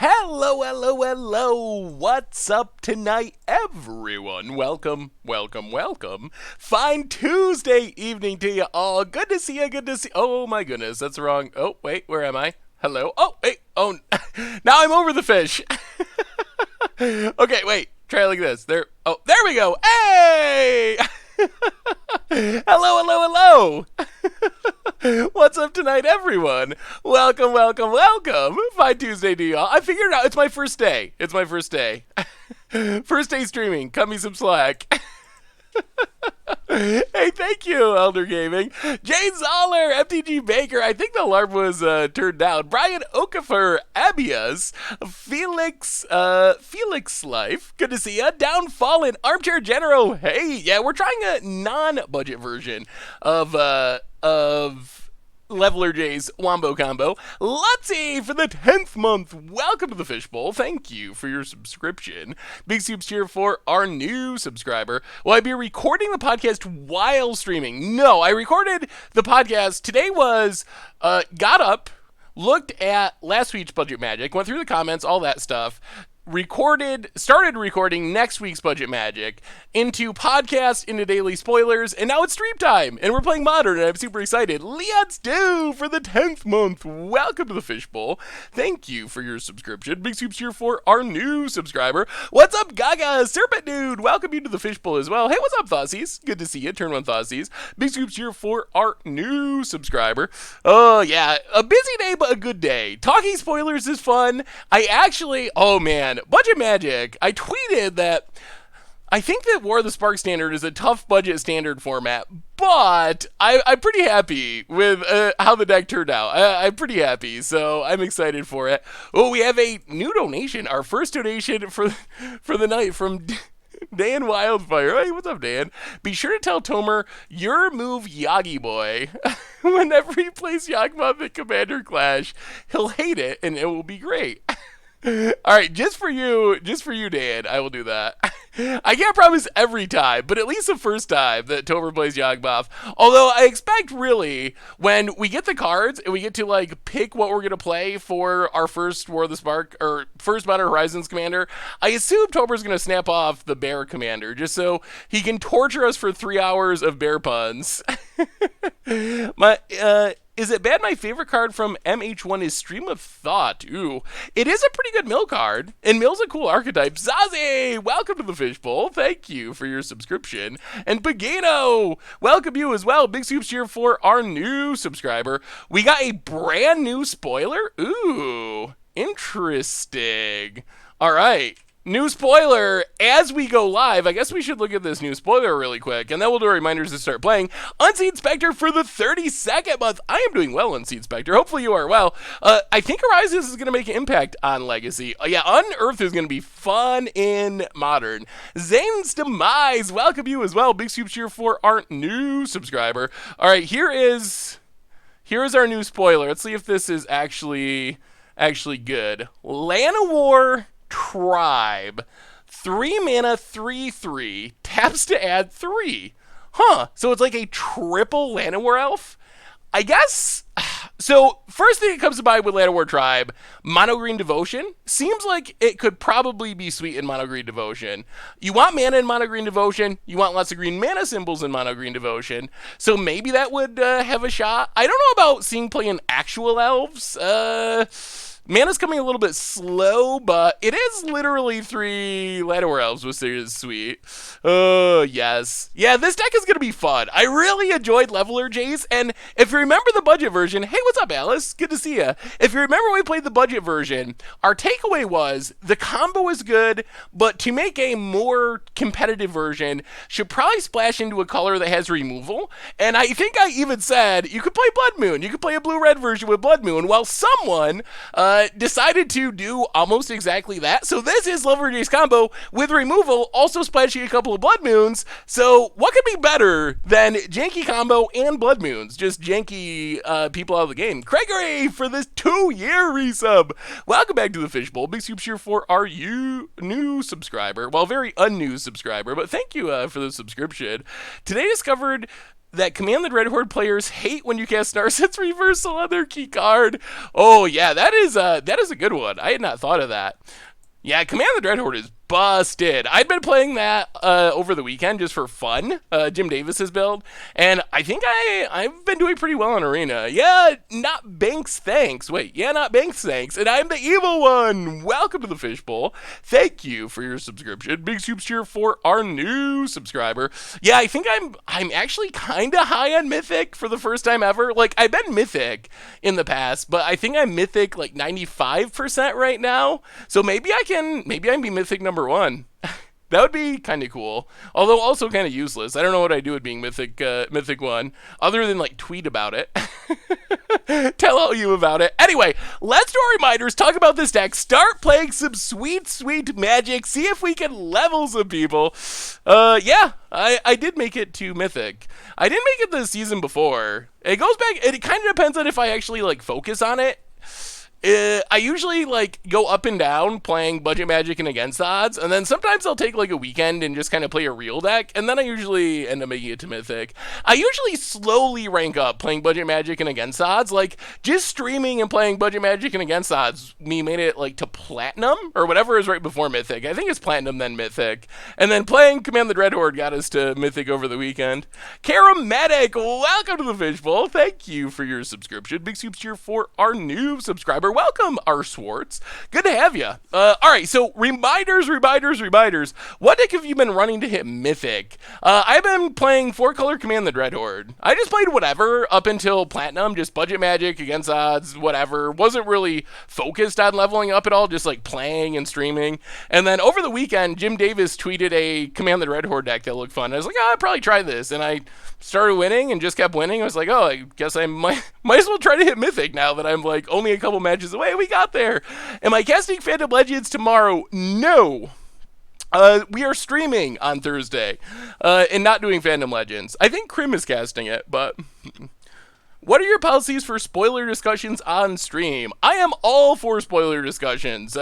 Hello, hello, hello. What's up tonight, everyone? Welcome, welcome, welcome. Fine Tuesday evening to you all. Good to see you, good to see. Oh my goodness, that's wrong. Oh, wait, where am I? Hello? Oh, wait, oh, now I'm over the fish. Okay, wait, try it like this. There we go. Hey! Hello, hello, hello. What's up tonight, everyone? Welcome, welcome, welcome. Fine Tuesday to y'all. I figured it out. It's my first day. It's my first day. First day streaming. Cut me some slack. Hey, thank you, Elder Gaming. Jay Zoller, MTG Baker. I think the LARP was turned down. Brian Okafor, Abias, Felix Life. Good to see ya. Downfallen, Armchair General. Hey, yeah, we're trying a non-budget version of Leveler J's Wombo Combo. Lutzy for the 10th month. Welcome to the Fishbowl. Thank you for your subscription. Big soups cheer for our new subscriber. Will I be recording the podcast while streaming? No, I recorded the podcast. Today was, got up, looked at last week's Budget Magic, went through the comments, all that stuff. Started recording next week's Budget Magic into podcast, into daily spoilers, and now it's stream time, and we're playing Modern, and I'm super excited. Leon's due for the 10th month. Welcome to the Fishbowl. Thank you for your subscription. Big soups here for our new subscriber. What's up, Gaga? Serpent Dude, welcome you to the Fishbowl as well. Hey, what's up, Thossies? Good to see you. Turn 1 Thossies. Big soups here for our new subscriber. Oh, yeah, a busy day, but a good day. Talking spoilers is fun. Oh man, Budget Magic. I tweeted that I think that War of the Spark standard is a tough budget standard format, but I'm pretty happy with how the deck turned out. I'm pretty happy, so I'm excited for it. Oh, we have a new donation, our first donation for the night from Dan Wildfire. Hey, what's up, Dan? Be sure to tell Tomer your move Yagi Boy. Whenever he plays Yagmoth at Commander Clash, he'll hate it, and it will be great. All right, just for you, Dan, I will do that. I can't promise every time, but at least the first time that Tomer plays Yawgmoth. Although I expect, really, when we get the cards and we get to like pick what we're gonna play for our first War of the Spark or first Modern Horizons commander, I assume Tomer's gonna snap off the Bear commander just so he can torture us for 3 hours of bear puns. Is it bad my favorite card from MH1 is Stream of Thought? Ooh, it is a pretty good mill card, and mill's a cool archetype. Zazie, welcome to the Fishbowl. Thank you for your subscription. And Pagano, welcome you as well. Big soups here for our new subscriber. We got a brand new spoiler. Ooh, interesting. All right. New spoiler as we go live. I guess we should look at this new spoiler really quick, and then we'll do reminders to start playing. Unseen Spectre for the 32nd month. I am doing well, Unseen Spectre. Hopefully you are well. I think Horizons is going to make an impact on Legacy. Yeah, Unearthed is going to be fun in Modern. Zane's Demise, welcome you as well. Big soups here for our new subscriber. All right, here is our new spoiler. Let's see if this is actually good. Llanowar Tribe, 3 mana, 3/3, taps to add 3. Huh, so it's like a triple Llanowar elf? I guess. So, first thing that comes to mind with Llanowar Tribe, Mono Green Devotion. Seems like it could probably be sweet in Mono Green Devotion. You want mana in Mono Green Devotion, you want lots of green mana symbols in Mono Green Devotion, so maybe that would have a shot. I don't know about seeing play in actual elves. Mana's coming a little bit slow, but it is literally 3 Llanowar elves, which is sweet. Oh, yes. Yeah, this deck is going to be fun. I really enjoyed Leveler Jace, and if you remember the budget version, hey, what's up, Alice? Good to see you. If you remember when we played the budget version, our takeaway was the combo is good, but to make a more competitive version, should probably splash into a color that has removal. And I think I even said, you could play Blood Moon. You could play a blue-red version with Blood Moon, while someone decided to do almost exactly that. So this is Leveler Jace combo with removal, also splashing a couple of Blood Moons. So what could be better than janky combo and Blood Moons? Just janky people out of the game. Gregory for this 2-year resub. Welcome back to the Fishbowl. Big soups here for our new subscriber. Well, very unnew subscriber, but thank you for the subscription. Today discovered that Command the Dreadhorde players hate when you cast Narset's Reversal on their key card. Oh yeah, that is a good one. I had not thought of that. Yeah, Command the Dreadhorde is busted. I'd been playing that over the weekend just for fun, Jim Davis's build, and I think I've been doing pretty well in Arena. Yeah, not Banks, thanks. Wait, yeah, not Banks, thanks. And I'm the evil one. Welcome to the Fishbowl. Thank you for your subscription. Big soups here for our new subscriber. Yeah, I think I'm actually kind of high on Mythic for the first time ever. Like, I've been Mythic in the past, but I think I'm Mythic like 95% right now. So maybe I'm be Mythic number 1. That would be kind of cool, although also kind of useless. I don't know what I do with being Mythic 1, other than like tweet about it. Tell all you about it. Anyway, let's do our reminders, talk about this deck, start playing some sweet, sweet Magic, see if we can level some people. Yeah, I did make it to Mythic. I didn't make it the season before. It goes back, it kind of depends on if I actually like focus on it. I usually like go up and down playing budget Magic and against odds, and then sometimes I'll take like a weekend and just kind of play a real deck, and then I usually end up making it to Mythic. I usually slowly rank up playing budget Magic and against odds, like just streaming and playing budget Magic and against odds. Me made it like to Platinum or whatever is right before Mythic. I think it's Platinum then Mythic, and then playing Command the Dreadhorde got us to Mythic over the weekend. Karamatic, welcome to the Fishbowl. Thank you for your subscription. Big soups here for our new subscriber. Welcome, R. Swartz. Good to have you. All right, so reminders. What deck have you been running to hit Mythic? I've been playing 4-color Command the Dreadhorde. I just played whatever up until Platinum, just budget Magic, against odds, whatever. Wasn't really focused on leveling up at all, just like playing and streaming. And then over the weekend, Jim Davis tweeted a Command the Dreadhorde deck that looked fun. I was like, I'd probably try this. And I started winning and just kept winning. I was like, oh, I guess I might as well try to hit Mythic now that I'm like only a couple matches away. We got there. Am I casting Phantom Legends tomorrow? No. We are streaming on Thursday and not doing Phantom Legends. I think Krim is casting it, but what are your policies for spoiler discussions on stream? I am all for spoiler discussions.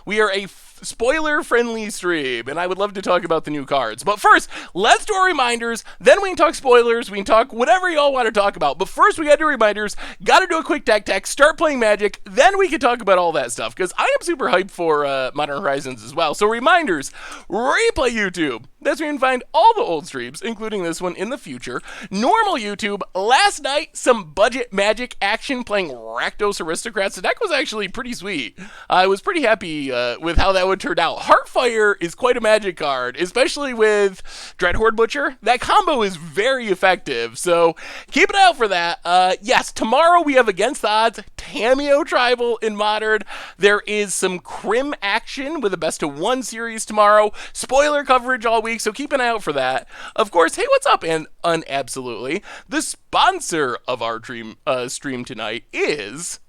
We are a spoiler-friendly stream, and I would love to talk about the new cards. But first, let's do our reminders, then we can talk spoilers, we can talk whatever y'all want to talk about. But first, we gotta do reminders, gotta do a quick tech, start playing Magic, then we can talk about all that stuff, because I am super hyped for Modern Horizons as well. So reminders, Replay YouTube. That's where you can find all the old streams, including this one in the future. Normal YouTube, last night, some budget Magic action playing Rakdos Aristocrats. The deck was actually pretty sweet. I was pretty happy with how that would turn out. Heartfire is quite a Magic card, especially with Dreadhorde Butcher. That combo is very effective, so keep an eye out for that. Yes, tomorrow we have Against the Odds, Tameo Tribal in Modern. There is some Krim action with a best-of-1 series tomorrow. Spoiler coverage all week, so keep an eye out for that. Of course, hey, what's up, and Absolutely. The sponsor of our stream tonight is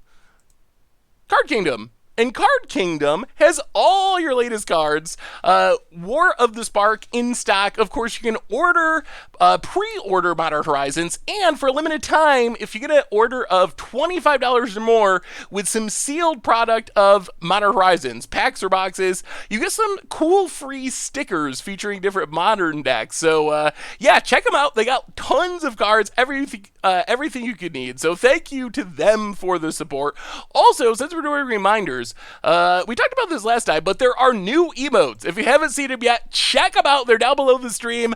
Card Kingdom. And Card Kingdom has all your latest cards. War of the Spark in stock. Of course, you can order, pre-order Modern Horizons. And for a limited time, if you get an order of $25 or more with some sealed product of Modern Horizons, packs or boxes, you get some cool free stickers featuring different Modern decks. So, yeah, check them out. They got tons of cards, everything you could need. So thank you to them for the support. Also, since we're doing reminders, we talked about this last time, but there are new emotes. If you haven't seen them yet, check them out. They're down below the stream.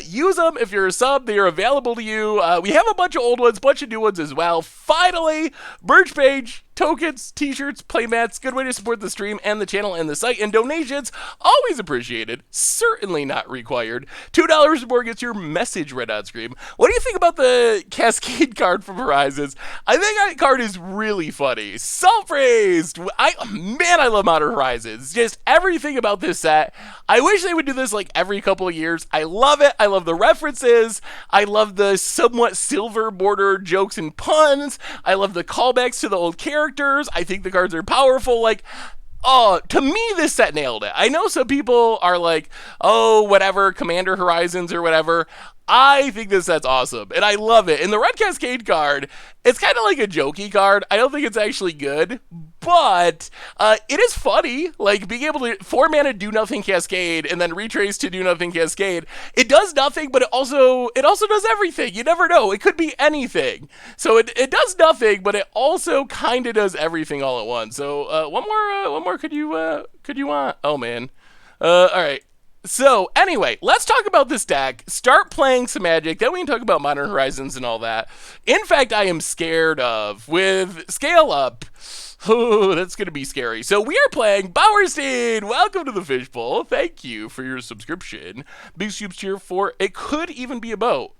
Use them if you're a sub. They are available to you. We have a bunch of old ones, a bunch of new ones as well. Finally, merch page, tokens, t-shirts, playmats, good way to support the stream and the channel and the site, and donations, always appreciated, certainly not required. $2 or more gets your message read on screen. What do you think about the Cascade card from Horizons? I think that card is really funny. Self-raised! Man, I love Modern Horizons. Just everything about this set. I wish they would do this like every couple of years. I love it. I love the references. I love the somewhat silver border jokes and puns. I love the callbacks to the old characters. I think the cards are powerful. Like, oh, to me, this set nailed it. I know some people are like, oh, whatever, Commander Horizons or whatever. I think this set's awesome, and I love it. And the Red Cascade card, it's kind of like a jokey card. I don't think it's actually good, but but it is funny, like being able to 4-mana do nothing cascade and then retrace to do nothing cascade. It does nothing, but it also does everything. You never know. It could be anything. So it does nothing, but it also kind of does everything all at once. So one more. Could you want? Oh man. All right. So, anyway, let's talk about this deck, start playing some Magic, then we can talk about Modern Horizons and all that. In fact, I am scared of, with Scale Up, oh, that's going to be scary. So, we are playing Bowerstein! Welcome to the Fishbowl. Thank you for your subscription. Big Soups here for, it could even be a boat.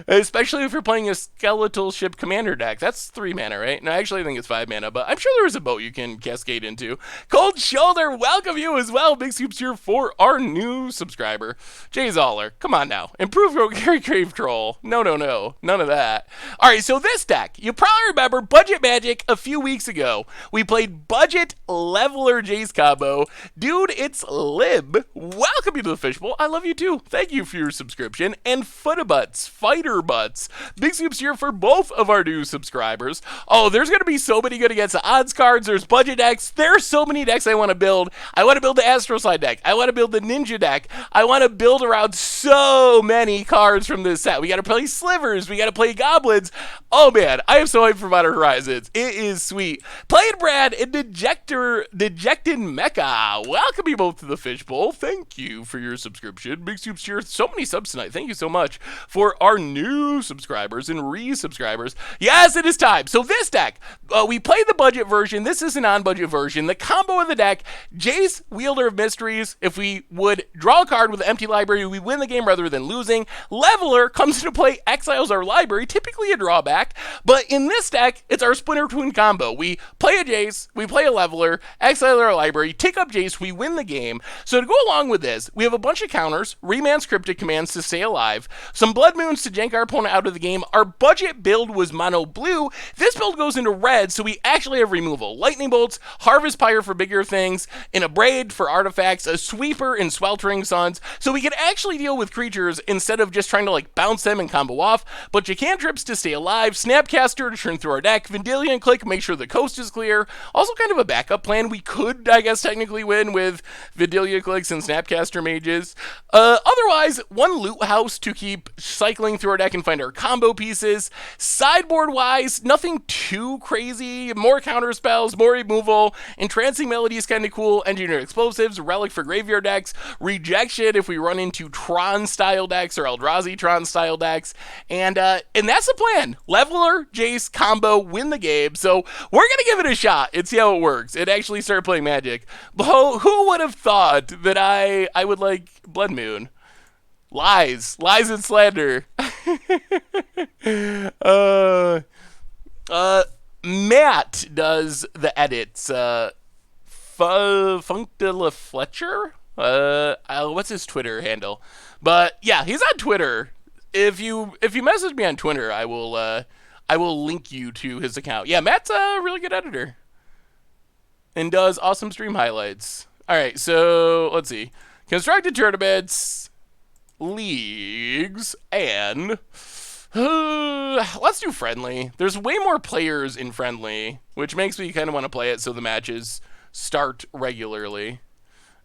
Especially if you're playing a Skeletal Ship Commander deck. That's 3 mana, right? No, actually, I think it's 5 mana, but I'm sure there is a boat you can cascade into. Cold Shoulder, welcome you as well. Big Soups here for our new subscriber, Jace Aller. Come on now. Improve your Carry Crave Troll. No. None of that. Alright, so this deck, you probably remember Budget Magic a few weeks ago. We played Budget Leveler Jace combo. Dude, it's Lib. Welcome you to the Fishbowl. I love you too. Thank you for your subscription. And Footabutts, Fighter Butts. Big Soups here for both of our new subscribers. Oh, there's going to be so many good against the odds cards. There's budget decks. There's so many decks I want to build. I want to build the Astroslide deck. I want to build the Ninja deck. I want to build around so many cards from this set. We got to play Slivers. We got to play Goblins. Oh man, I am so hyped for Modern Horizons. It is sweet. Playing Brad and Dejected Mecha. Welcome you both to the Fishbowl. Thank you for your subscription. Big Soups here. So many subs tonight. Thank you so much for our new subscribers and re-subscribers. Yes, it is time. So this deck, we play the budget version. This is a non-budget version. The combo of the deck, Jace, Wielder of Mysteries. If we would draw a card with an empty library, we win the game rather than losing. Leveler comes into play, exiles our library, typically a drawback. But in this deck, it's our Splinter Twin combo. We play a Jace, we play a Leveler, exile our library, take up Jace, we win the game. So to go along with this, we have a bunch of counters, Reman's Cryptic Commands to stay alive, some Blood Moons to jank our opponent out of the game. Our budget build was mono blue. This build goes into red, so we actually have removal. Lightning Bolts, Harvest Pyre for bigger things, an Abrade for artifacts, a Sweeper and Sweltering Suns, so we can actually deal with creatures instead of just trying to like bounce them and combo off. But you cantrips to stay alive, Snapcaster to turn through our deck, Vendilion Click, make sure the coast is clear. Also kind of a backup plan. We could, I guess, technically win with Vendilion Clicks and Snapcaster Mages. Otherwise, one Loot House to keep cycling through our deck and find our combo pieces. Sideboard-wise, nothing too crazy. More counter spells, more removal. Entrancing Melody is kind of cool. Engineered Explosives, Relic for graveyard decks. Rejection if we run into Tron-style decks or Eldrazi Tron-style decks. And that's the plan. Leveler, Jace, combo, win the game. So we're going to give it a shot and see how it works. It actually started playing Magic. But who would have thought that I would like Blood Moon? Lies and slander. Matt does the edits. Funk de la Fletcher? What's his Twitter handle? But yeah, he's on Twitter. If you message me on Twitter, I will link you to his account. Yeah, Matt's a really good editor and does awesome stream highlights. All right, so let's see. Constructed tournaments, leagues, and let's do friendly. There's way more players in friendly, which makes me kind of want to play it so the matches start regularly.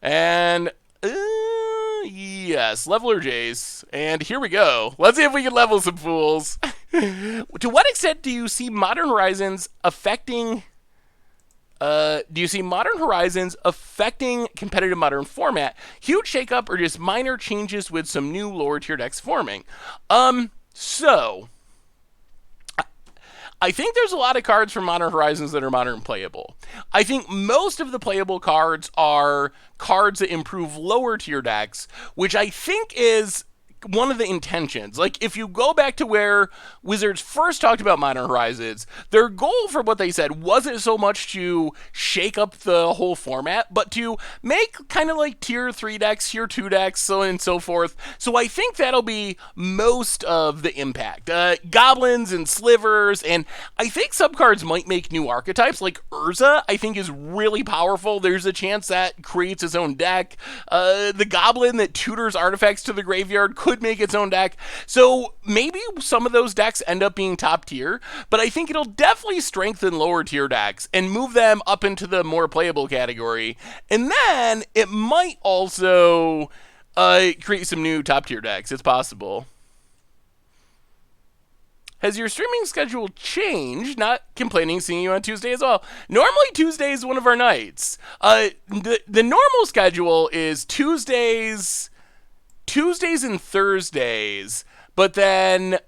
And yes, Leveler Jace. And here we go. Let's see if we can level some fools. To what extent do you see Modern Horizons affecting competitive Modern format? Huge shakeup or just minor changes with some new lower tier decks forming? So I think there's a lot of cards from Modern Horizons that are modern playable. I think most of the playable cards are cards that improve lower tier decks, which I think is one of the intentions. Like, if you go back to where Wizards first talked about Modern Horizons, their goal for what they said wasn't so much to shake up the whole format, but to make kind of like tier 3 decks, tier 2 decks, so on and so forth. So I think that'll be most of the impact. Goblins and Slivers, and I think subcards might make new archetypes, like Urza, I think is really powerful. There's a chance that creates its own deck. The Goblin that tutors artifacts to the graveyard could could make its own deck. So maybe some of those decks end up being top tier, but I think it'll definitely strengthen lower tier decks and move them up into the more playable category. And then it might also create some new top tier decks. It's possible. Has your streaming schedule changed? Not complaining seeing you on Tuesday as well. Normally Tuesday is one of our nights. The normal schedule is Tuesdays and Thursdays, but then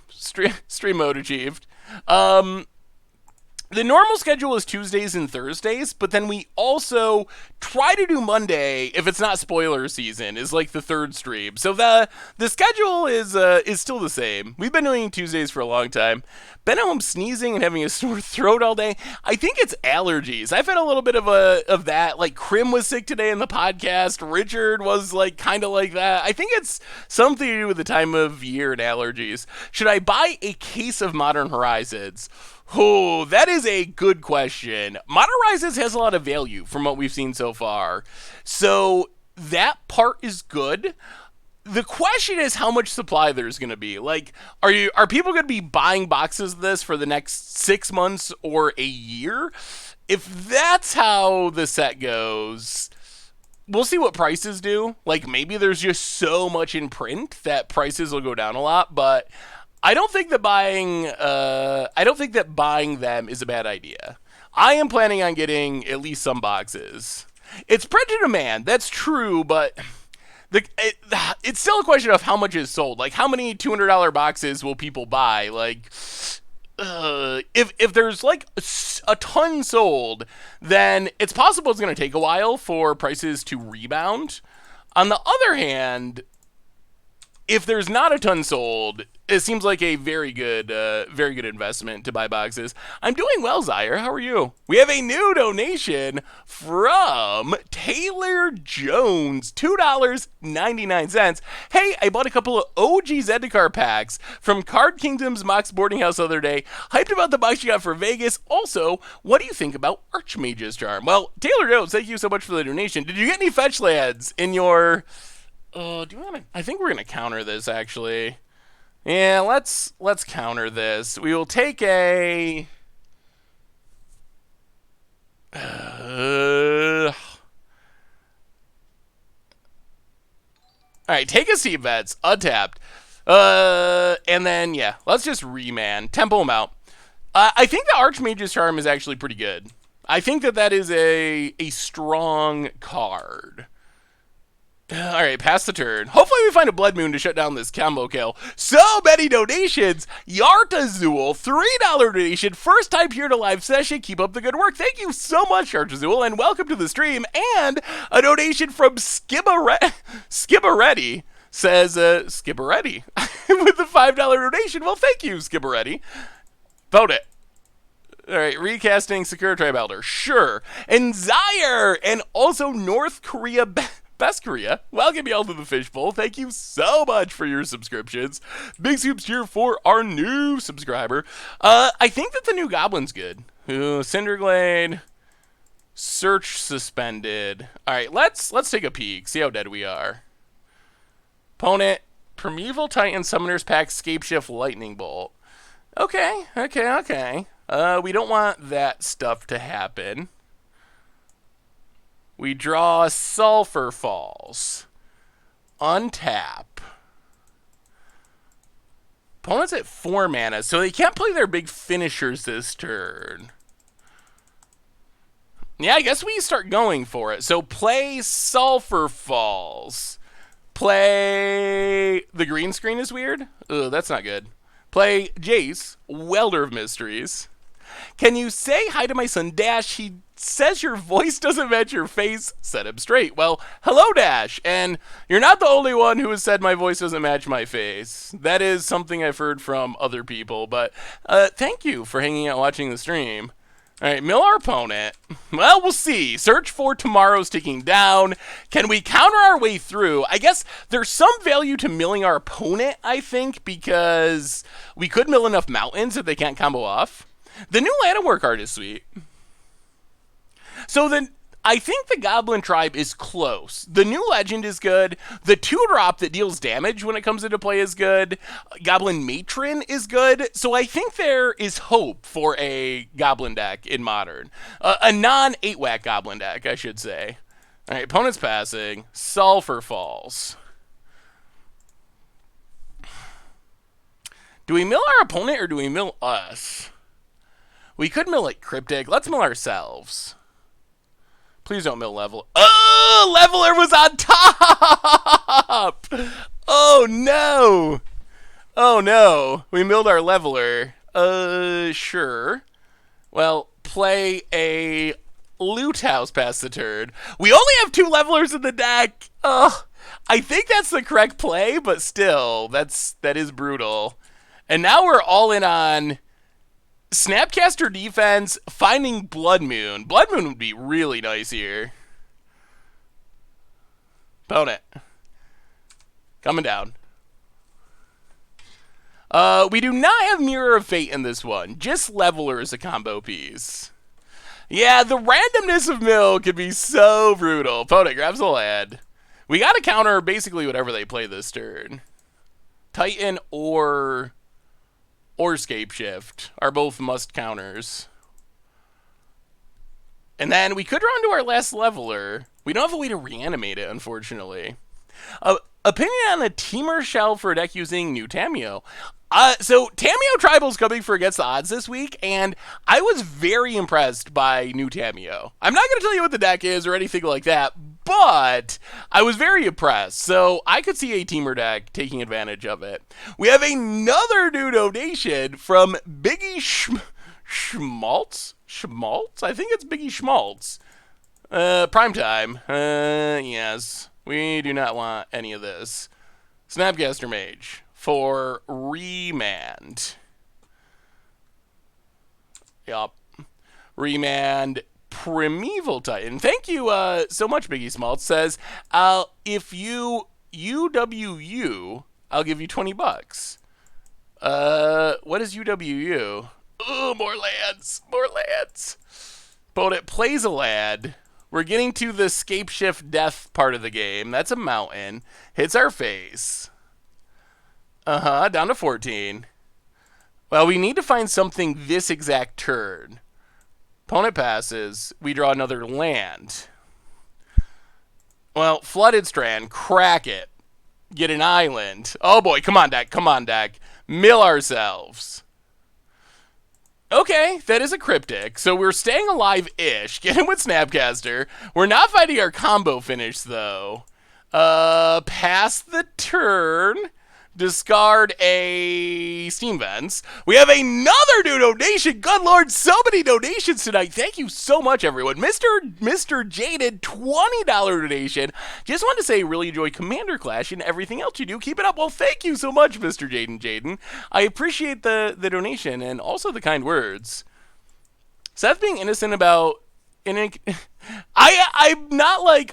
stream mode achieved. The normal schedule is Tuesdays and Thursdays, but then we also try to do Monday if it's not spoiler season, is like the third stream. So the schedule is still the same. We've been doing Tuesdays for a long time. Been home sneezing and having a sore throat all day. I think it's allergies. I've had a little bit of that. Like Krim was sick today in the podcast. Richard was like kind of like that. I think it's something to do with the time of year and allergies. Should I buy a case of Modern Horizons? Oh, that is a good question. Modern Horizons has a lot of value from what we've seen so far. So that part is good. The question is how much supply there's going to be. Like, are people going to be buying boxes of this for the next 6 months or a year? If that's how the set goes, we'll see what prices do. Like, maybe there's just so much in print that prices will go down a lot, but I don't think that buying them is a bad idea. I am planning on getting at least some boxes. It's print to demand, that's true, but it's still a question of how much is sold. Like, how many $200 boxes will people buy? Like, if there's like a ton sold, then it's possible it's going to take a while for prices to rebound. On the other hand, if there's not a ton sold, it seems like a very good investment to buy boxes. I'm doing well, Zaire. How are you? We have a new donation from Taylor Jones, $2.99. Hey, I bought a couple of OG Zendikar packs from Card Kingdom's Mox Boarding House the other day. Hyped about the box you got for Vegas. Also, what do you think about Archmage's Charm? Well, Taylor Jones, thank you so much for the donation. Did you get any fetch lands in your... I think we're gonna counter this actually. Yeah, let's counter this. We will take a. All right, take a Seed Vets, untapped, and then yeah, let's just reman tempo them out. I think the Archmage's Charm is actually pretty good. I think that is a strong card. All right, pass the turn. Hopefully we find a Blood Moon to shut down this combo kill. So many donations. Yartazul, $3 donation. First time here to live session. Keep up the good work. Thank you so much, Yartazul, and welcome to the stream. And a donation from Skibberetti says, Skibberetti with the $5 donation. Well, thank you, Skibberetti. Vote it. All right, recasting Sakura Tribe Elder. Sure. And Zaire, and also North Korea Best Korea, welcome y'all to the Fishbowl. Thank you so much for your subscriptions. Big soups here for our new subscriber. I think that the new Goblin's good. Cinderglade, search suspended. All right, let's take a peek. See how dead we are. Opponent, Primeval Titan Summoner's Pack, Scapeshift, Lightning Bolt. Okay. We don't want that stuff to happen. We draw Sulphur Falls. Untap. Opponent's at 4 mana, so they can't play their big finishers this turn. Yeah, I guess we start going for it. So play Sulphur Falls. Play... The green screen is weird? Ugh, that's not good. Play Jace, Welder of Mysteries. Can you say hi to my son Dash? He says your voice doesn't match your face. Set him straight. Well, hello Dash, and you're not the only one who has said my voice doesn't match my face. That is something I've heard from other people, but thank you for hanging out watching the stream. All right, mill our opponent. Well, we'll see. Search for Tomorrow's Ticking Down. Can we counter our way through? I guess there's some value to milling our opponent, I think, because we could mill enough mountains if they can't combo off. The new Llanowar card is sweet. So then, I think the Goblin Tribe is close. The new legend is good. The 2-drop that deals damage when it comes into play is good. Goblin Matron is good. So I think there is hope for a Goblin deck in Modern. A non-8-whack Goblin deck, I should say. All right, opponent's passing. Sulfur Falls. Do we mill our opponent or do we mill us? We could mill like Cryptic. Let's mill ourselves. Please don't mill Level. Oh, Leveler was on top! Oh, no. Oh, no. We milled our Leveler. Sure. Well, play a Loot House past the turn. We only have 2 Levelers in the deck. I think that's the correct play, but still, that is brutal. And now we're all in on Snapcaster defense, finding Blood Moon. Blood Moon would be really nice here. Opponent. Coming down. We do not have Mirror of Fate in this one. Just Leveler as a combo piece. Yeah, the randomness of mill could be so brutal. Opponent grabs a land. We got to counter basically whatever they play this turn. Titan or Scape Shift are both must counters. And then we could run to our last Leveler. We don't have a way to reanimate it, unfortunately. Opinion on a Teamer Shell for a deck using New Tameo. So Tameo Tribal's coming for Against the Odds this week, and I was very impressed by New Tameo. I'm not going to tell you what the deck is or anything like that, but I was very impressed. So I could see a Teamer deck taking advantage of it. We have another new donation from Biggie Schmaltz? Schmaltz? I think it's Biggie Schmaltz. Primetime. Yes. We do not want any of this. Snapcaster Mage for Remand. Yup. Remand Primeval Titan. Thank you so much, Biggie Schmaltz. Says, if you UWU, I'll give you $20. What is UWU? Oh, more lands. More lands. Opponent plays a lad. We're getting to the Scape Shift Death part of the game. That's a mountain. Hits our face. Down to 14. Well, we need to find something this exact turn. Opponent passes. We draw another land. Well, Flooded Strand. Crack it. Get an island. Oh boy, come on, deck. Come on, deck. Mill ourselves. Okay, that is a Cryptic. So we're staying alive-ish. Get him with Snapcaster. We're not finding our combo finish, though. Pass the turn. Discard a Steam Vents. We have another new donation. Good Lord, so many donations tonight. Thank you so much, everyone. Mr. Jaded, $20 donation. Just wanted to say, really enjoy Commander Clash and everything else you do. Keep it up. Well, thank you so much, Mr. Jaden. I appreciate the donation and also the kind words. Seth being innocent about... I'm not, like,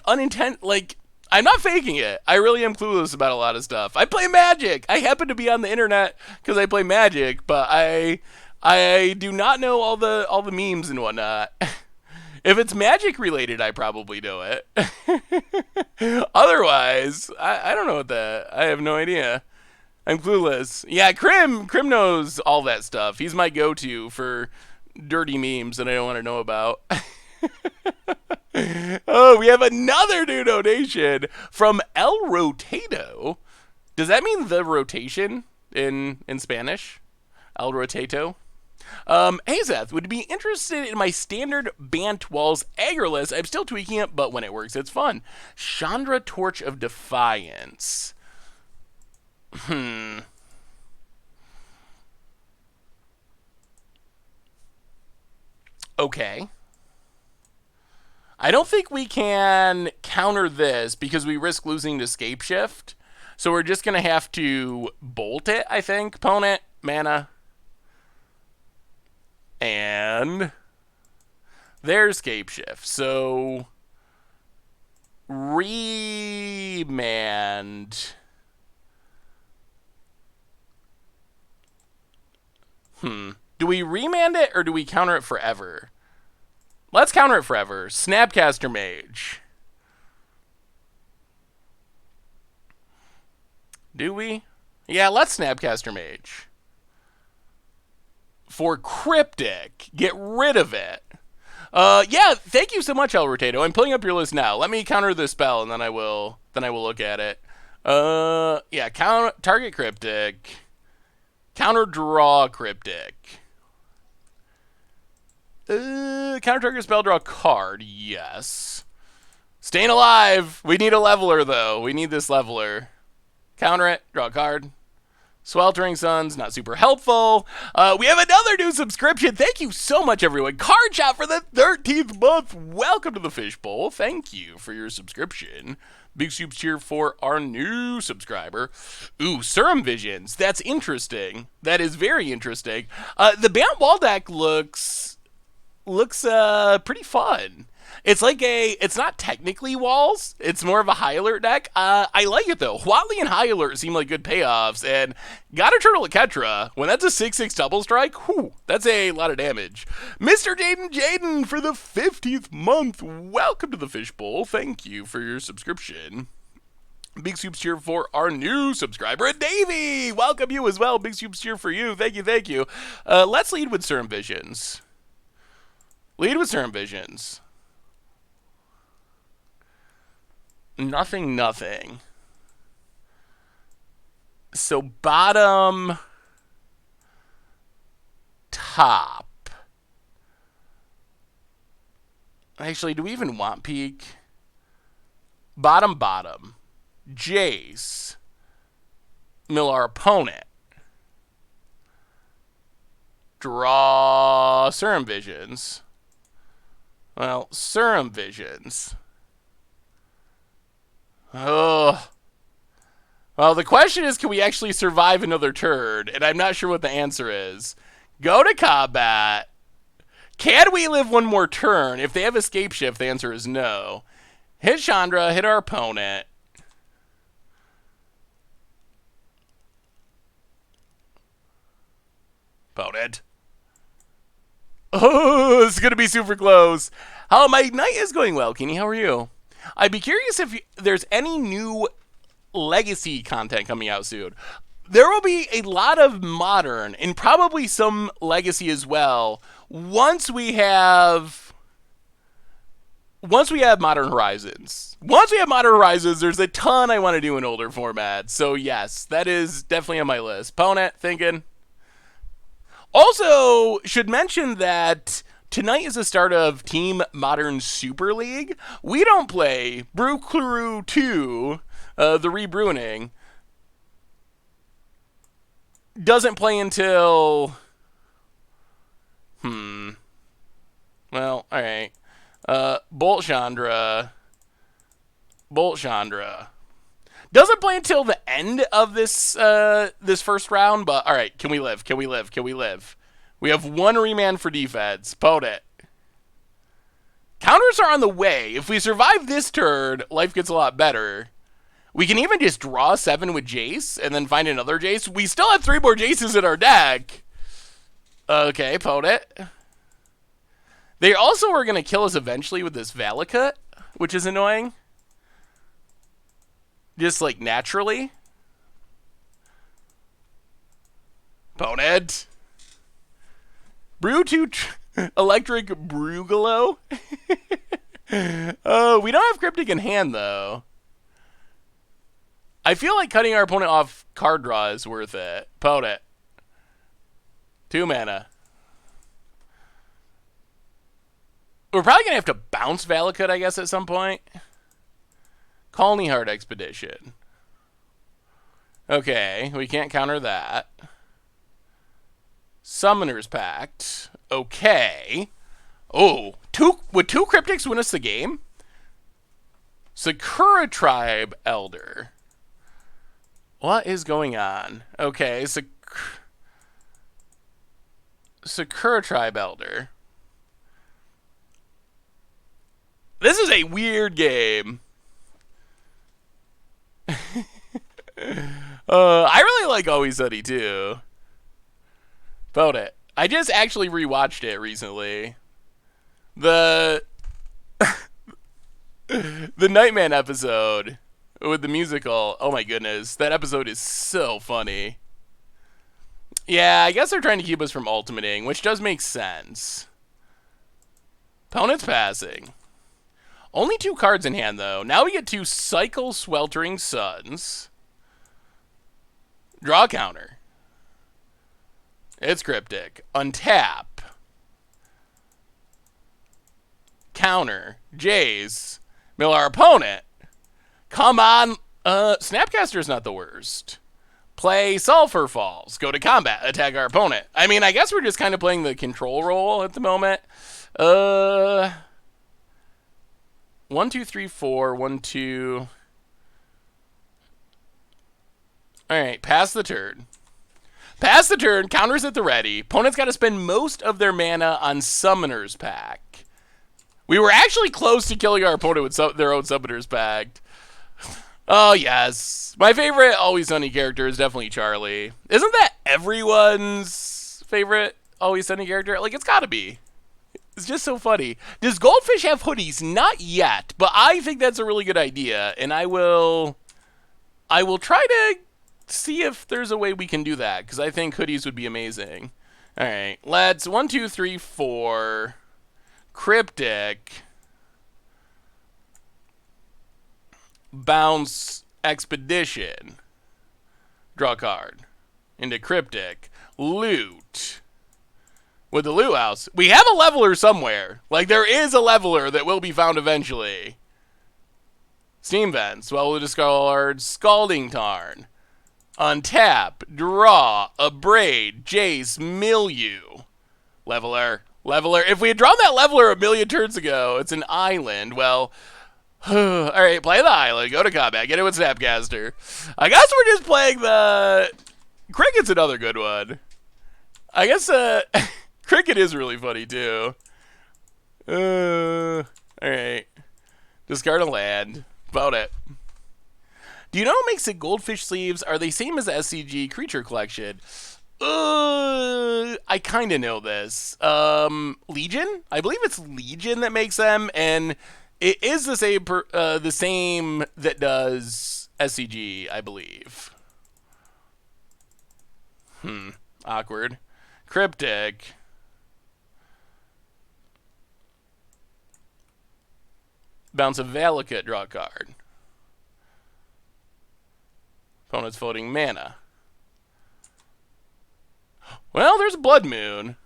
I'm not faking it. I really am clueless about a lot of stuff. I play Magic. I happen to be on the internet because I play Magic, but I do not know all the memes and whatnot. If it's Magic related, I probably know it. Otherwise, I don't know what that. I have no idea. I'm clueless. Yeah, Krim knows all that stuff. He's my go-to for dirty memes that I don't want to know about. Oh, we have another new donation from El Rotato. Does that mean the rotation in Spanish? El Rotato. Hey, Seth, would you be interested in my standard Bant Walls Aggroless? I'm still tweaking it, but when it works, it's fun. Chandra Torch of Defiance. Okay. I don't think we can counter this because we risk losing to Scape Shift. So we're just going to have to bolt it, I think. Opponent, mana. And there's Scape Shift. So Remand. Do we remand it or do we counter it forever? Let's counter it forever. Snapcaster Mage. Do we? Yeah, let's Snapcaster Mage. For Cryptic. Get rid of it. Yeah, thank you so much, El Rotato. I'm pulling up your list now. Let me counter this spell, and then I will look at it. Yeah, target Cryptic. Counter draw Cryptic. Counter target spell, draw a card. Yes. Staying alive. We need a leveler, though. We need this leveler. Counter it. Draw a card. Sweltering Suns, not super helpful. We have another new subscription. Thank you so much, everyone. Card Shop for the 13th month. Welcome to the Fishbowl. Thank you for your subscription. Big soups cheer for our new subscriber. Ooh, Serum Visions. That's interesting. That is very interesting. The Bant Wall deck looks pretty fun. It's like it's not technically walls. It's more of a high alert deck. I like it though. Huatli and high alert seem like good payoffs. And got a Turtle at Ketra. When that's a 6/6 double strike, whew, that's a lot of damage. Mr. Jaden for the 15th month. Welcome to the Fishbowl. Thank you for your subscription. Big soups cheer for our new subscriber, and Davey. Welcome you as well. Big soups cheer for you. Thank you, thank you. Let's lead with Serum Visions. Lead with Serum Visions. Nothing. So bottom, top. Actually, do we even want peak? Bottom. Jace. Mill our opponent. Draw Serum Visions. Well, Serum Visions. Oh. Well, the question is, can we actually survive another turn? And I'm not sure what the answer is. Go to combat. Can we live one more turn? If they have escape shift, the answer is no. Hit Chandra, hit our opponent. Opponent. Oh, this is going to be super close. Oh, my night is going well, Keeney. How are you? I'd be curious if there's any new legacy content coming out soon. There will be a lot of modern and probably some legacy as well once we have Modern Horizons. Once we have Modern Horizons, there's a ton I want to do in older formats. So yes, that is definitely on my list. Opponent, thinking. Also, should mention that tonight is the start of Team Modern Super League. We don't play Brew Crew 2, the rebrewing. Doesn't play until... Well, alright. Bolt Chandra. Doesn't play until the end of this this first round, but alright, can we live? We have one remand for defense. Potent. Counters are on the way. If we survive this turn, life gets a lot better. We can even just draw 7 with Jace and then find another Jace. We still have 3 more Jaces in our deck. Okay, Potent. They also are going to kill us eventually with this Valakut, which is annoying. Just like naturally. Potent. Brew 2 Electric Brugalo. Oh, we don't have Cryptic in hand, though. I feel like cutting our opponent off card draw is worth it. Potent. 2 mana. We're probably going to have to bounce Valakut, I guess, at some point. Colony Heart Expedition. Okay, we can't counter that. Summoner's Pact. Okay. Oh, would 2 Cryptics win us the game? Sakura Tribe Elder. What is going on? Okay, Sakura Tribe Elder. This is a weird game. I really like Always Sunny too. Vote it. I just actually rewatched it recently. The the Nightman episode with the musical. Oh my goodness, that episode is so funny. Yeah, I guess they're trying to keep us from ultimating, which does make sense. Opponent's passing. Only 2 cards in hand, though. Now we get 2 Cycle Sweltering Suns. Draw a counter. It's cryptic. Untap. Counter. Jace. Mill our opponent. Come on. Snapcaster's not the worst. Play Sulfur Falls. Go to combat. Attack our opponent. I mean, I guess we're just kind of playing the control role at the moment. 1, 2, 3, 4. 1, 2. Alright, pass the turn. Pass the turn, counters at the ready. Opponent's got to spend most of their mana on Summoner's Pact. We were actually close to killing our opponent with their own Summoner's Pact. Oh, yes. My favorite Always Sunny character is definitely Charlie. Isn't that everyone's favorite Always Sunny character? Like, it's got to be. It's just so funny. Does Goldfish have hoodies? Not yet, but I think that's a really good idea, and I will try to see if there's a way we can do that, because I think hoodies would be amazing. All right, let's 1, 2, 3, 4. Cryptic. Bounce Expedition. Draw a card. Into Cryptic. Loot. With the loot house. We have a leveler somewhere. Like, there is a leveler that will be found eventually. Steam Vents. Well, we'll discard Scalding Tarn. Untap. Draw. Abrade. Jace. Milieu. Leveler. Leveler. If we had drawn that leveler a million turns ago, it's an island. Well, alright, play the island. Go to combat. Get it with Snapcaster. I guess we're just playing the... Cricket's another good one. I guess, Cricket is really funny, too. Alright. Discard a land. About it. Do you know what makes the Goldfish sleeves? Are they same as the SCG creature collection? I kind of know this. Legion? I believe it's Legion that makes them, and it is the same that does SCG, I believe. Awkward. Cryptic. Bounce a Valakut, draw a card. Opponent's voting mana. Well, there's a Blood Moon.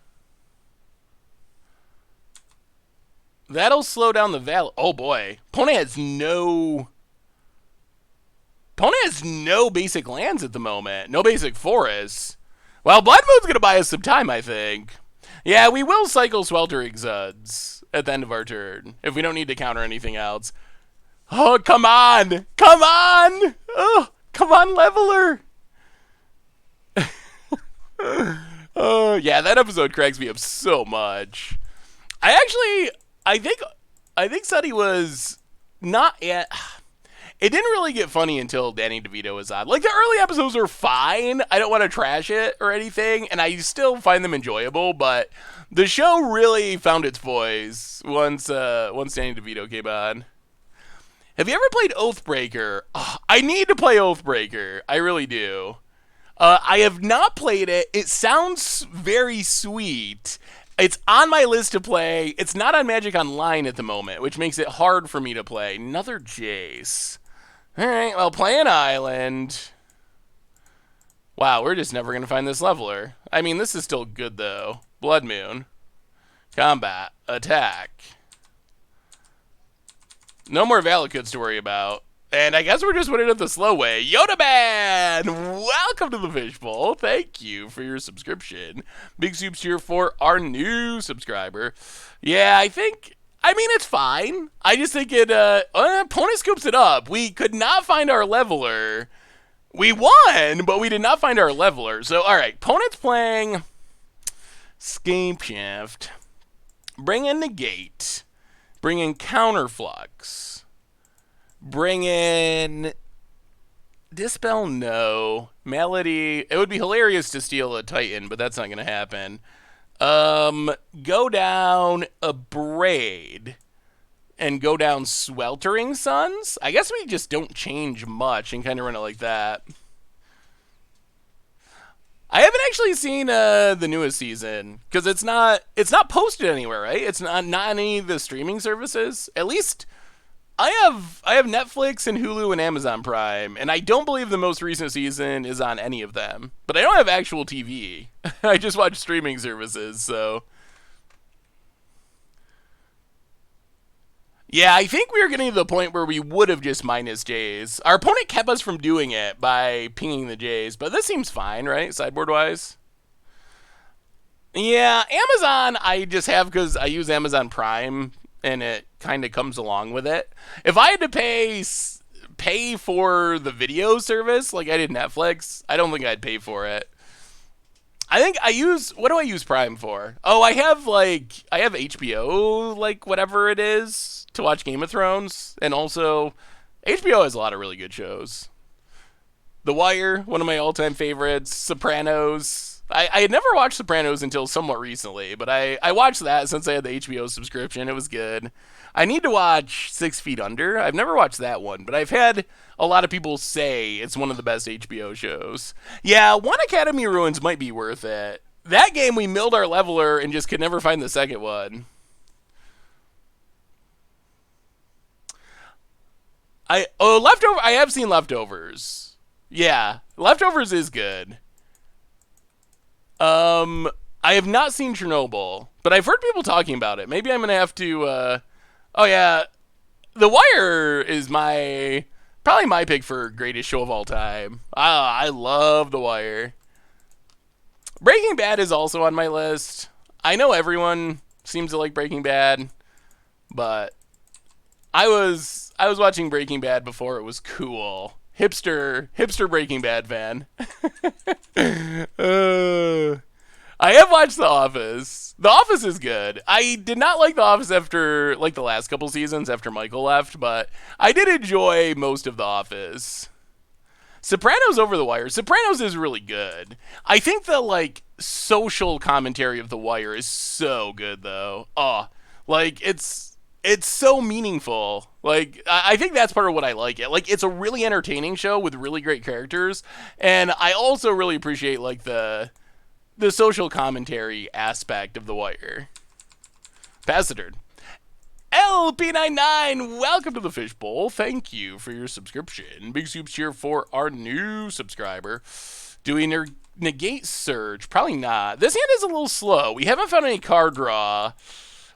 That'll slow down the Val. Oh boy. Opponent has no basic lands at the moment. No basic forests. Well, Blood Moon's going to buy us some time, I think. Yeah, we will cycle Sweltering Suds at the end of our turn if we don't need to counter anything else. Oh, come on. Come on. Oh, come on, leveler. Oh, yeah, that episode cracks me up so much. I think Sunny was not yet. It didn't really get funny until Danny DeVito was on. Like, the early episodes were fine. I don't want to trash it or anything, and I still find them enjoyable, but the show really found its voice once Danny DeVito came on. Have you ever played Oathbreaker? Oh, I need to play Oathbreaker. I really do. I have not played it. It sounds very sweet. It's on my list to play. It's not on Magic Online at the moment, which makes it hard for me to play. Another Jace. Alright, well, play an island. Wow, we're just never going to find this leveler. I mean, this is still good, though. Blood Moon. Combat. Attack. No more Valakuts to worry about. And I guess we're just winning it the slow way. Yoda Man! Welcome to the Fishbowl. Thank you for your subscription. Big soups here for our new subscriber. Yeah, I mean, it's fine. I just think opponent scoops it up. We could not find our leveler. We won, but we did not find our leveler. So, alright, opponent's playing Scape Shift. Bring in Negate. Bring in Counterflux. Bring in Dispel, no. Melody. It would be hilarious to steal a Titan, but that's not going to happen. Go down a braid and go down sweltering suns. I guess we just don't change much and kind of run it like that. I haven't actually seen the newest season because it's not posted anywhere, right? It's not any of the streaming services. At least I have Netflix and Hulu and Amazon Prime, and I don't believe the most recent season is on any of them. But I don't have actual TV. I just watch streaming services, so yeah, I think we were getting to the point where we would have just minus Jays. Our opponent kept us from doing it by pinging the Jays, but this seems fine, right? Sideboard wise. Yeah, Amazon I just have because I use Amazon Prime and it kind of comes along with it. If I had to pay for the video service like I did Netflix, I don't think I'd pay for it. I think I use what do I use Prime for? Oh, I have HBO like whatever it is to watch Game of Thrones, and also HBO has a lot of really good shows. The Wire, one of my all-time favorites. Sopranos. I had never watched Sopranos until somewhat recently, but I watched that since I had the HBO subscription. It was good. I need to watch 6 Feet Under. I've never watched that one, but I've had a lot of people say it's one of the best HBO shows. Yeah, One Academy Ruins might be worth it. That game, we milled our leveler and just could never find the second one. Leftover. I have seen Leftovers. Yeah, Leftovers is good. I have not seen Chernobyl, but I've heard people talking about it. Maybe I'm gonna have to. Oh yeah, The Wire is probably my pick for greatest show of all time. I love The Wire. Breaking Bad is also on my list. I know everyone seems to like Breaking Bad, but I was watching Breaking Bad before it was cool. Hipster Breaking Bad fan. I have watched The Office. The Office is good. I did not like The Office after like the last couple seasons after Michael left, but I did enjoy most of The Office. Sopranos over The Wire. Sopranos is really good. I think the like social commentary of The Wire is so good though. Oh, like it's so meaningful. Like I think that's part of what I like it. Like it's a really entertaining show with really great characters, and I also really appreciate like the social commentary aspect of The Wire. Bastard. LP99, welcome to the Fishbowl. Thank you for your subscription. Big soups here for our new subscriber. Do we negate Surge? Probably not. This hand is a little slow. We haven't found any card draw.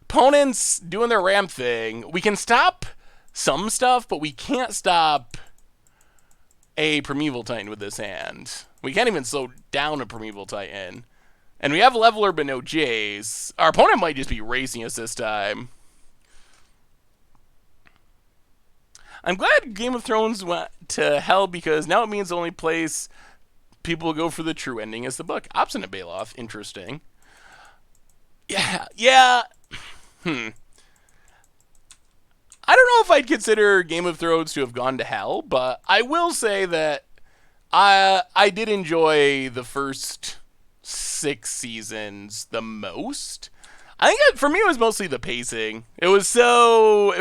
Opponents doing their ramp thing. We can stop some stuff, but we can't stop a Primeval Titan with this hand. We can't even slow down a Primeval Titan. And we have Leveler but no Jace. Our opponent might just be racing us this time. I'm glad Game of Thrones went to hell because now it means the only place people will go for the true ending is the book. Obstinate Baloth. Interesting. Yeah. I don't know if I'd consider Game of Thrones to have gone to hell, but I will say that I did enjoy the first 6 seasons the most. I think for me it was mostly the pacing. It was so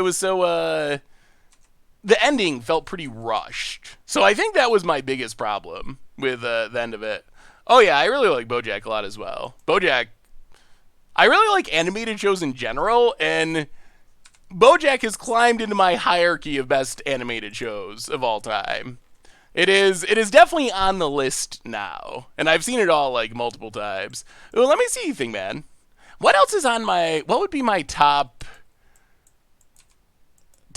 the ending felt pretty rushed. So I think that was my biggest problem with the end of it. Oh yeah, I really like BoJack a lot as well. BoJack, I really like animated shows in general, and BoJack has climbed into my hierarchy of best animated shows of all time. It is definitely on the list now, and I've seen it all like multiple times. Ooh, let me see anything, man. What else is on what would be my top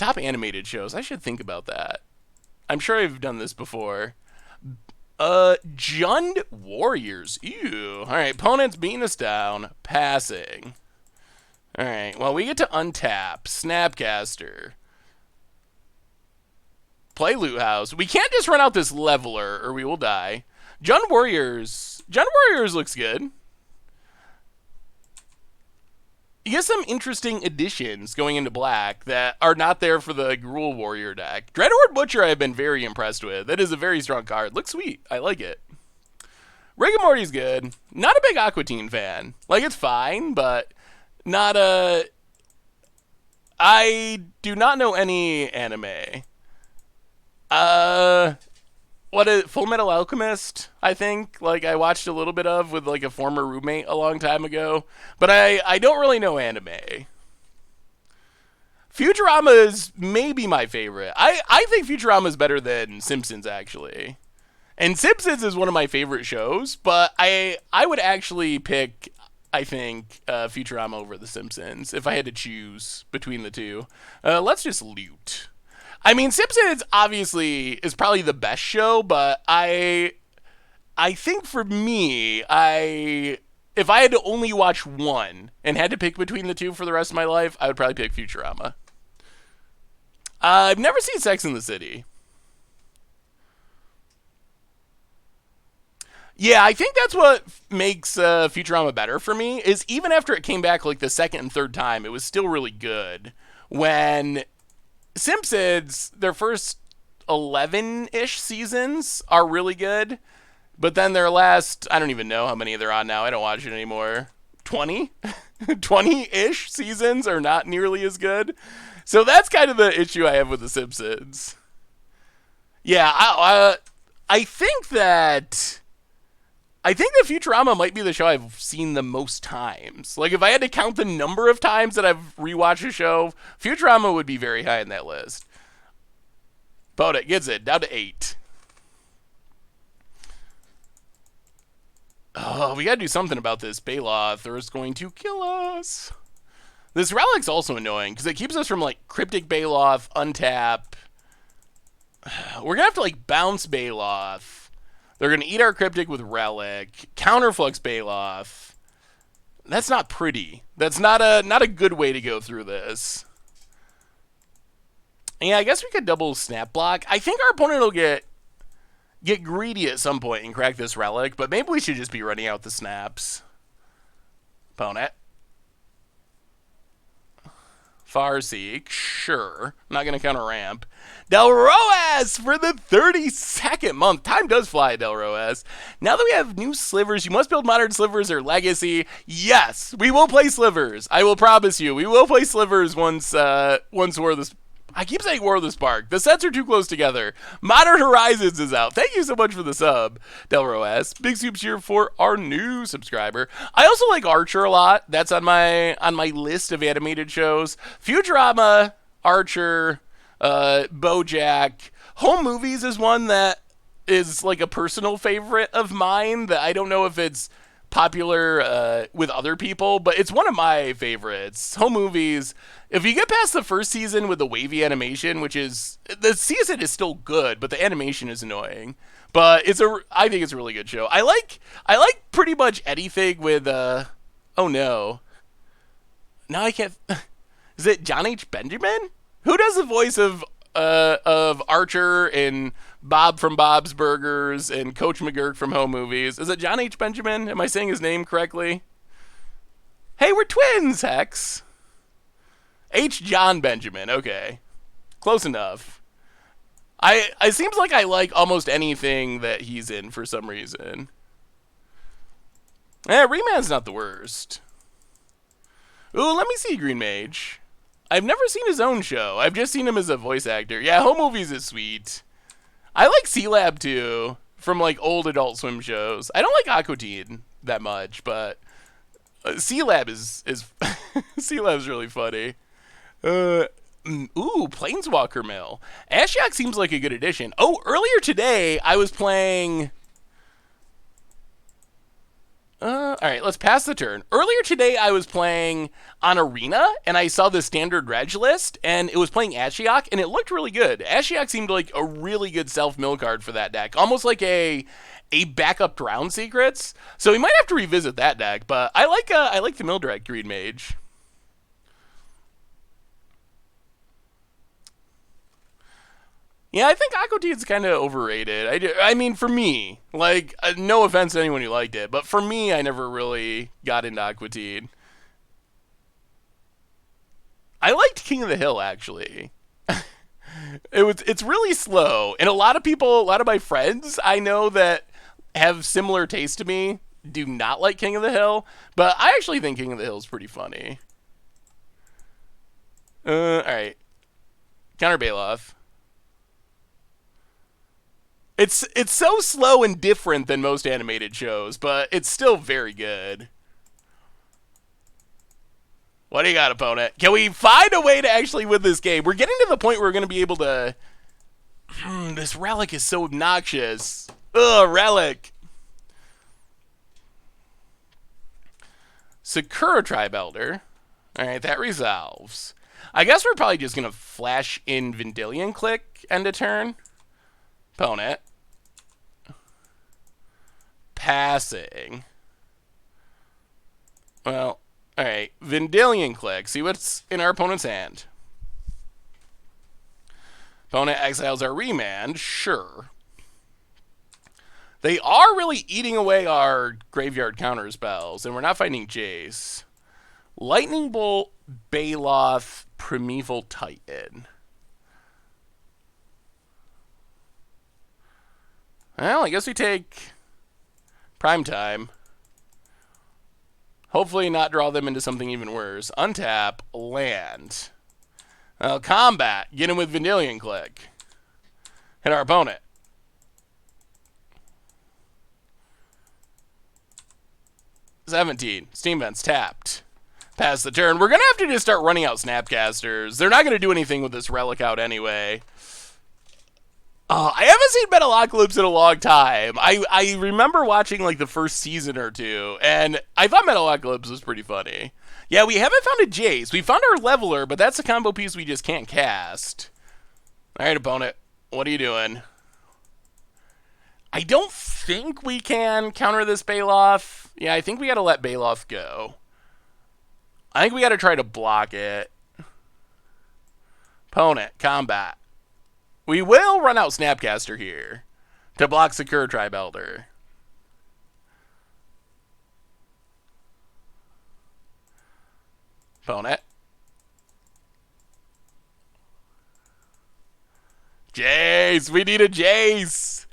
animated shows? I should think about that. I'm sure I've done this before. Jund Warriors. Ew. Alright, opponents beating us down. Passing. Alright, well, we get to untap. Snapcaster. Play Loot House. We can't just run out this Leveler or we will die. Jund Warriors. Jund Warriors looks good. You get some interesting additions going into black that are not there for the Gruul Warrior deck. Dreadhorde Butcher I have been very impressed with. That is a very strong card. Looks sweet. I like it. Rick and Morty's good. Not a big Aqua Teen fan. Like, it's fine, but not a... I do not know any anime. Full Metal Alchemist, I think. Like, I watched a little bit of with, like, a former roommate a long time ago. But I don't really know anime. Futurama is maybe my favorite. I think Futurama is better than Simpsons, actually. And Simpsons is one of my favorite shows, but I would actually pick, I think, Futurama over The Simpsons if I had to choose between the two. Let's just loot. I mean, Simpsons obviously is probably the best show, but I think for me, if I had to only watch one and had to pick between the two for the rest of my life, I would probably pick Futurama. I've never seen Sex and the City. Yeah, I think that's what makes Futurama better for me, is even after it came back like the second and third time, it was still really good. When Simpsons, their first 11-ish seasons are really good, but then their last, I don't even know how many they're on now, I don't watch it anymore, 20? 20-ish seasons are not nearly as good. So that's kind of the issue I have with The Simpsons. Yeah, I think that Futurama might be the show I've seen the most times. Like, if I had to count the number of times that I've rewatched a show, Futurama would be very high in that list. But it gets it down to 8. Oh, we gotta do something about this Baloth, or it's going to kill us. This relic's also annoying, because it keeps us from, like, Cryptic Baloth, untap. We're gonna have to, like, bounce Baloth. They're gonna eat our Cryptic with Relic. Counterflux Baloth. That's not pretty. That's not a good way to go through this. Yeah, I guess we could double Snap Block. I think our opponent will get greedy at some point and crack this Relic, but maybe we should just be running out the snaps. Opponent. Farseek, sure. I'm not going to counter ramp. Del Roas for the 32nd month. Time does fly, Del Roas. Now that we have new slivers, you must build modern slivers or legacy. Yes, we will play slivers. I will promise you. We will play slivers once War of the... I keep saying War of the Spark. The sets are too close together. Modern Horizons is out. Thank you so much for the sub, Del Roas. Big soup cheer for our new subscriber. I also like Archer a lot. That's on my list of animated shows. Futurama, Archer, BoJack. Home Movies is one that is like a personal favorite of mine that I don't know if it's popular with other people, but it's one of my favorites. Home Movies, if you get past the first season with the wavy animation, which is, the season is still good, but the animation is annoying. But I think it's a really good show. I like pretty much anything with oh no. Now I can't is it John H. Benjamin? Who does the voice of Archer and Bob from Bob's Burgers and Coach McGurk from Home Movies? Is it John H. Benjamin? Am I saying his name correctly? Hey, we're twins, Hex. H. John Benjamin. Okay. Close enough. It seems like I like almost anything that he's in for some reason. Reman's not the worst. Ooh, let me see Green Mage. I've never seen his own show. I've just seen him as a voice actor. Yeah, Home Movies is sweet. I like C-Lab too, from like old Adult Swim shows. I don't like Aqua Teen that much, but C-Lab is C-Lab's really funny. Planeswalker Mill. Ashiok seems like a good addition. Oh, earlier today I was playing... Alright, let's pass the turn. Earlier today, I was playing on Arena, and I saw the standard reg list, and it was playing Ashiok, and it looked really good. Ashiok seemed like a really good self-mill card for that deck. Almost like a backup Drown Secrets. So we might have to revisit that deck, but I like the mill deck Green Mage. Yeah, I think Aqua Teen's kind of overrated. I mean, for me, like, no offense to anyone who liked it, but for me, I never really got into Aqua Teen. I liked King of the Hill, actually. It's really slow, and a lot of my friends I know that have similar taste to me do not like King of the Hill, but I actually think King of the Hill is pretty funny. Alright. Counter Bailoff. It's so slow and different than most animated shows, but it's still very good. What do you got, opponent? Can we find a way to actually win this game? We're getting to the point where we're going to be able to... this Relic is so obnoxious. Ugh, Relic. Sakura Tribe Elder. Alright, that resolves. I guess we're probably just going to flash in Vendilion Click end of turn. Opponent. Passing. Well, alright. Vendilion Click. See what's in our opponent's hand. Opponent exiles our remand. Sure. They are really eating away our graveyard counter spells, and we're not finding Jace. Lightning Bolt, Bailoff, Primeval Titan. Well, I guess we take Primetime. Hopefully not draw them into something even worse. Untap, land. Combat, get him with Vendilion Click. Hit our opponent. $17. Steam Vents tapped. Pass the turn. We're going to have to just start running out Snapcasters. They're not going to do anything with this Relic out anyway. I haven't seen Metalocalypse in a long time. I remember watching like the first season or two, and I thought Metalocalypse was pretty funny. Yeah, we haven't found a Jace. We found our Leveler, but that's a combo piece we just can't cast. Alright, opponent. What are you doing? I don't think we can counter this Bailoff. Yeah, I think we gotta let Bailoff go. I think we gotta try to block it. Opponent, combat. We will run out Snapcaster here to block Sakura Tribe Elder. Opponent. Jace! We need a Jace!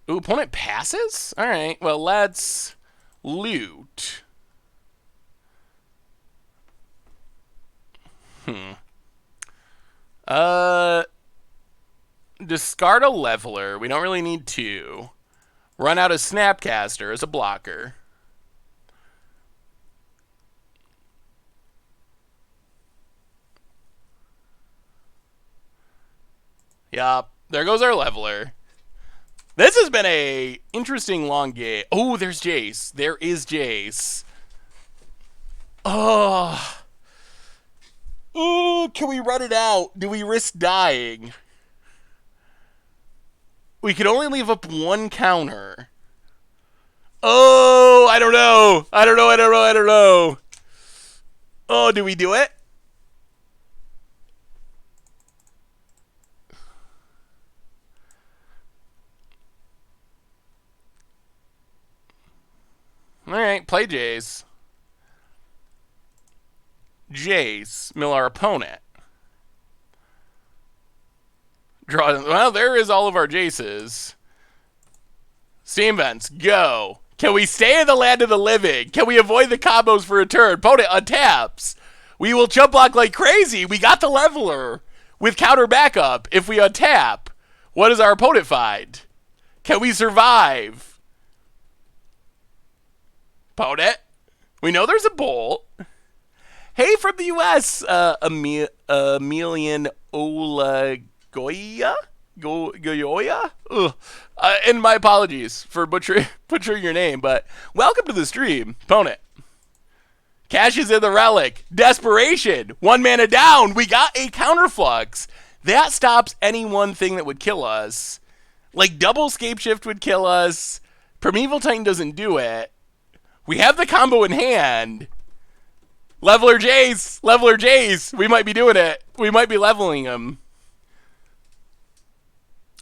Ooh, opponent passes? Alright, well, let's loot. Discard a Leveler. We don't really need two. Run out a Snapcaster as a blocker. Yup. There goes our Leveler. This has been a interesting long game. Oh, there's Jace. There is Jace. Oh. Ooh, can we run it out? Do we risk dying? We can only leave up one counter. Oh, I don't know. I don't know. Oh, do we do it? Alright, play Jace. Jace, mill our opponent. Draw. Well, there is all of our Jaces. Steam Vents, go. Can we stay in the land of the living? Can we avoid the combos for a turn? Opponent untaps. We will jump block like crazy. We got the Leveler with counter backup. If we untap, what does our opponent find? Can we survive? Opponent. We know there's a bolt. Hey, from the U.S., Emilian Olagoya? Goyoya? And my apologies for butchering your name, but welcome to the stream. Opponent. Cashes in the Relic. Desperation. 1 mana down. We got a Counterflux. That stops any one thing that would kill us. Like, double Scape Shift would kill us. Primeval Titan doesn't do it. We have the combo in hand. Leveler Jace. Leveler Jace. We might be doing it. We might be leveling him.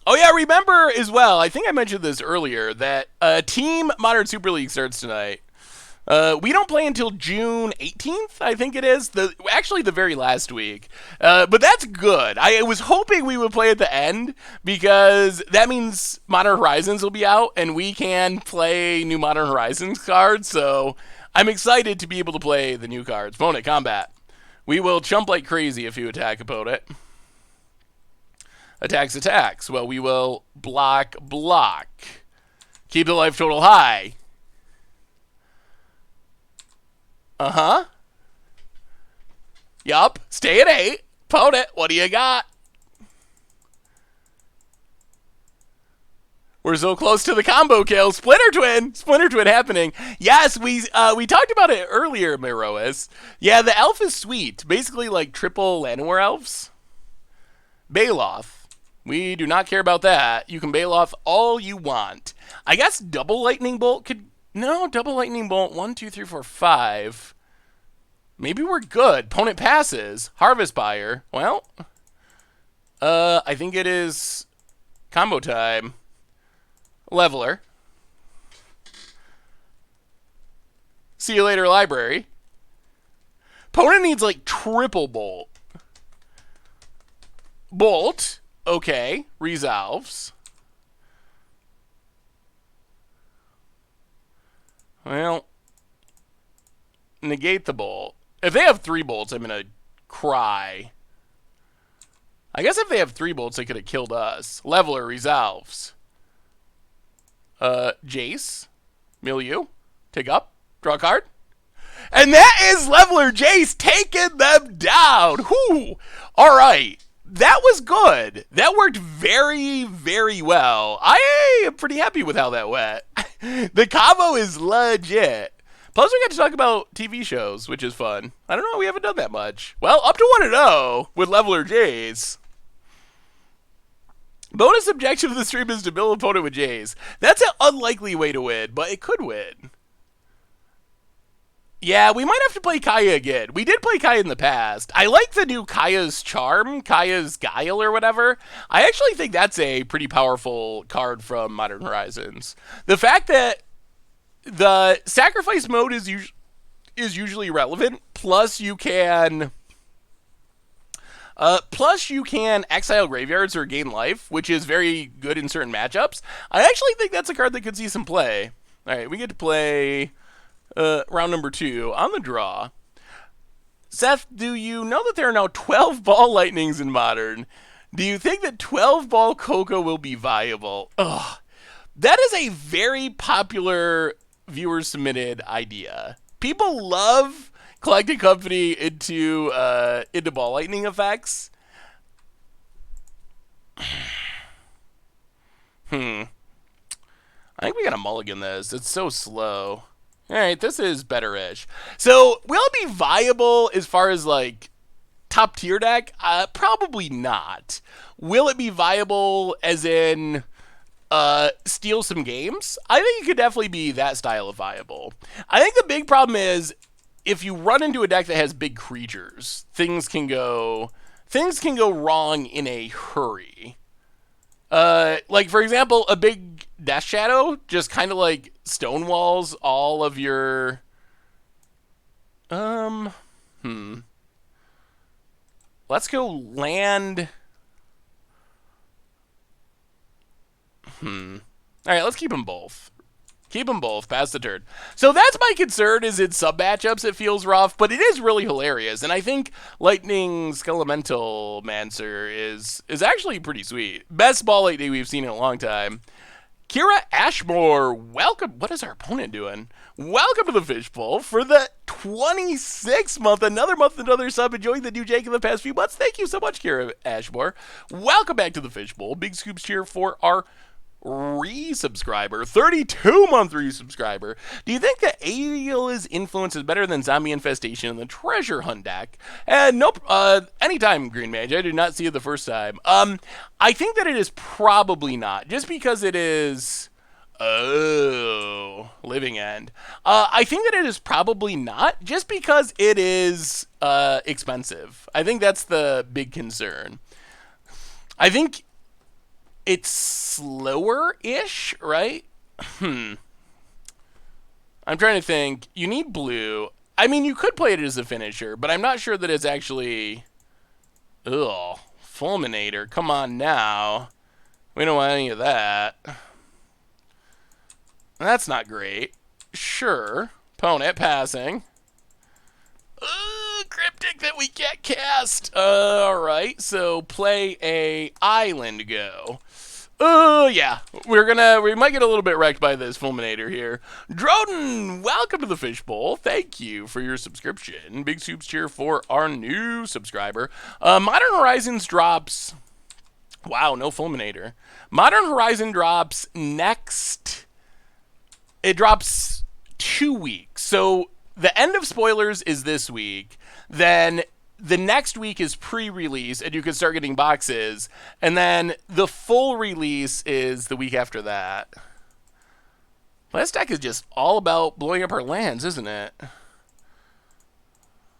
Oh, yeah, remember as well, I think I mentioned this earlier, that Team Modern Super League starts tonight. We don't play until June 18th, I think it is. Actually, the very last week. But that's good. I was hoping we would play at the end because that means Modern Horizons will be out and we can play new Modern Horizons cards. So I'm excited to be able to play the new cards. Opponent combat. We will chump like crazy if you attack opponent. Attacks. Well, we will block. Keep the life total high. Uh-huh. Yup. Stay at 8. Opponent, what do you got? We're so close to the combo kill. Splinter Twin happening. Yes, we talked about it earlier, Merois. Yeah, the elf is sweet. Basically like triple Llanowar elves. Baloth. We do not care about that. You can Baloth all you want. I guess double lightning bolt could... No, double lightning bolt. 1, 2, 3, 4, 5. Maybe we're good. Opponent passes. Harvest Buyer. Well, I think it is combo time. Leveler. See you later, library. Opponent needs like triple bolt. Bolt. Okay. Resolves. Well, negate the bolt. If they have 3 bolts, I'm going to cry. I guess if they have 3 bolts, they could have killed us. Leveler resolves. Jace. Milieu. Take up. Draw a card. And that is Leveler Jace taking them down. Whew. All right. That was good. That worked very, very well. I am pretty happy with how that went. The combo is legit. Plus, we got to talk about TV shows, which is fun. I don't know. We haven't done that much. Well, up to 1-0 with Leveler Jace. Bonus objective of the stream is to mill opponent with Jace. That's an unlikely way to win, but it could win. Yeah, we might have to play Kaya again. We did play Kaya in the past. I like the new Kaya's Charm, Kaya's Guile or whatever. I actually think that's a pretty powerful card from Modern Horizons. The fact that the sacrifice mode is usually relevant, plus you can exile graveyards or gain life, which is very good in certain matchups. I actually think that's a card that could see some play. All right, we get to play round number 2 on the draw. Seth, do you know that there are now 12 ball lightnings in Modern? Do you think that 12 ball Coco will be viable? Ugh. That is a very popular viewer submitted idea. People love collecting company into ball lightning effects. I think we gotta mulligan this. It's so slow. Alright, this is better-ish. So, will it be viable as far as, like, top tier deck? Probably not. Will it be viable as in steal some games? I think it could definitely be that style of viable. I think the big problem is if you run into a deck that has big creatures, things can go wrong in a hurry. Like, for example, a big Death Shadow just kind of, like, stonewalls all of your... Let's go land... Alright, let's keep them both. Keep them both, pass the turn. So that's my concern, is in some matchups it feels rough, but it is really hilarious. And I think Lightning Skelemental Mancer is actually pretty sweet. Best ball lightning we've seen in a long time. Kira Ashmore, welcome. What is our opponent doing? Welcome to the Fishbowl for the 26th month. Another sub. Enjoying the new Jake in the past few months. Thank you so much, Kira Ashmore. Welcome back to the Fishbowl. Big scoops cheer for our resubscriber, 32-month resubscriber. Do you think that Aeola's influence is better than Zombie Infestation in the Treasure Hunt deck? Nope. Anytime, Green Mage. I did not see it the first time. I think that it is probably not, just because it is... Oh, Living End. I think that it is probably not, just because it is expensive. I think that's the big concern. I think it's slower-ish, right? I'm trying to think. You need blue. I mean, you could play it as a finisher, but I'm not sure that it's actually... Ugh. Fulminator. Come on now. We don't want any of that. That's not great. Sure. Opponent passing. Cryptic that we can't cast. Alright, so play a island go. Yeah. We might get a little bit wrecked by this Fulminator here. Droden, welcome to the Fishbowl. Thank you for your subscription. Big soups cheer for our new subscriber. Modern Horizons drops... Wow, no Fulminator. Modern Horizon drops next... It drops 2 weeks. So the end of spoilers is this week. Then the next week is pre-release, and you can start getting boxes. And then the full release is the week after that. Well, this deck is just all about blowing up our lands, isn't it?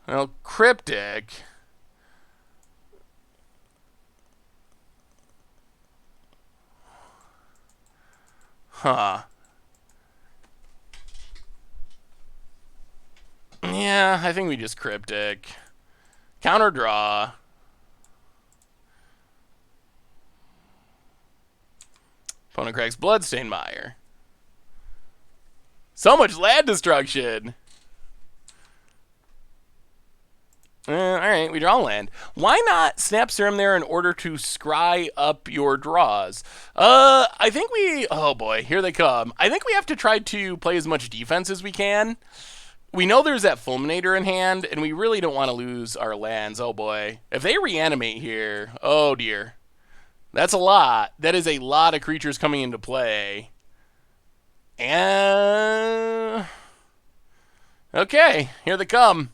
Well, Cryptic. Huh. Yeah, I think we just Cryptic. Counter draw. Opponent cracks Bloodstained Mire. So much land destruction. Alright, we draw land. Why not snap Serum there in order to scry up your draws? I think we... Oh boy, here they come. I think we have to try to play as much defense as we can. We know there's that Fulminator in hand, and we really don't want to lose our lands. Oh boy. If they reanimate here, oh dear. That's a lot. That is a lot of creatures coming into play. And... Okay, here they come.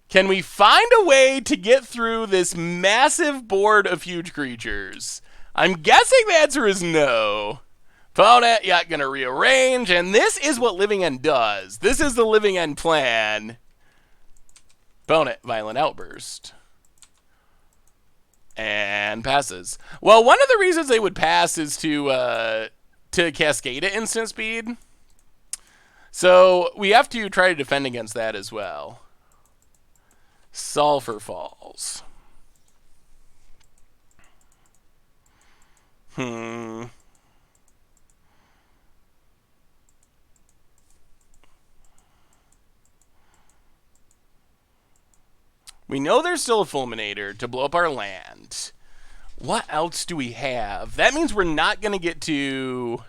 Can we find a way to get through this massive board of huge creatures? I'm guessing the answer is no. Opponent, yeah, gonna rearrange, and this is what Living End does. This is the Living End plan. Opponent, Violent Outburst. And passes. Well, one of the reasons they would pass is to cascade at instant speed. So we have to try to defend against that as well. Sulfur Falls. We know there's still a Fulminator to blow up our land. What else do we have? That means we're not going to get to...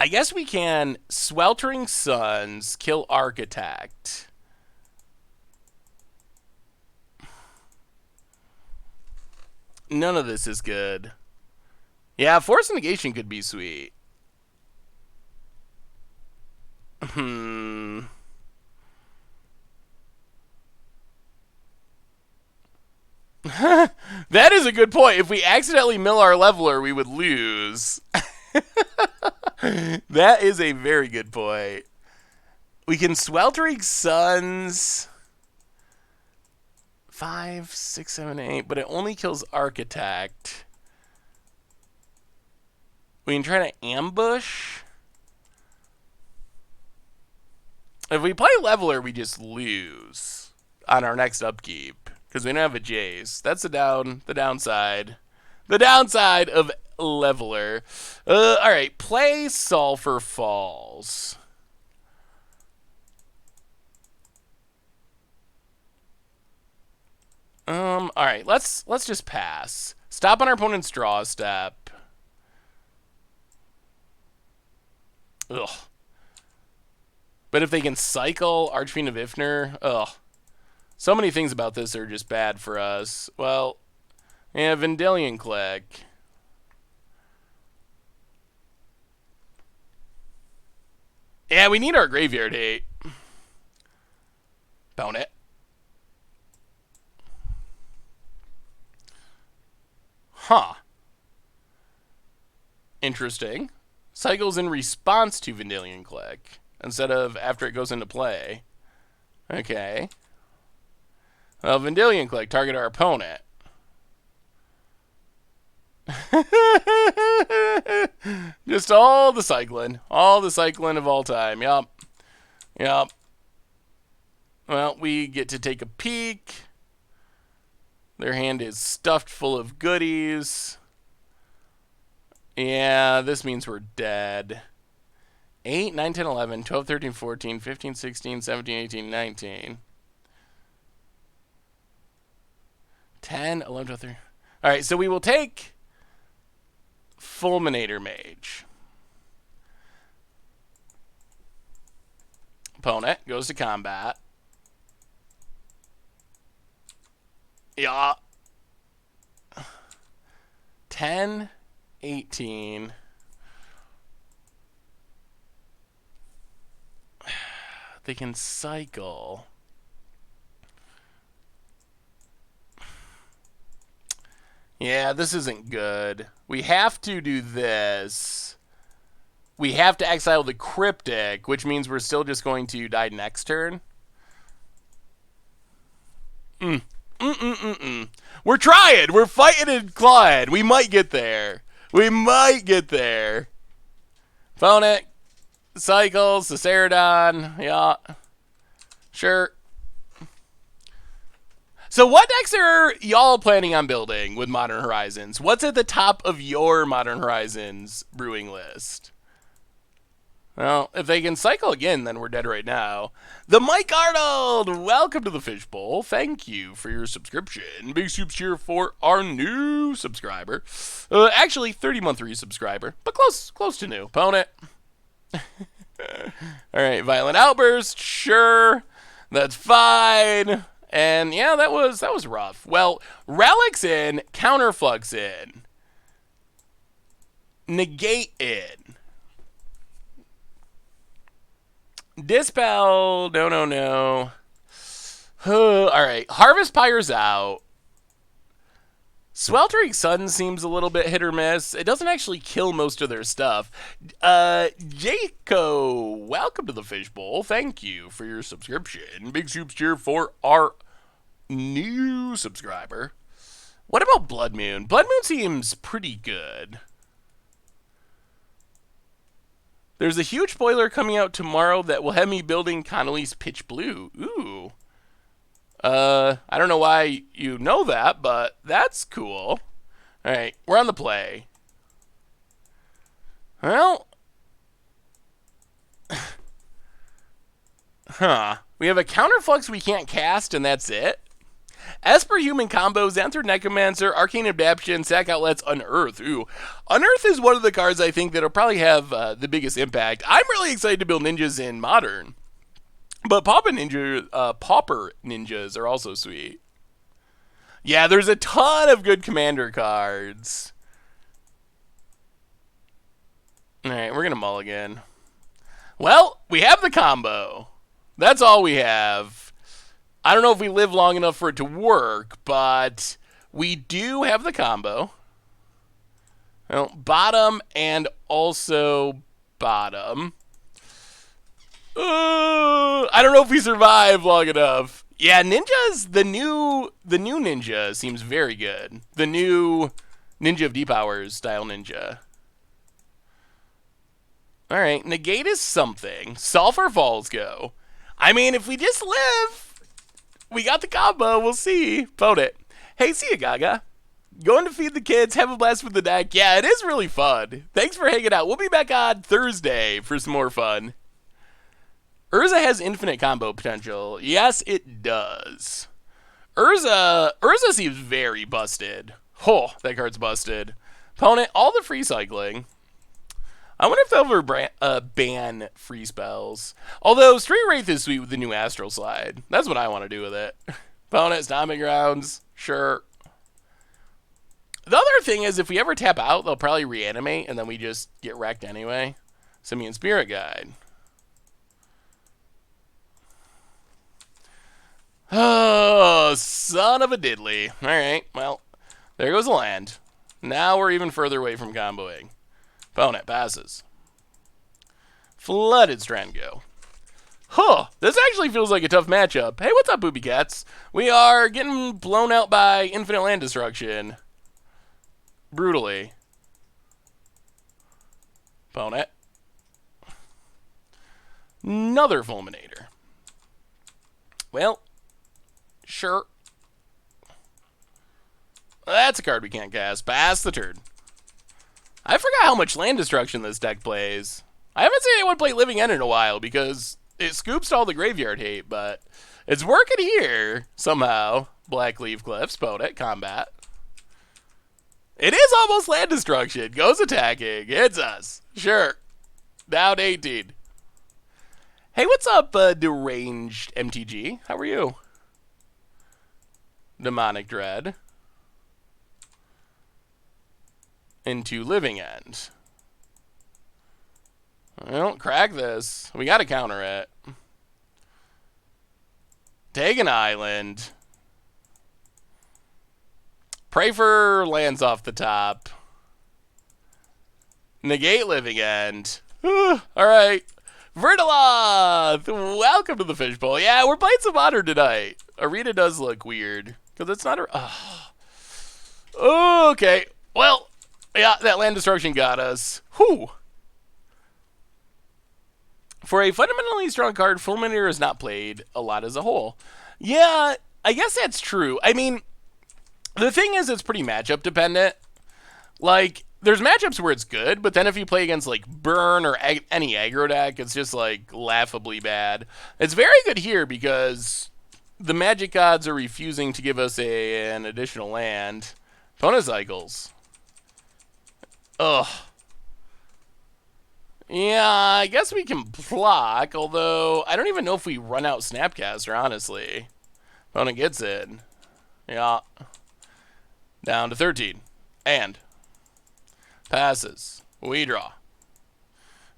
I guess we can Sweltering Suns, kill Architect. None of this is good. Yeah, Force Negation could be sweet. That is a good point. If we accidentally mill our leveler, we would lose. That is a very good point. We can Sweltering Suns 5, 6, 7, 8, but it only kills Architect. We can try to ambush. If we play Leveler, we just lose on our next upkeep because we don't have a Jace. That's the downside. The downside of Leveler. All right, play Sulfur Falls. All right, let's just pass. Stop on our opponent's draw step. Ugh. But if they can cycle Archfiend of Ifnir, ugh. So many things about this are just bad for us. Well, yeah, Vendilion Click. Yeah, we need our Graveyard Hate. Bone it. Huh. Interesting. Cycles in response to Vendilion Click instead of after it goes into play. Okay. Well, Vendilion Click, target our opponent. Just all the cycling of all time. Yup. Yup. Well, we get to take a peek. Their hand is stuffed full of goodies. Yeah, this means we're dead. 8, 9, 10, 11, 12, 13, 14, 15, 16, 17, 18, 19. 10, 11, 12, 13. All right, so we will take Fulminator Mage. Opponent goes to combat. Yeah. 10, 18. They can cycle. Yeah, this isn't good. We have to do this. We have to exile the Cryptic, which means we're still just going to die next turn. We're trying. We're fighting and clawing. We might get there. Opponent cycles the Ceradon. Yeah. Sure. So what decks are y'all planning on building with Modern Horizons? What's at the top of your Modern Horizons brewing list? Well, if they can cycle again, then we're dead right now. The Mike Arnold! Welcome to the Fishbowl. Thank you for your subscription. Big soups here for our new subscriber. Actually, 30-month resubscriber, but close to new. Opponent. Alright, Violent Outburst. Sure. That's fine. And yeah, that was rough. Well, Relics in, Counterflux in. Negate in. Dispel, no. Alright, Harvest Pyre's out. Sweltering Sun seems a little bit hit or miss. It doesn't actually kill most of their stuff. Jaco, welcome to the Fishbowl. Thank you for your subscription. Big soups cheer for our new subscriber. What about Blood Moon? Blood Moon seems pretty good. There's a huge spoiler coming out tomorrow that will have me building Connolly's Pitch Blue. Ooh. I don't know why you know that, but that's cool. Alright, we're on the play. Well. We have a Counterflux we can't cast, and that's it. Esper Human combos, Xanthor Necromancer, Arcane Adaptation, Sack Outlets, Unearth. Ooh. Unearth is one of the cards I think that'll probably have the biggest impact. I'm really excited to build ninjas in Modern. But Pauper Ninjas are also sweet. Yeah, there's a ton of good Commander cards. Alright, we're going to mulligan. Well, we have the combo. That's all we have. I don't know if we live long enough for it to work, but we do have the combo. Well, bottom and also bottom. I don't know if we survive long enough. Yeah, ninjas, the new ninja seems very good. The new Ninja of Deep Hours style ninja. Alright, negate is something. Sulfur Falls go. I mean, if we just live, we got the combo. We'll see. Vote it. Hey, see ya, Gaga. Going to feed the kids. Have a blast with the deck. Yeah, it is really fun. Thanks for hanging out. We'll be back on Thursday for some more fun. Urza has infinite combo potential. Yes, it does. Urza seems very busted. Oh, that card's busted. Opponent, all the free cycling. I wonder if they'll ever ban free spells. Although, Street Wraith is sweet with the new Astral Slide. That's what I want to do with it. Opponent, Stomping Grounds. Sure. The other thing is, if we ever tap out, they'll probably reanimate, and then we just get wrecked anyway. Simian Spirit Guide. Oh, son of a diddly. Alright, well, there goes the land. Now we're even further away from comboing. Opponent passes. Flooded Strango. Huh, this actually feels like a tough matchup. Hey, what's up, booby cats? We are getting blown out by infinite land destruction. brutally. Opponent. Another Fulminator. Well, sure. That's a card we can't cast. Pass the turn. I forgot how much land destruction this deck plays. I haven't seen anyone play Living End in a while because it scoops all the graveyard hate, but it's working here somehow. Black Leaf Cliffs, opponent, combat. It is almost land destruction. Goes attacking. Hits us. Sure. Down 18. Hey, what's up, deranged MTG? How are you? Demonic Dread. Into Living End. I don't crack this. We gotta counter it. Take an island. Pray for lands off the top. Negate Living End. Alright. Vertiloth! Welcome to the Fishbowl. Yeah, we're playing some Modern tonight. Arena does look weird. Because it's not a... Okay. Well, yeah, that land destruction got us. Whew. For a fundamentally strong card, Fulminator is not played a lot as a whole. Yeah, I guess that's true. I mean, the thing is, it's pretty matchup dependent. Like, there's matchups where it's good, but then if you play against, like, Burn or any aggro deck, it's just, like, laughably bad. It's very good here because the Magic Gods are refusing to give us an additional land. Opponent cycles. Ugh. Yeah, I guess we can block, although I don't even know if we run out Snapcaster, honestly. Opponent gets in. Yeah. Down to 13. And passes. We draw.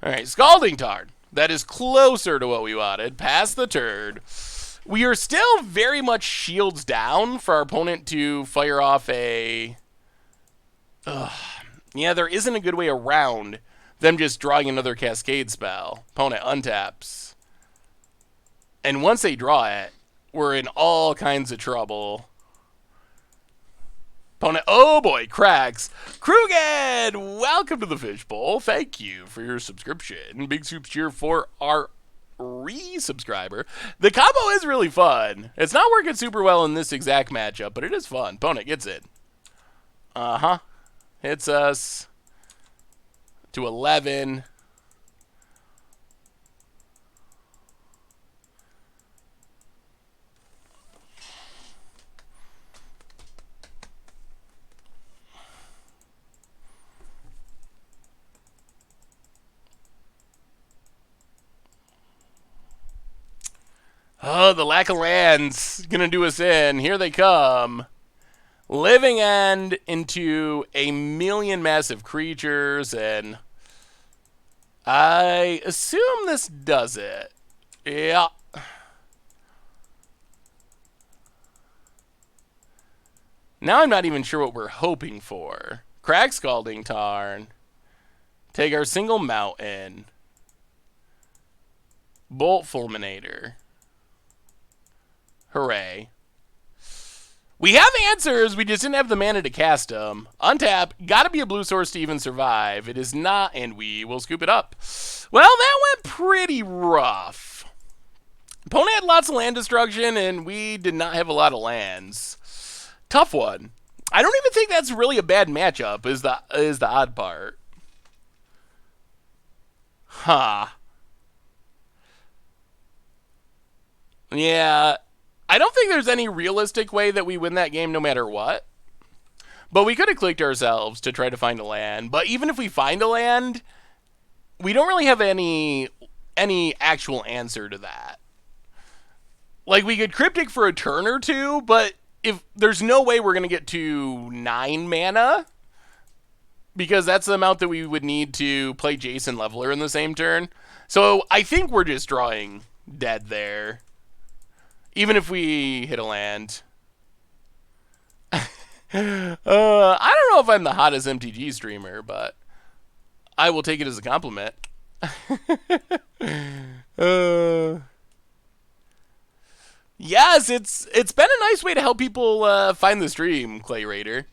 Alright, Scalding Tarn. That is closer to what we wanted. Pass the turn. We are still very much shields down for our opponent to fire off a... Yeah, there isn't a good way around them just drawing another Cascade spell. Opponent untaps. And once they draw it, we're in all kinds of trouble. Opponent, oh boy, cracks. Krugen, welcome to the Fishbowl. Thank you for your subscription. Big soup cheer for our resubscriber. The combo is really fun. It's not working super well in this exact matchup, but it is fun. Opponent gets it. Uh-huh. Hits us to 11. Oh, the lack of lands gonna do us in. Here they come. Living End into a million massive creatures, and I assume this does it. Yeah. Now I'm not even sure what we're hoping for. Crack Scalding Tarn. Take our single mountain. Bolt Fulminator. Hooray. We have answers, we just didn't have the mana to cast them. Untap, gotta be a blue source to even survive. It is not, and we will scoop it up. Well, that went pretty rough. Opponent had lots of land destruction, and we did not have a lot of lands. Tough one. I don't even think that's really a bad matchup, is the odd part. Huh. Yeah. I don't think there's any realistic way that we win that game no matter what. But we could have clicked ourselves to try to find a land. But even if we find a land, we don't really have any actual answer to that. Like, we could Cryptic for a turn or two, but if there's no way we're going to get to 9 mana, because that's the amount that we would need to play Jace and Leveler in the same turn. So I think we're just drawing dead there. Even if we hit a land. I don't know if I'm the hottest MTG streamer, but I will take it as a compliment. Yes, it's been a nice way to help people find the stream, Clay Raider.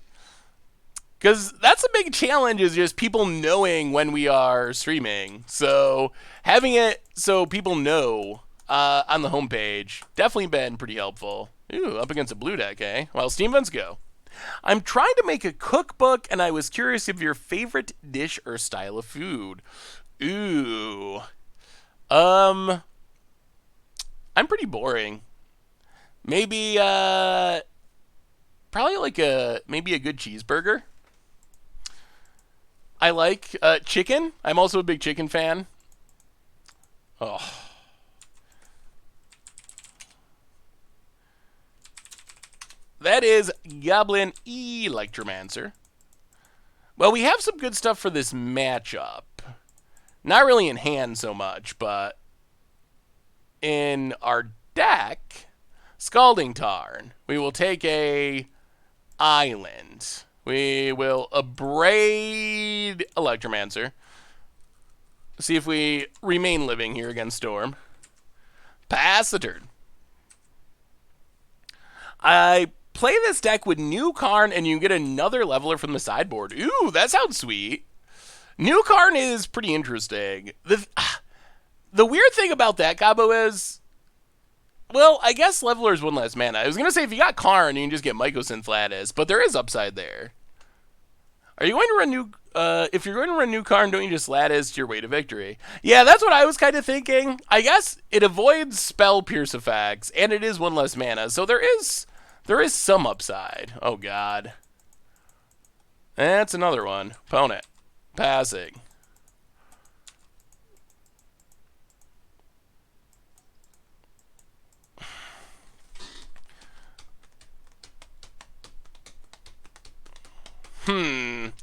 Because that's a big challenge, is just people knowing when we are streaming. So having it so people know on the homepage, definitely been pretty helpful. Ooh, up against a blue deck, eh? Well, Steam Vents go. I'm trying to make a cookbook, and I was curious of your favorite dish or style of food. Ooh. I'm pretty boring. Maybe, probably like maybe a good cheeseburger. I like chicken. I'm also a big chicken fan. Oh. That is Goblin Electromancer. Well, we have some good stuff for this matchup. Not really in hand so much, but in our deck, Scalding Tarn, we will take a island. We will abrade Electromancer. See if we remain living here against Storm. Pass the turn. I play this deck with New Karn, and you get another leveler from the sideboard. Ooh, that sounds sweet. New Karn is pretty interesting. The weird thing about that combo is, well, I guess leveler is one less mana. I was going to say if you got Karn, you can just get Mycosynth Lattice, but there is upside there. Are you going to run new... if you're going to run New Karn, don't you just Lattice your way to victory? Yeah, that's what I was kind of thinking. I guess it avoids Spell Pierce effects, and it is one less mana, so there is some upside. Oh, God. That's another one. Opponent. Passing.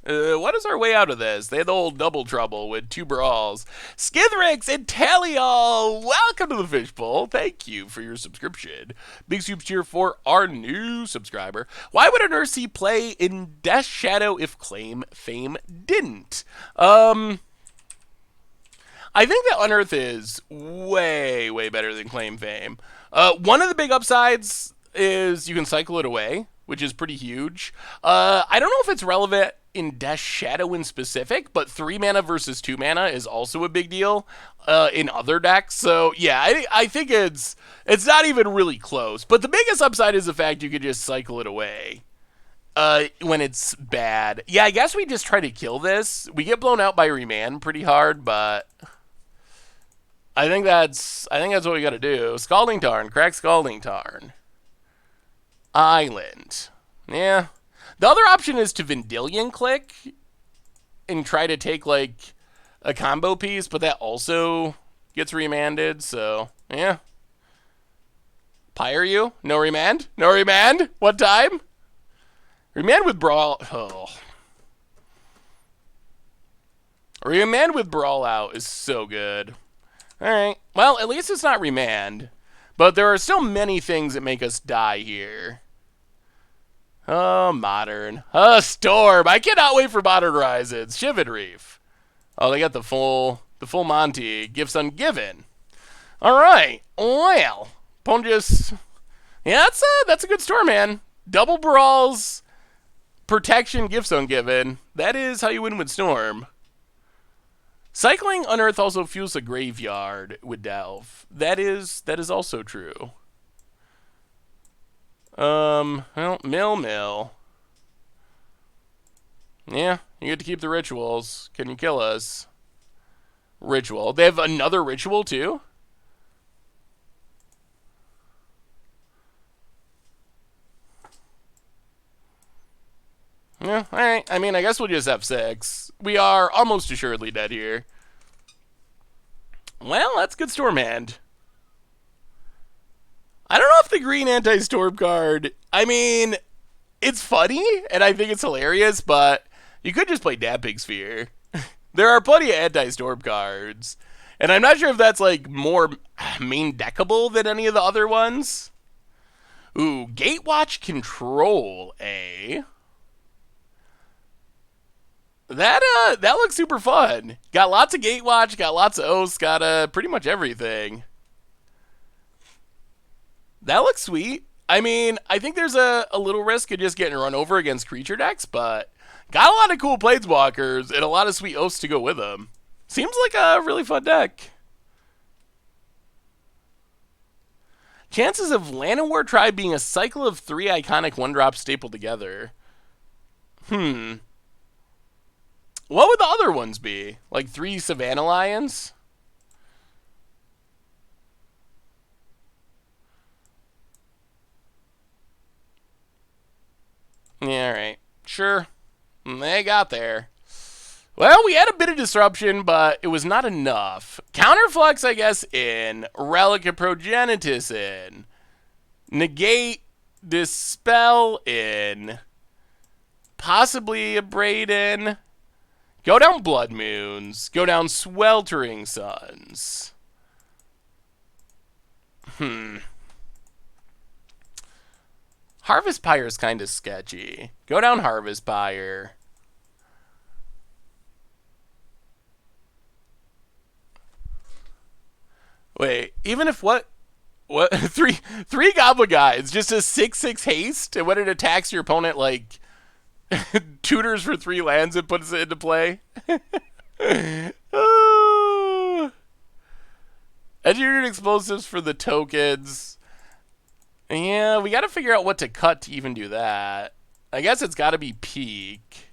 What is our way out of this? They had the old double trouble with two brawls. Skithrix and Taliol, welcome to the Fishbowl. Thank you for your subscription. Big soup cheer for our new subscriber. Why would an Ursi play in Death Shadow if Claim Fame didn't? I think that Unearth is way, way better than Claim Fame. One of the big upsides is you can cycle it away, which is pretty huge. I don't know if it's relevant in Death Shadow in specific, but 3 mana versus 2 mana is also a big deal in other decks. So yeah, I think it's not even really close. But the biggest upside is the fact you could just cycle it away when it's bad. Yeah, I guess we just try to kill this. We get blown out by Remand pretty hard, but I think that's what we got to do. Scalding Tarn, crack Scalding Tarn. Island. Yeah. The other option is to Vendilion click and try to take, like, a combo piece, but that also gets remanded, so, yeah. Pyre you? No remand? No remand? What time? Remand with Brawl... Oh. Remand with Brawl out is so good. Alright. Well, at least it's not remand. But there are still many things that make us die here. Oh, Modern. Storm. I cannot wait for Modern Horizons. Shivan Reef. Oh, they got the full Monty. Gifts Ungiven. All right. Well, Pongus. Yeah, that's a good Storm, man. Double brawls, protection, Gifts Ungiven. That is how you win with Storm. Cycling Unearth also fuels the graveyard with Delve. That is also true. Well, mill. Yeah, you get to keep the rituals. Can you kill us? Ritual. They have another ritual, too? Yeah, alright. I mean, I guess we'll just F6. We are almost assuredly dead here. Well, that's good Storm hand. I don't know if the green anti-storm card, I mean, it's funny, and I think it's hilarious, but you could just play Damping Sphere. There are plenty of anti-storm cards, and I'm not sure if that's, like, more main deckable than any of the other ones. Ooh, Gatewatch Control, eh? That looks super fun. Got lots of Gatewatch, got lots of Oaths, got pretty much everything. That looks sweet. I mean, I think there's a little risk of just getting run over against creature decks, but Got a lot of cool Planeswalkers and a lot of sweet oaths to go with them. Seems like a really fun deck. Chances of Llanowar Tribe being a cycle of 3 iconic 1-drop stapled together. What would the other ones be? Like 3 Savannah Lions? Yeah, alright. Sure. They got there. Well, we had a bit of disruption, but it was not enough. Counterflux, I guess, in. Relic of Progenitus in. Negate, Dispel in. Possibly a Braid in. Go down Blood Moons. Go down Sweltering Suns. Harvest Pyre is kind of sketchy. Go down Harvest Pyre. Wait, even if what three Goblin Guides, just a 6/6 haste, and when it attacks your opponent, like tutors for 3 lands and puts it into play. Engineered explosives for the tokens. Yeah, we got to figure out what to cut to even do that. I guess it's got to be peak.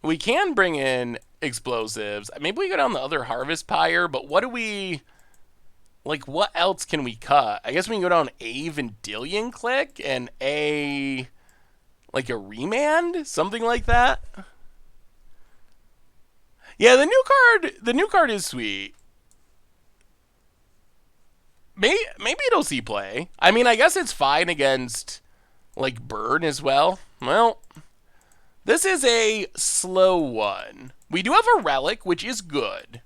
We can bring in explosives. Maybe we go down the other Harvest Pyre, but what do we... Like, what else can we cut? I guess we can go down a Vendilion Click and a... Like a Remand? Something like that? Yeah, the new card is sweet. Maybe it'll see play. I mean, I guess it's fine against, like, Burn as well. Well, this is a slow one. We do have a Relic, which is good.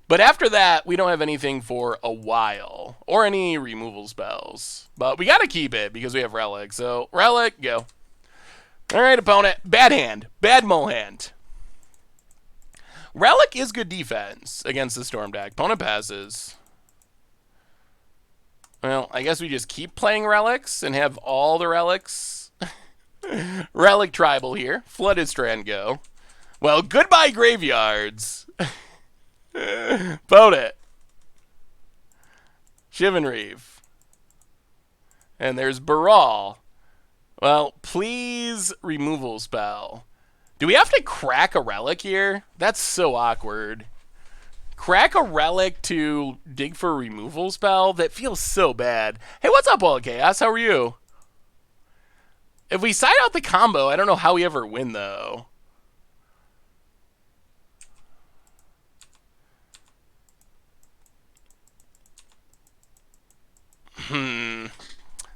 But after that, we don't have anything for a while. Or any removal spells. But we gotta keep it because we have Relic. So, Relic, go. Alright, opponent. Bad hand. Bad mull hand. Relic is good defense against the Storm deck. Opponent passes. Well, I guess we just keep playing Relics and have all the Relics. Relic Tribal here. Flooded Strand go. Well, goodbye graveyards. Vote it. Shivan Reeve. And there's Baral. Well, please removal spell. Do we have to crack a Relic here? That's so awkward. Crack a Relic to dig for a removal spell? That feels so bad. Hey, what's up, All Chaos? How are you? If we side out the combo, I don't know how we ever win, though.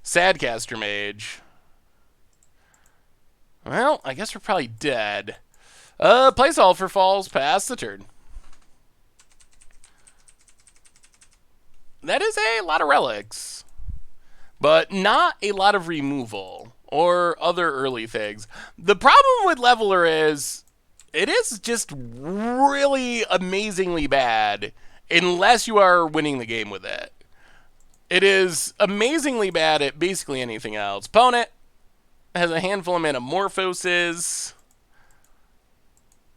Sadcaster Mage. Well, I guess we're probably dead. Placeholder for falls past the turn. That is a lot of relics, but not a lot of removal or other early things. The problem with Leveler is it is just really amazingly bad unless you are winning the game with it. It is amazingly bad at basically anything else. Opponent has a handful of Metamorphoses.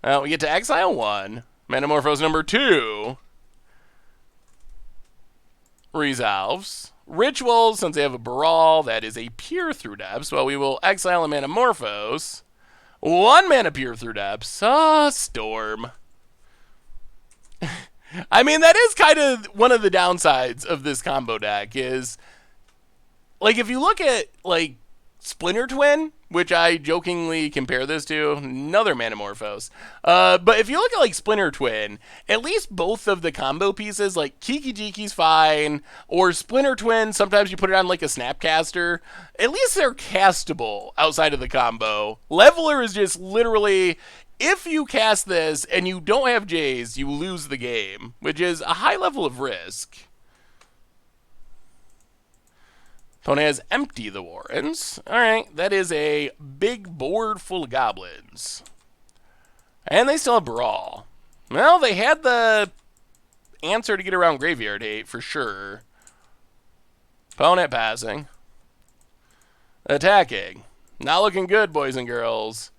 We get to exile 1. Metamorphose number 2 resolves. Rituals, since they have a Baral, that is a Peer Through Depths. Well, we will exile a Metamorphose. 1 mana Peer Through Depths. Storm. I mean, that is kind of one of the downsides of this combo deck is, like, if you look at, like, Splinter Twin, which I jokingly compare this to, another Metamorphose. But if you look at, like, Splinter Twin, at least both of the combo pieces, like, Kiki Jiki's fine, or Splinter Twin, sometimes you put it on, like, a Snapcaster. At least they're castable outside of the combo. Leveler is just literally, if you cast this and you don't have Jace, you lose the game, which is a high level of risk. Opponent has Empty the Warrens. Alright, that is a big board full of goblins. And they still have Brawl. Well, they had the answer to get around Graveyard Hate, for sure. Opponent passing. Attacking. Not looking good, boys and girls.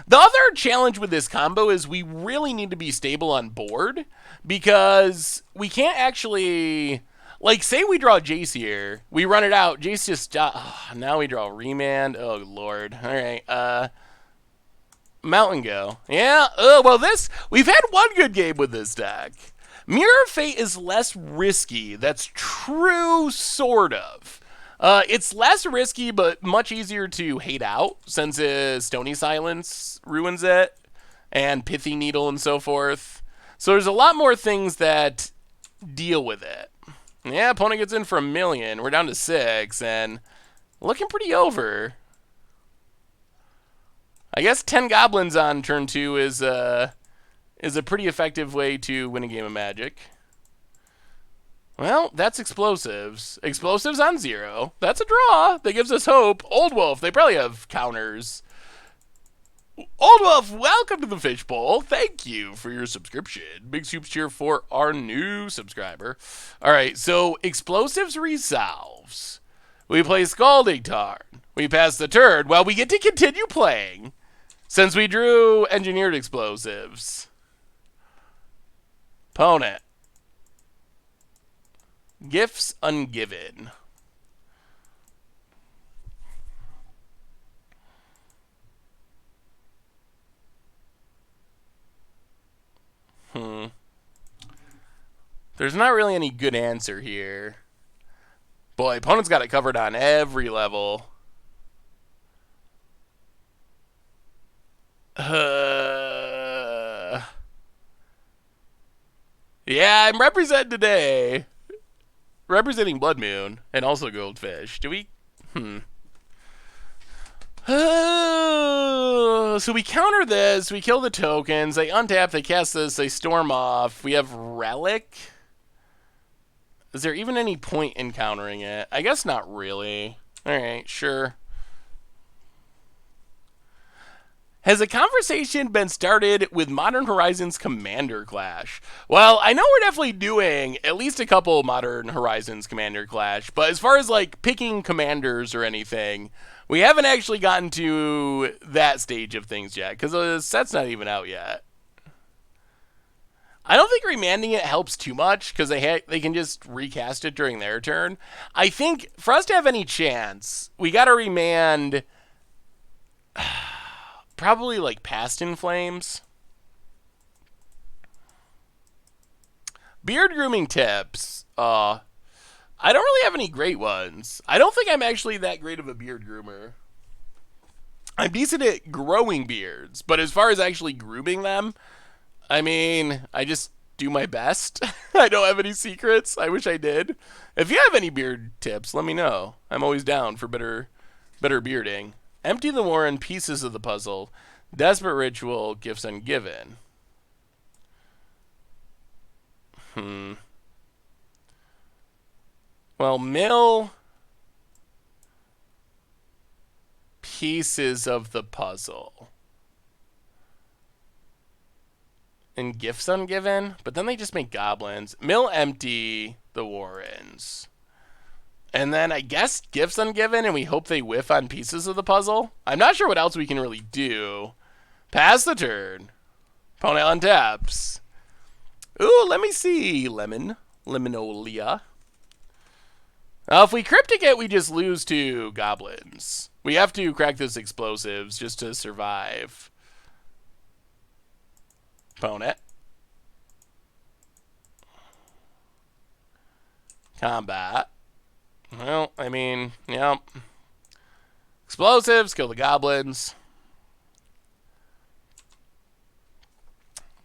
The other challenge with this combo is we really need to be stable on board because we can't actually, like, say we draw Jace here, we run it out, Jace just, now we draw Remand. Oh, Lord. All right, Mountain Go. Yeah, well, we've had one good game with this deck. Mirror of Fate is less risky. That's true, sort of. It's less risky, but much easier to hate out since Stony Silence ruins it, and Pithy Needle and so forth. So there's a lot more things that deal with it. Yeah, opponent gets in for $1 million. We're down to 6, and looking pretty over. I guess 10 goblins on turn 2 is a pretty effective way to win a game of Magic. Well, that's explosives. Explosives on 0. That's a draw. That gives us hope. Old Wolf, they probably have counters. Old Wolf, welcome to the Fishbowl. Thank you for your subscription. Big soups cheer for our new subscriber. All right, so explosives resolves. We play Scalding Tarn. We pass the turn. Well, we get to continue playing since we drew engineered explosives. Opponent. Gifts ungiven. There's not really any good answer here. Boy, opponent's got it covered on every level. Yeah, I'm representing today. Representing Blood Moon and also Goldfish. Do we? So we counter this. We kill the tokens. They untap. They cast this. They storm off. We have Relic. Is there even any point in countering it? I guess not really. All right, sure. Has a conversation been started with Modern Horizons Commander Clash? Well, I know we're definitely doing at least a couple Modern Horizons Commander Clash, but as far as like picking commanders or anything, we haven't actually gotten to that stage of things yet, because the set's not even out yet. I don't think remanding it helps too much, because they can just recast it during their turn. I think for us to have any chance, we got to remand probably like Past in Flames. Beard grooming tips. I don't really have any great ones. I don't think I'm actually that great of a beard groomer. I'm decent at growing beards, but as far as actually grooming them, I mean, I just do my best. I don't have any secrets. I wish I did. If you have any beard tips, let me know. I'm always down for better bearding. Empty the Warren, pieces of the puzzle. Desperate Ritual, gifts ungiven. Well, mill pieces of the puzzle. And gifts ungiven? But then they just make goblins. Mill empty the Warrens. And then I guess gifts ungiven, and we hope they whiff on pieces of the puzzle. I'm not sure what else we can really do. Pass the turn. Opponent untaps. Ooh, let me see. Leminolia. If we cryptic it, we just lose to goblins. We have to crack this explosives just to survive. Opponent. Combat. Well, I mean, yeah. Explosives, kill the goblins.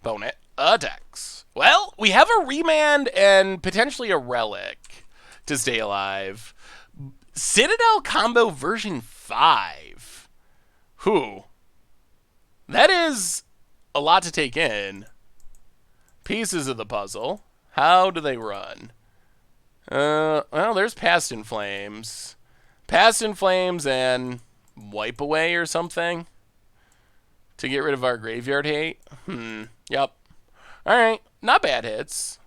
Opponent attacks. Well, we have a remand and potentially a relic to stay alive. Citadel combo version 5. Whew. That is a lot to take in. Pieces of the puzzle. How do they run? Well, there's Past in Flames. Past in Flames and Wipe Away or something to get rid of our graveyard hate. Yep. Alright, not bad hits.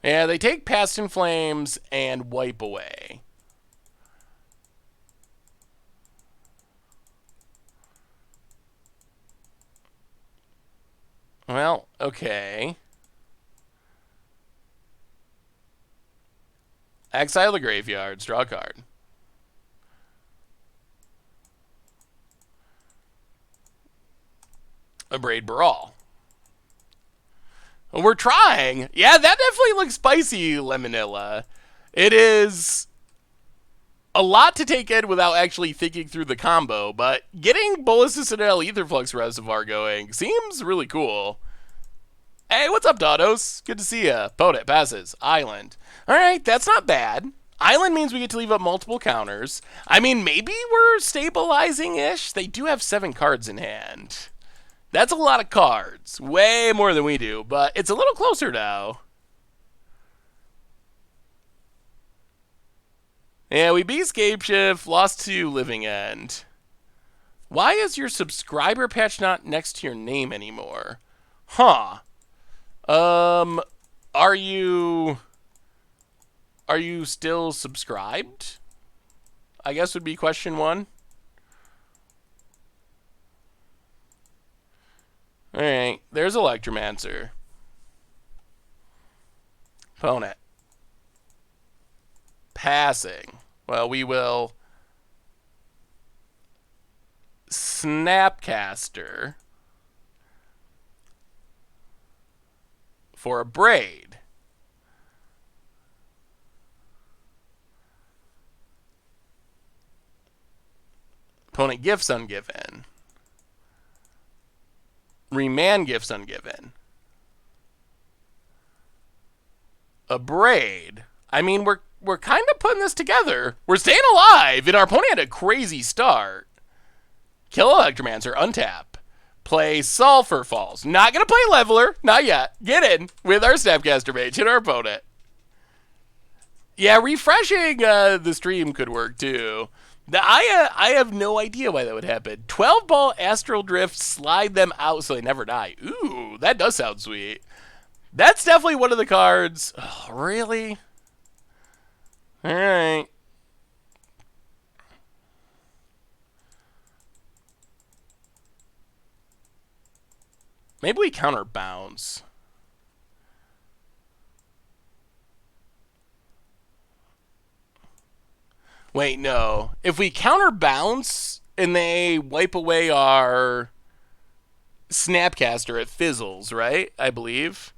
Yeah, they take Past in Flames and Wipe Away. Well, okay. Exile the graveyards, draw a card. A Braid Brawl. We're trying. Yeah, that definitely looks spicy, Lemonilla. It is a lot to take in without actually thinking through the combo, but getting Bolas's Citadel Aetherflux Reservoir going seems really cool. Hey, what's up, Dados? Good to see ya. Opponent passes. Island. Alright, that's not bad. Island means we get to leave up multiple counters. I mean, maybe we're stabilizing-ish. They do have 7 cards in hand. That's a lot of cards. Way more than we do, but it's a little closer now. Yeah, we beat Scapeshift, lost to Living End. Why is your subscriber patch not next to your name anymore? Huh. Are you still subscribed? I guess would be question 1. Alright, there's Electromancer. Opponent. Passing. Well, we will Snapcaster for a Braid. Opponent gifts ungiven. Remand gifts ungiven. A Braid. I mean, we're kind of putting this together. We're staying alive, and our opponent had a crazy start. Kill Electromancer, untap. Play Sulfur Falls. Not going to play Leveler. Not yet. Get in with our Snapcaster Mage. Hit our opponent. Yeah, refreshing the stream could work, too. I have no idea why that would happen. 12-ball Astral Drift, slide them out so they never die. Ooh, that does sound sweet. That's definitely one of the cards. Oh, really? Alright. Maybe we counterbounce. Wait, no. If we counterbounce and they wipe away our Snapcaster, it fizzles, right? I believe.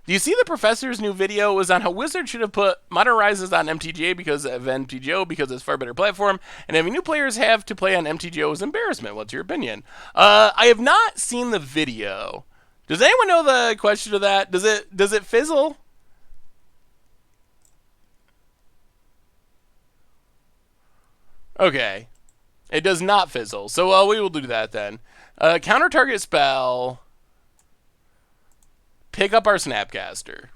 Do you see the professor's new video? It was on how Wizards should have put Modern Horizons on MTGA because of MTGO because it's a far better platform, and having new players have to play on MTGO is embarrassment. What's your opinion? I have not seen the video. Does anyone know the question to that? Does it fizzle? Okay. It does not fizzle. So we will do that then. Counter target spell. Pick up our Snapcaster.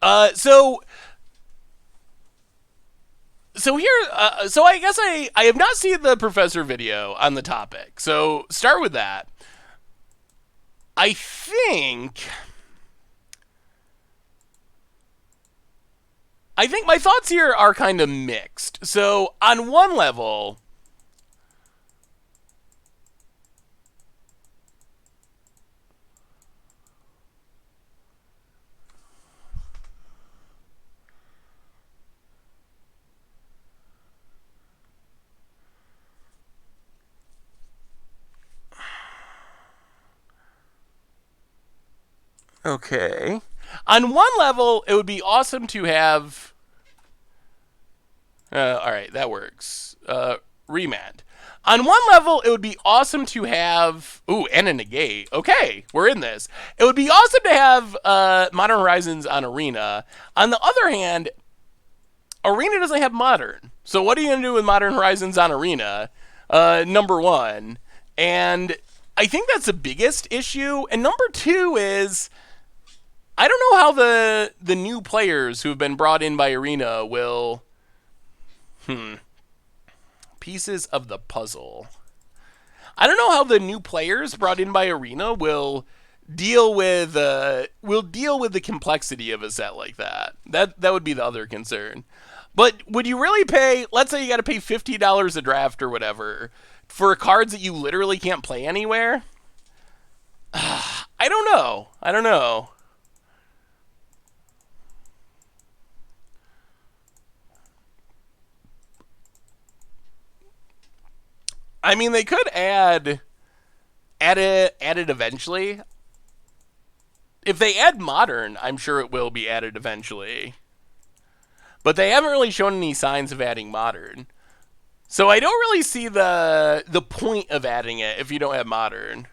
So here, so I guess I have not seen the professor video on the topic. So start with that. I think my thoughts here are kind of mixed. So on one level, okay. On one level, it would be awesome to have. All right, that works. Remand. On one level, it would be awesome to have. Ooh, and a negate. Okay, we're in this. It would be awesome to have Modern Horizons on Arena. On the other hand, Arena doesn't have Modern. So what are you going to do with Modern Horizons on Arena? Number one. And I think that's the biggest issue. And number two is, I don't know how the new players who have been brought in by Arena will... Pieces of the puzzle. I don't know how the new players brought in by Arena will deal with the complexity of a set like that. That would be the other concern. But would you really pay, let's say you got to pay $50 a draft or whatever, for cards that you literally can't play anywhere? I don't know. I don't know. I mean, they could add it eventually. If they add modern, I'm sure it will be added eventually. But they haven't really shown any signs of adding modern. So I don't really see the point of adding it if you don't have modern.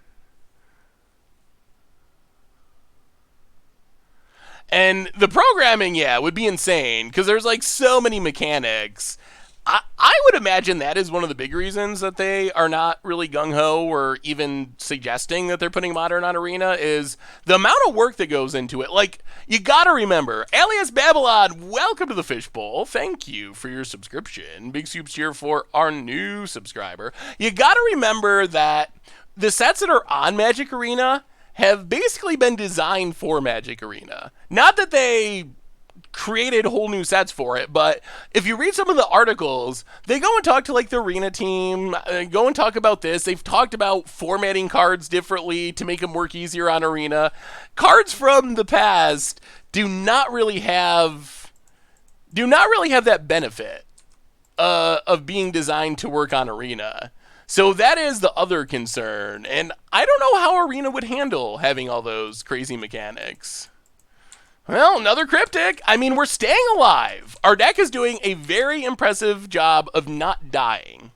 And the programming, yeah, would be insane because there's like so many mechanics. I would imagine that is one of the big reasons that they are not really gung-ho or even suggesting that they're putting modern on Arena is the amount of work that goes into it. Like, you gotta remember, Alias Babylon, welcome to the Fishbowl. Thank you for your subscription. Big soups here for our new subscriber. You gotta remember that the sets that are on Magic Arena have basically been designed for Magic Arena. Not that they created whole new sets for it, but if you read some of the articles, they go and talk to like the Arena team, go and talk about this. They've talked about formatting cards differently to make them work easier on Arena. Cards from the past do not really have that benefit of being designed to work on Arena. So that is the other concern, and I don't know how Arena would handle having all those crazy mechanics. Well, another cryptic. I mean, we're staying alive. Our deck is doing a very impressive job of not dying.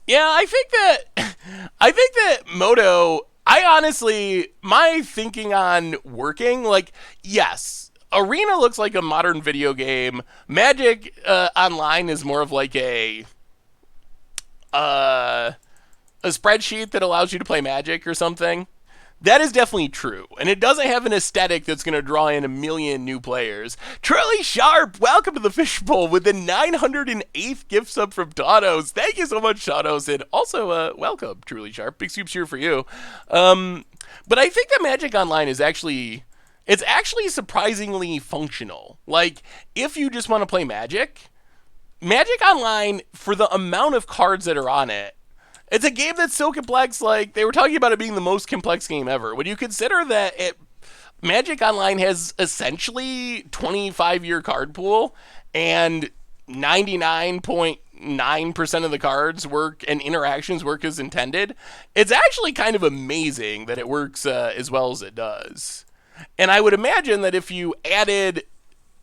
Yeah, I think that Moto, I honestly, my thinking on working, like, yes, Arena looks like a modern video game. Magic Online is more of like a spreadsheet that allows you to play Magic or something. That is definitely true, and it doesn't have an aesthetic that's going to draw in a million new players. Truly Sharp, welcome to the Fishbowl with the 908th gift sub from Taunos. Thank you so much, Taunos, and also welcome, Truly Sharp. Big soups here for you. But I think that Magic Online is actually surprisingly functional. Like, if you just want to play Magic, Magic Online, for the amount of cards that are on it, it's a game that's so complex. Like, they were talking about it being the most complex game ever. When you consider that Magic Online has essentially 25-year card pool, and 99.9% of the cards work and interactions work as intended, it's actually kind of amazing that it works as well as it does. And I would imagine that if you added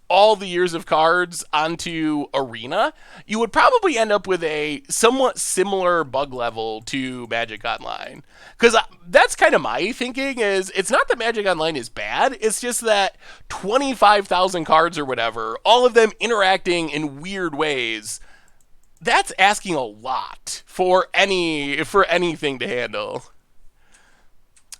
all the years of cards onto Arena, you would probably end up with a somewhat similar bug level to Magic Online. Because that's kind of my thinking, is it's not that Magic Online is bad, it's just that 25,000 cards or whatever, all of them interacting in weird ways, that's asking a lot for anything to handle.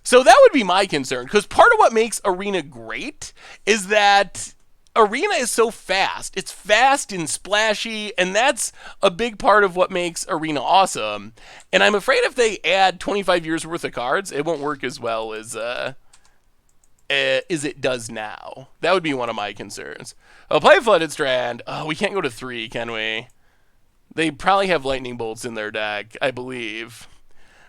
So that would be my concern, because part of what makes Arena great is that Arena is so fast. It's fast and splashy, and that's a big part of what makes Arena awesome. And I'm afraid if they add 25 years worth of cards, it won't work as well as it does now. That would be one of my concerns. Oh, play Flooded Strand. Oh, we can't go to 3, can we? They probably have lightning bolts in their deck, I believe.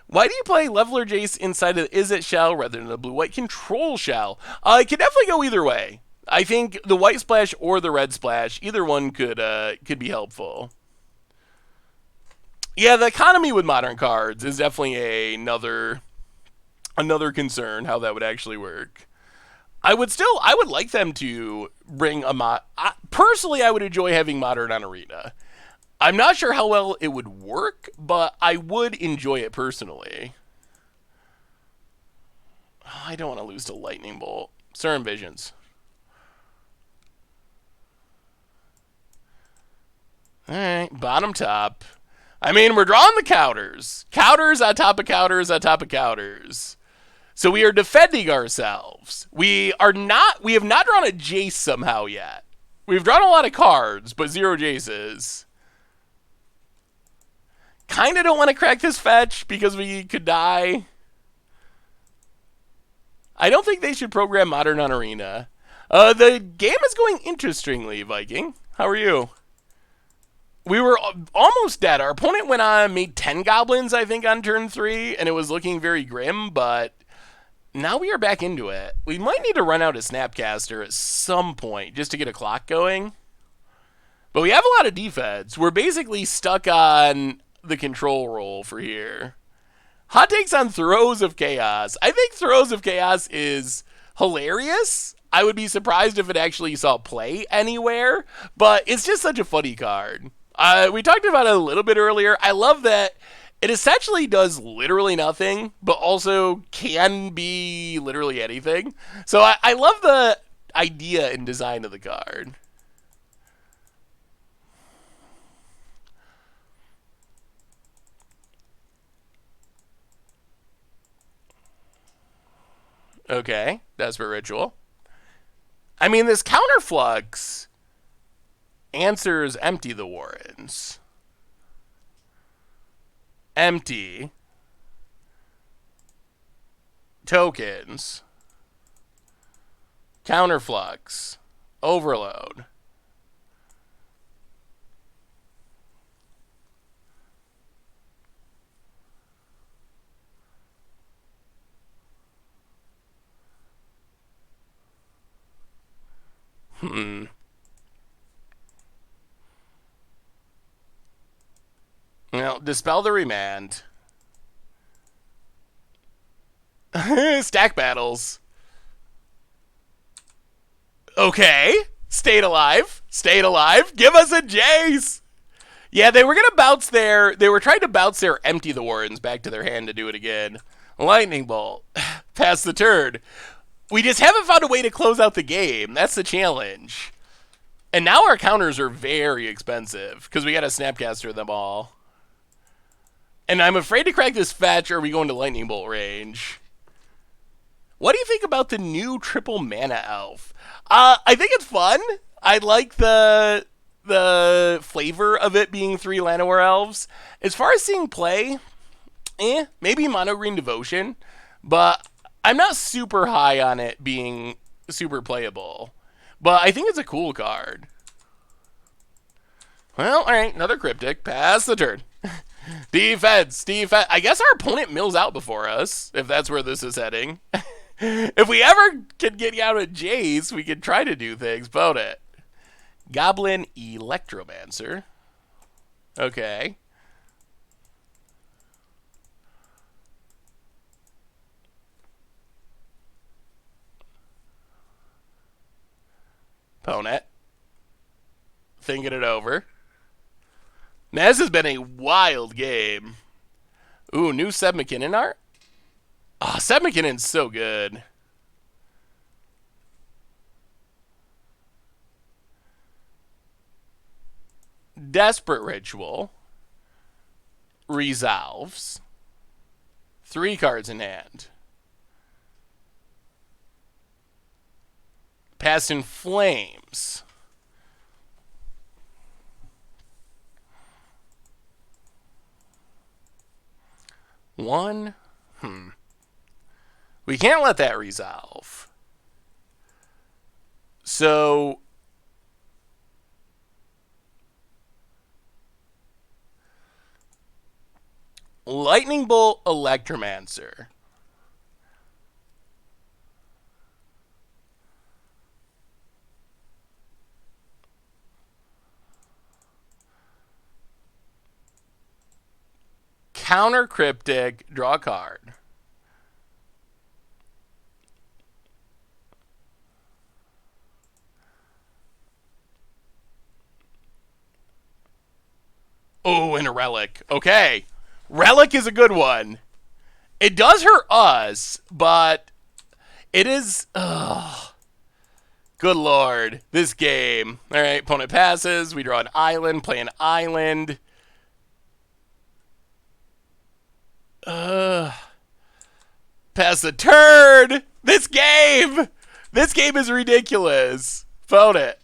Why do you play Leveler Jace inside of the Izzet shell rather than the blue-white control shell? It could definitely go either way. I think the white splash or the red splash, either one could be helpful. Yeah, the economy with modern cards is definitely another concern, how that would actually work. I would like them to bring a mod. Personally, I would enjoy having modern on Arena. I'm not sure how well it would work, but I would enjoy it personally. Oh, I don't want to lose to Lightning Bolt. Serum Visions. Alright, bottom top. I mean, we're drawing the counters. Counters on top of counters on top of counters. So we are defending ourselves. We have not drawn a Jace somehow yet. We've drawn a lot of cards, but 0 Jaces. Kind of don't want to crack this fetch because we could die. I don't think they should program Modern on Arena. The game is going interestingly, Viking. How are you? We were almost dead. Our opponent went on, made 10 goblins, I think, on turn 3, and it was looking very grim, but now we are back into it. We might need to run out a Snapcaster at some point just to get a clock going. But we have a lot of defense. We're basically stuck on the control roll for here. Hot takes on Throes of Chaos. I think Throes of Chaos is hilarious. I would be surprised if it actually saw play anywhere, but it's just such a funny card. We talked about it a little bit earlier. I love that it essentially does literally nothing, but also can be literally anything. So I love the idea and design of the card. Okay, Desperate Ritual. I mean, this Counterflux answers Empty the Warrens. Empty. Tokens. Counterflux. Overload. Well, Dispel the Remand. Stack Battles. Okay. Stayed alive. Stayed alive. Give us a Jace. Yeah, they were going to bounce their... They were trying to bounce their Empty the Warrens back to their hand to do it again. Lightning Bolt. Pass the turn. We just haven't found a way to close out the game. That's the challenge. And now our counters are very expensive because we got to Snapcaster them all. And I'm afraid to crack this fetch or are we going to Lightning Bolt range? What do you think about the new triple mana elf? I think it's fun. I like the flavor of it being 3 Llanowar elves. As far as seeing play, maybe Mono Green Devotion, but I'm not super high on it being super playable. But I think it's a cool card. Well, alright, another Cryptic. Pass the turn. Defense. I guess our opponent mills out before us, if that's where this is heading. If we ever can get out of Jace, we can try to do things about it. Goblin Electromancer. Okay. Opponent. Thinking it over. Man, this has been a wild game. Ooh, new Seb McKinnon art? Oh, Seb McKinnon's so good. Desperate Ritual. Resolves. 3 cards in hand. Past in Flames. One. We can't let that resolve. So Lightning Bolt Electromancer. Counter Cryptic, draw a card. Oh, and a Relic. Okay. Relic is a good one. It does hurt us, but it is... Good lord. This game. Alright, opponent passes. We draw an island, play an island. Pass the turn. This game is ridiculous. Phone it.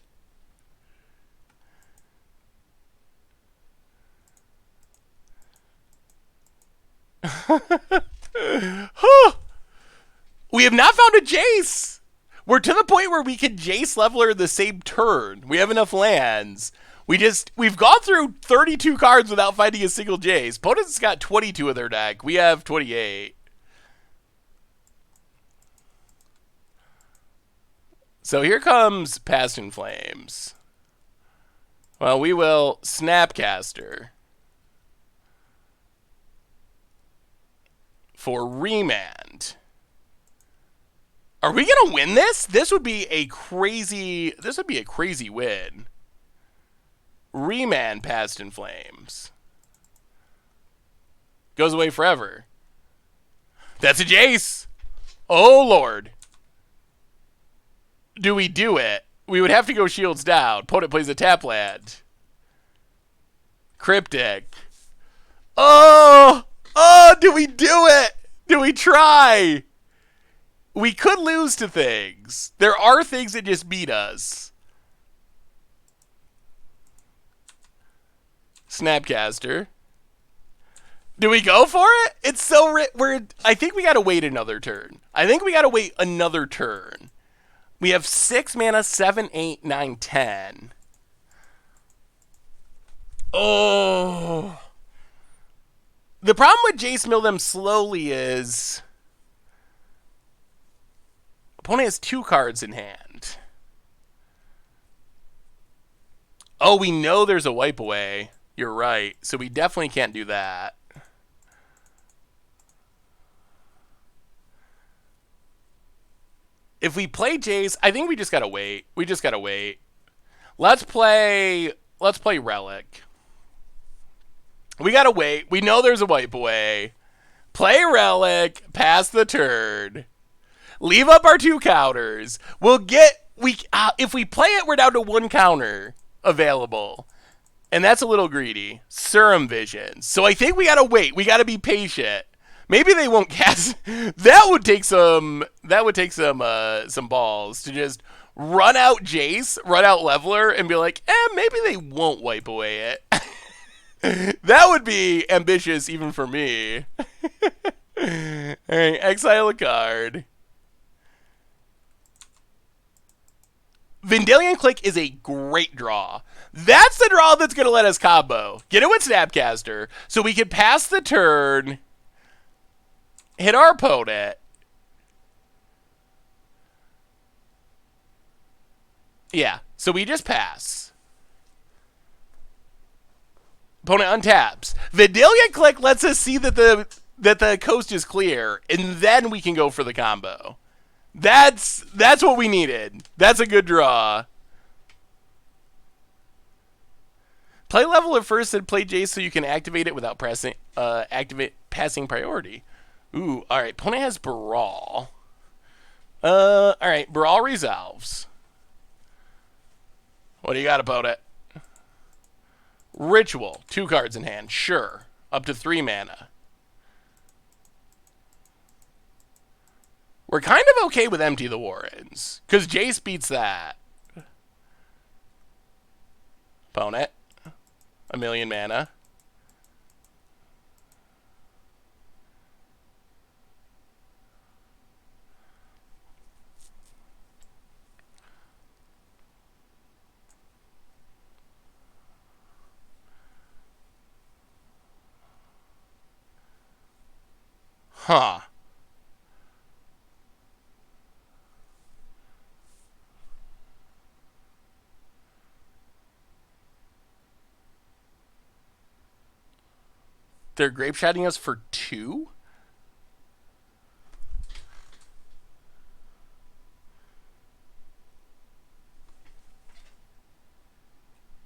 We have not found a Jace. We're to the point where we can Jace Leveler the same turn. We have enough lands. We've gone through 32 cards without finding a single Jace. Opponent's got 22 in their deck. We have 28. So here comes Past in Flames. Well, we will Snapcaster for Remand. Are we gonna win this? This would be a crazy win. Remand Past in Flames. Goes away forever. That's a Jace. Oh Lord. Do we do it? We would have to go shields down. Opponent plays a tap land. Cryptic. Oh! Oh, do we do it? Do we try? We could lose to things. There are things that just beat us. Snapcaster. Do we go for it? It's so I think we gotta wait another turn. We have 6 mana, 7, 8, 9, 10. Oh. The problem with Jace Mill them slowly is opponent has 2 cards in hand. Oh, we know there's a wipe away. You're right. So we definitely can't do that. If we play Jace, I think we just gotta wait. Let's play Relic. We gotta wait. We know there's a wipe away. Play Relic, pass the turn. Leave up our 2 counters. If we play it, we're down to 1 counter available. And that's a little greedy. Serum Vision. So I think we gotta wait. We gotta be patient. Maybe they won't cast. That would take some balls to just run out Jace, run out Leveler, and be like, maybe they won't wipe away it. That would be ambitious even for me. All right, exile a card. Vendilion Click is a great draw. That's the draw that's going to let us combo. Get it with Snapcaster so we can pass the turn, hit our opponent. Yeah, so we just pass. Opponent untaps. Vendilion Click lets us see that the coast is clear, and then we can go for the combo. That's what we needed. That's a good draw. Play Leveler first and play Jace so you can activate it without passing priority. Ooh, all right. Opponent has Brawl. All right. Brawl resolves. What do you got, opponent? Ritual. 2 cards in hand. Sure. Up to 3 mana. We're kind of okay with Empty the Warrens, because Jace beats that. Opponent. 1,000,000 mana. Huh. They're grape shotting us for 2?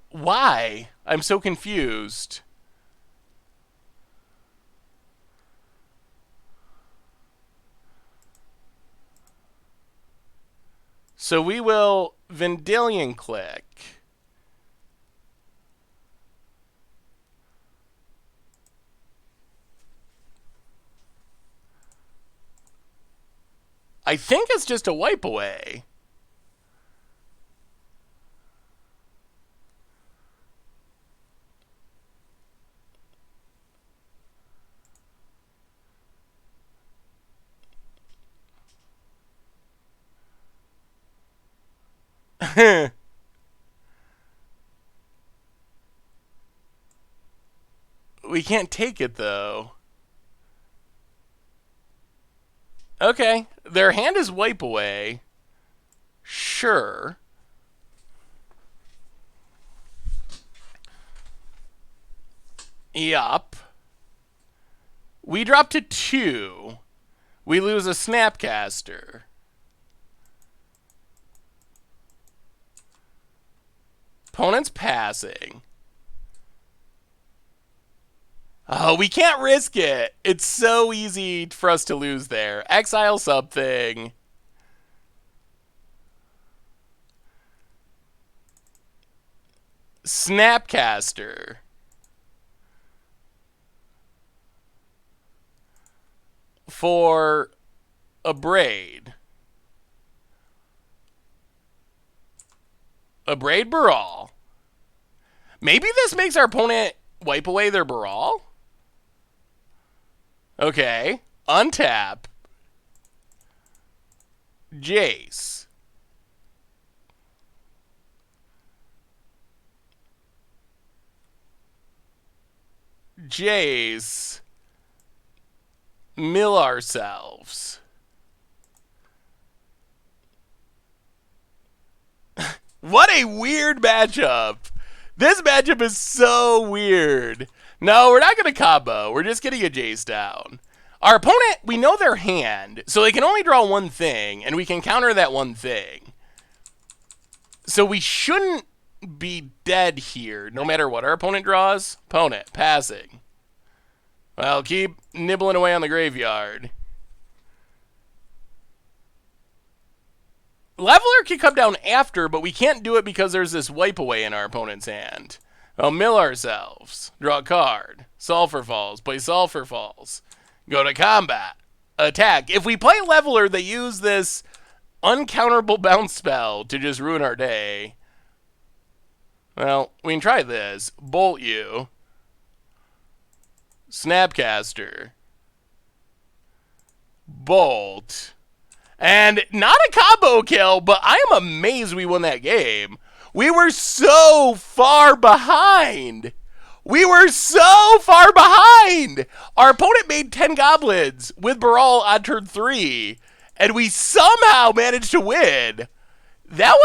Why? I'm so confused. So we will Vendilion Click. I think it's just a wipe away. We can't take it, though. Okay. Their hand is wipe away. Sure. Yup. We drop to 2. We lose a Snapcaster. Opponent's passing. Oh, we can't risk it. It's so easy for us to lose there. Exile something. Snapcaster. For a braid. A braid Baral. Maybe this makes our opponent wipe away their Baral? Okay. Untap. Jace. Jace. Mill ourselves. What a weird matchup. This matchup is so weird. No, we're not going to combo. We're just getting a Jace down. Our opponent, we know their hand, so they can only draw one thing, and we can counter that one thing. So we shouldn't be dead here, no matter what our opponent draws. Opponent, passing. Well, keep nibbling away on the graveyard. Leveler can come down after, but we can't do it because there's this wipe away in our opponent's hand. Well, mill ourselves. Draw a card. Sulfur Falls. Play Sulfur Falls. Go to combat. Attack. If we play Leveler, they use this uncounterable bounce spell to just ruin our day. Well, we can try this. Bolt you. Snapcaster. Bolt. And not a combo kill, but I am amazed we won that game. We were so far behind. We were so far behind. Our opponent made 10 goblins with Baral on turn 3, and we somehow managed to win. That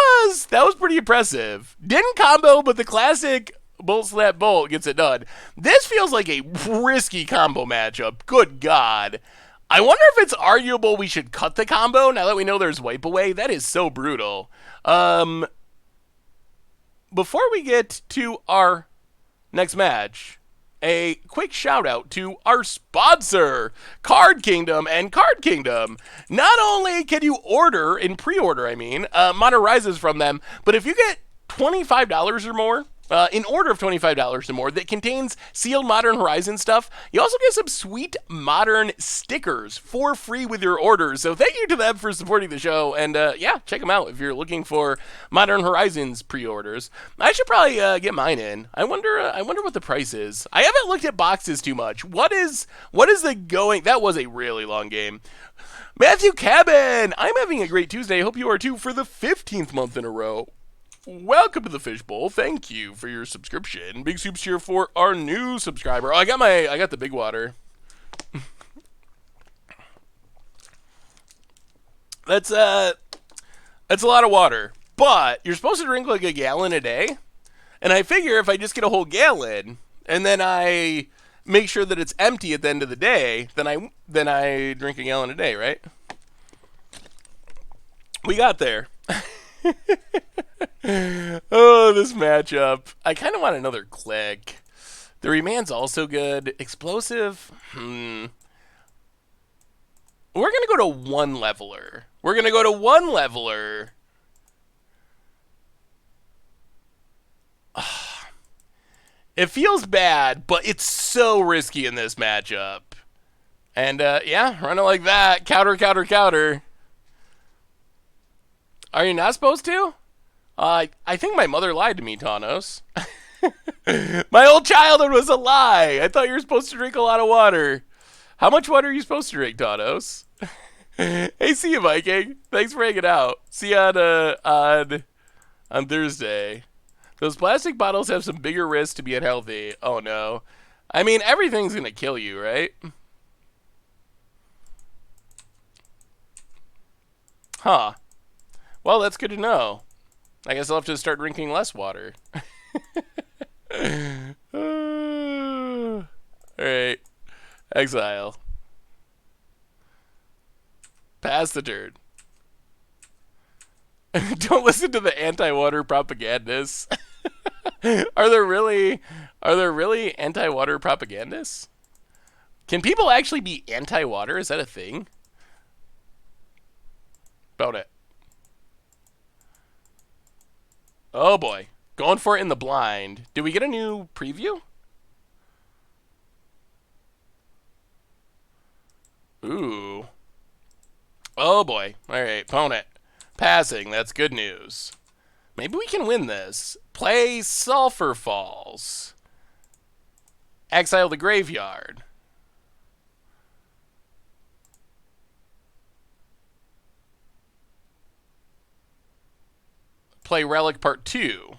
was pretty impressive. Didn't combo, but the classic Bolt Slap Bolt gets it done. This feels like a risky combo matchup. Good God. I wonder if it's arguable we should cut the combo now that we know there's wipe away. That is so brutal. Before we get to our next match, a quick shout out to our sponsor, Card Kingdom and Card Kingdom. Not only can you order, in pre-order Modern Rises from them, but if you get $25 or more, in order of $25 or more, that contains sealed Modern Horizon stuff. You also get some sweet Modern stickers for free with your orders. So thank you to them for supporting the show. And yeah, check them out if you're looking for Modern Horizons pre-orders. I should probably get mine in. I wonder what the price is. I haven't looked at boxes too much. What is the going? That was a really long game. Matthew Cabin, I'm having a great Tuesday. I hope you are too for the 15th month in a row. Welcome to the Fishbowl. Thank you for your subscription. Big soups here for our new subscriber. Oh, I got the big water. That's a lot of water. But you're supposed to drink like a gallon a day. And I figure if I just get a whole gallon and then I make sure that it's empty at the end of the day, then I drink a gallon a day, right? We got there. Oh, this matchup. I kind of want another click. The Remand's also good. Explosive? We're going to go to one leveler. It feels bad, but it's so risky in this matchup. And, yeah, run it like that. Counter, counter, counter. Are you not supposed to? I think my mother lied to me, Tanos. My whole childhood was a lie. I thought you were supposed to drink a lot of water. How much water are you supposed to drink, Tanos? Hey, see you, Viking. Thanks for hanging out. See you on on Thursday. Those plastic bottles have some bigger risks to be unhealthy. Oh no. I mean, everything's gonna kill you, right? Huh. Well, that's good to know. I guess I'll have to start drinking less water. Alright. Exile. Pass the turn. Don't listen to the anti-water propagandists. Are there really anti-water propagandists? Can people actually be anti-water? Is that a thing? About it. Oh boy. Going for it in the blind. Did we get a new preview? Ooh. Oh boy. Alright, opponent. Passing, that's good news. Maybe we can win this. Play Sulphur Falls. Exile the graveyard. Play Relic Part 2.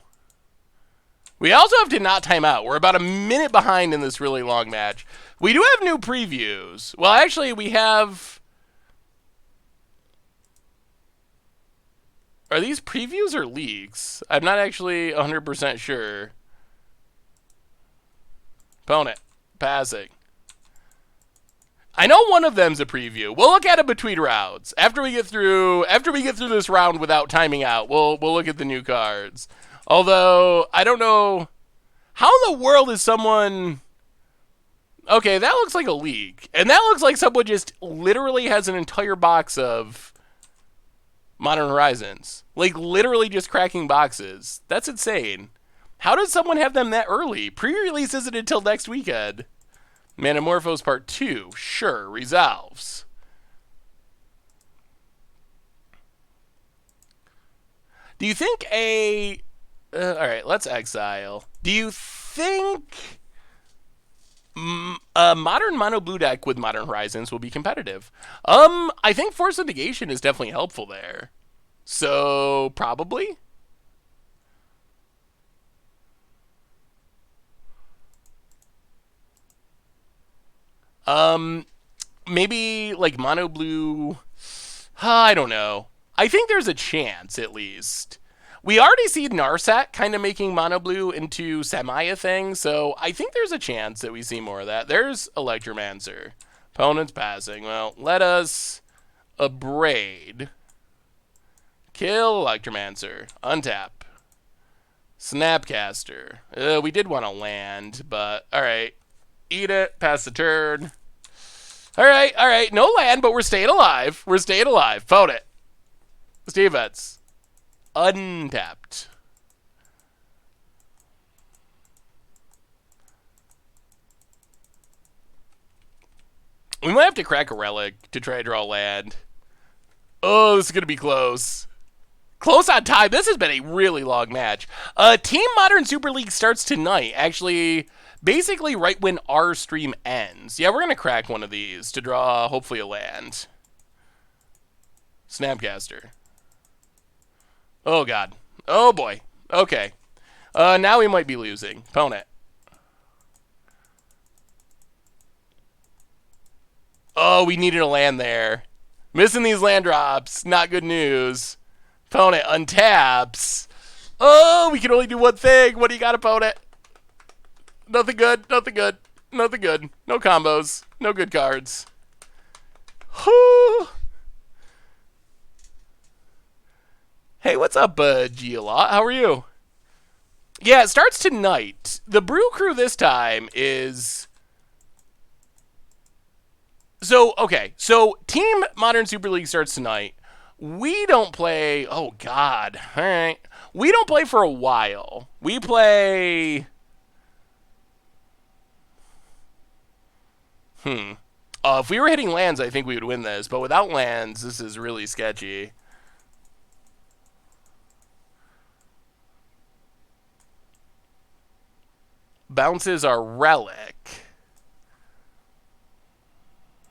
We also have to not time out. We're about a minute behind in this really long match. We do have new previews. Well, actually, we have... Are these previews or leaks? I'm not actually 100% sure. Opponent. Passing. I know one of them's a preview. We'll look at it between rounds. After we get through this round without timing out, we'll look at the new cards. Although, I don't know... How in the world is someone... Okay, that looks like a leak. And that looks like someone just literally has an entire box of Modern Horizons. Like, literally just cracking boxes. That's insane. How does someone have them that early? Pre-release isn't until next weekend. Manamorphose Part 2. Sure, resolves. Do you think a... Alright, let's exile. Do you think a modern mono blue deck with Modern Horizons will be competitive? I think Force of Negation is definitely helpful there. So, probably? Maybe like mono blue. I don't know. I think there's a chance, at least. We already see Narset kind of making mono blue into semi a thing, so I think there's a chance that we see more of that. There's Electromancer. Opponent's passing. Well, let us abrade. Kill Electromancer. Untap. Snapcaster. We did want to land, but alright. Eat it. Pass the turn. Alright. No land, but we're staying alive. We're staying alive. Phone it. Steve Vets. Untapped. We might have to crack a relic to try to draw land. Oh, this is going to be close. Close on time. This has been a really long match. Team Modern Super League starts tonight. Actually, basically right when our stream ends. Yeah, we're going to crack one of these to draw, hopefully, a land. Snapcaster. Oh, God. Oh, boy. Okay. Now we might be losing. Opponent. Oh, we needed a land there. Missing these land drops. Not good news. Opponent untaps. Oh, we can only do one thing. What do you got, opponent? Nothing good. Nothing good. Nothing good. No combos. No good cards. Whew. Hey, what's up, Giolot? How are you? Yeah, it starts tonight. The Brew Crew this time is... So, okay. So, Team Modern Super League starts tonight. We don't play... Oh, God. All right. We don't play for a while. We play... If we were hitting lands, I think we would win this. But without lands, this is really sketchy. Bounces our relic.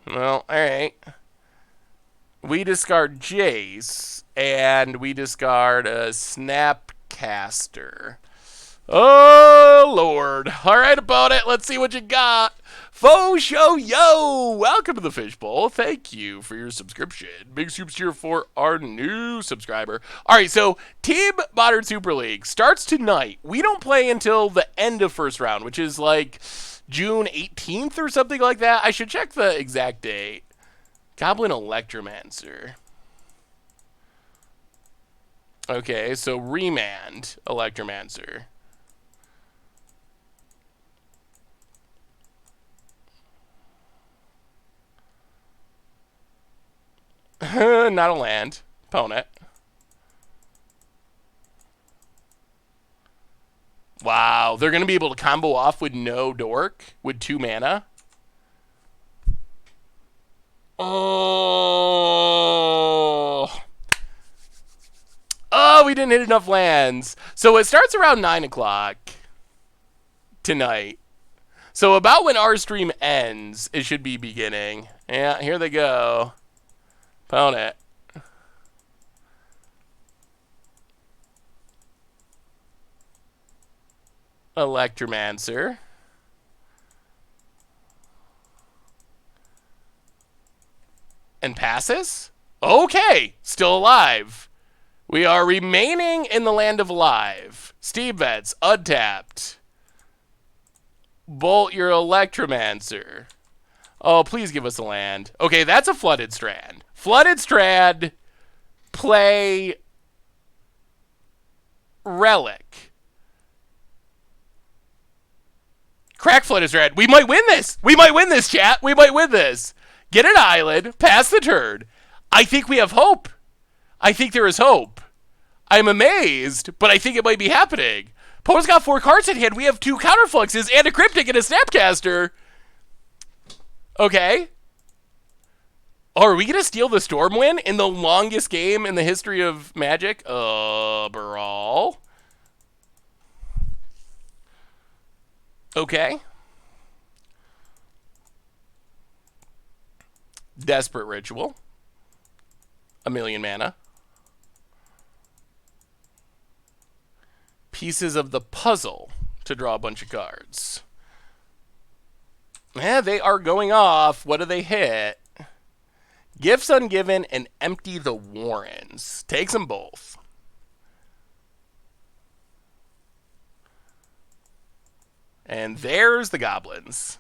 Well, alright. We discard Jace, and we discard a Snapcaster. Snapcaster. Oh, Lord. All right, opponent, let's see what you got. Faux Show Yo, welcome to the Fishbowl. Thank you for your subscription. Big soups here for our new subscriber. All right, so Team Modern Super League starts tonight. We don't play until the end of first round, which is like June 18th or something like that. I should check the exact date. Goblin Electromancer. Okay, so Remand Electromancer. Not a land. Opponent. Wow, they're going to be able to combo off with no dork with 2 mana. Oh. Oh, we didn't hit enough lands. So it starts around 9 o'clock tonight. So about when our stream ends, it should be beginning. Yeah, here they go. Opponent. Electromancer. And passes? Okay, still alive. We are remaining in the land of alive. Steve Vets, untapped. Bolt your Electromancer. Oh, please give us a land. Okay, that's a Flooded Strand. Flooded Strand, play Relic. Crack Flooded Strand. We might win this. We might win this, chat. We might win this. Get an island, pass the turn. I think we have hope. I think there is hope. I'm amazed, but I think it might be happening. Poe's got 4 cards in hand. We have 2 counterfluxes and a Cryptic and a Snapcaster. Okay. Oh, are we going to steal the Storm win in the longest game in the history of Magic? Brawl. Okay. Desperate Ritual. 1,000,000 mana. Pieces of the Puzzle to draw a bunch of cards. Yeah, they are going off. What do they hit? Gifts Ungiven and Empty the Warrens. Takes them both. And there's the goblins.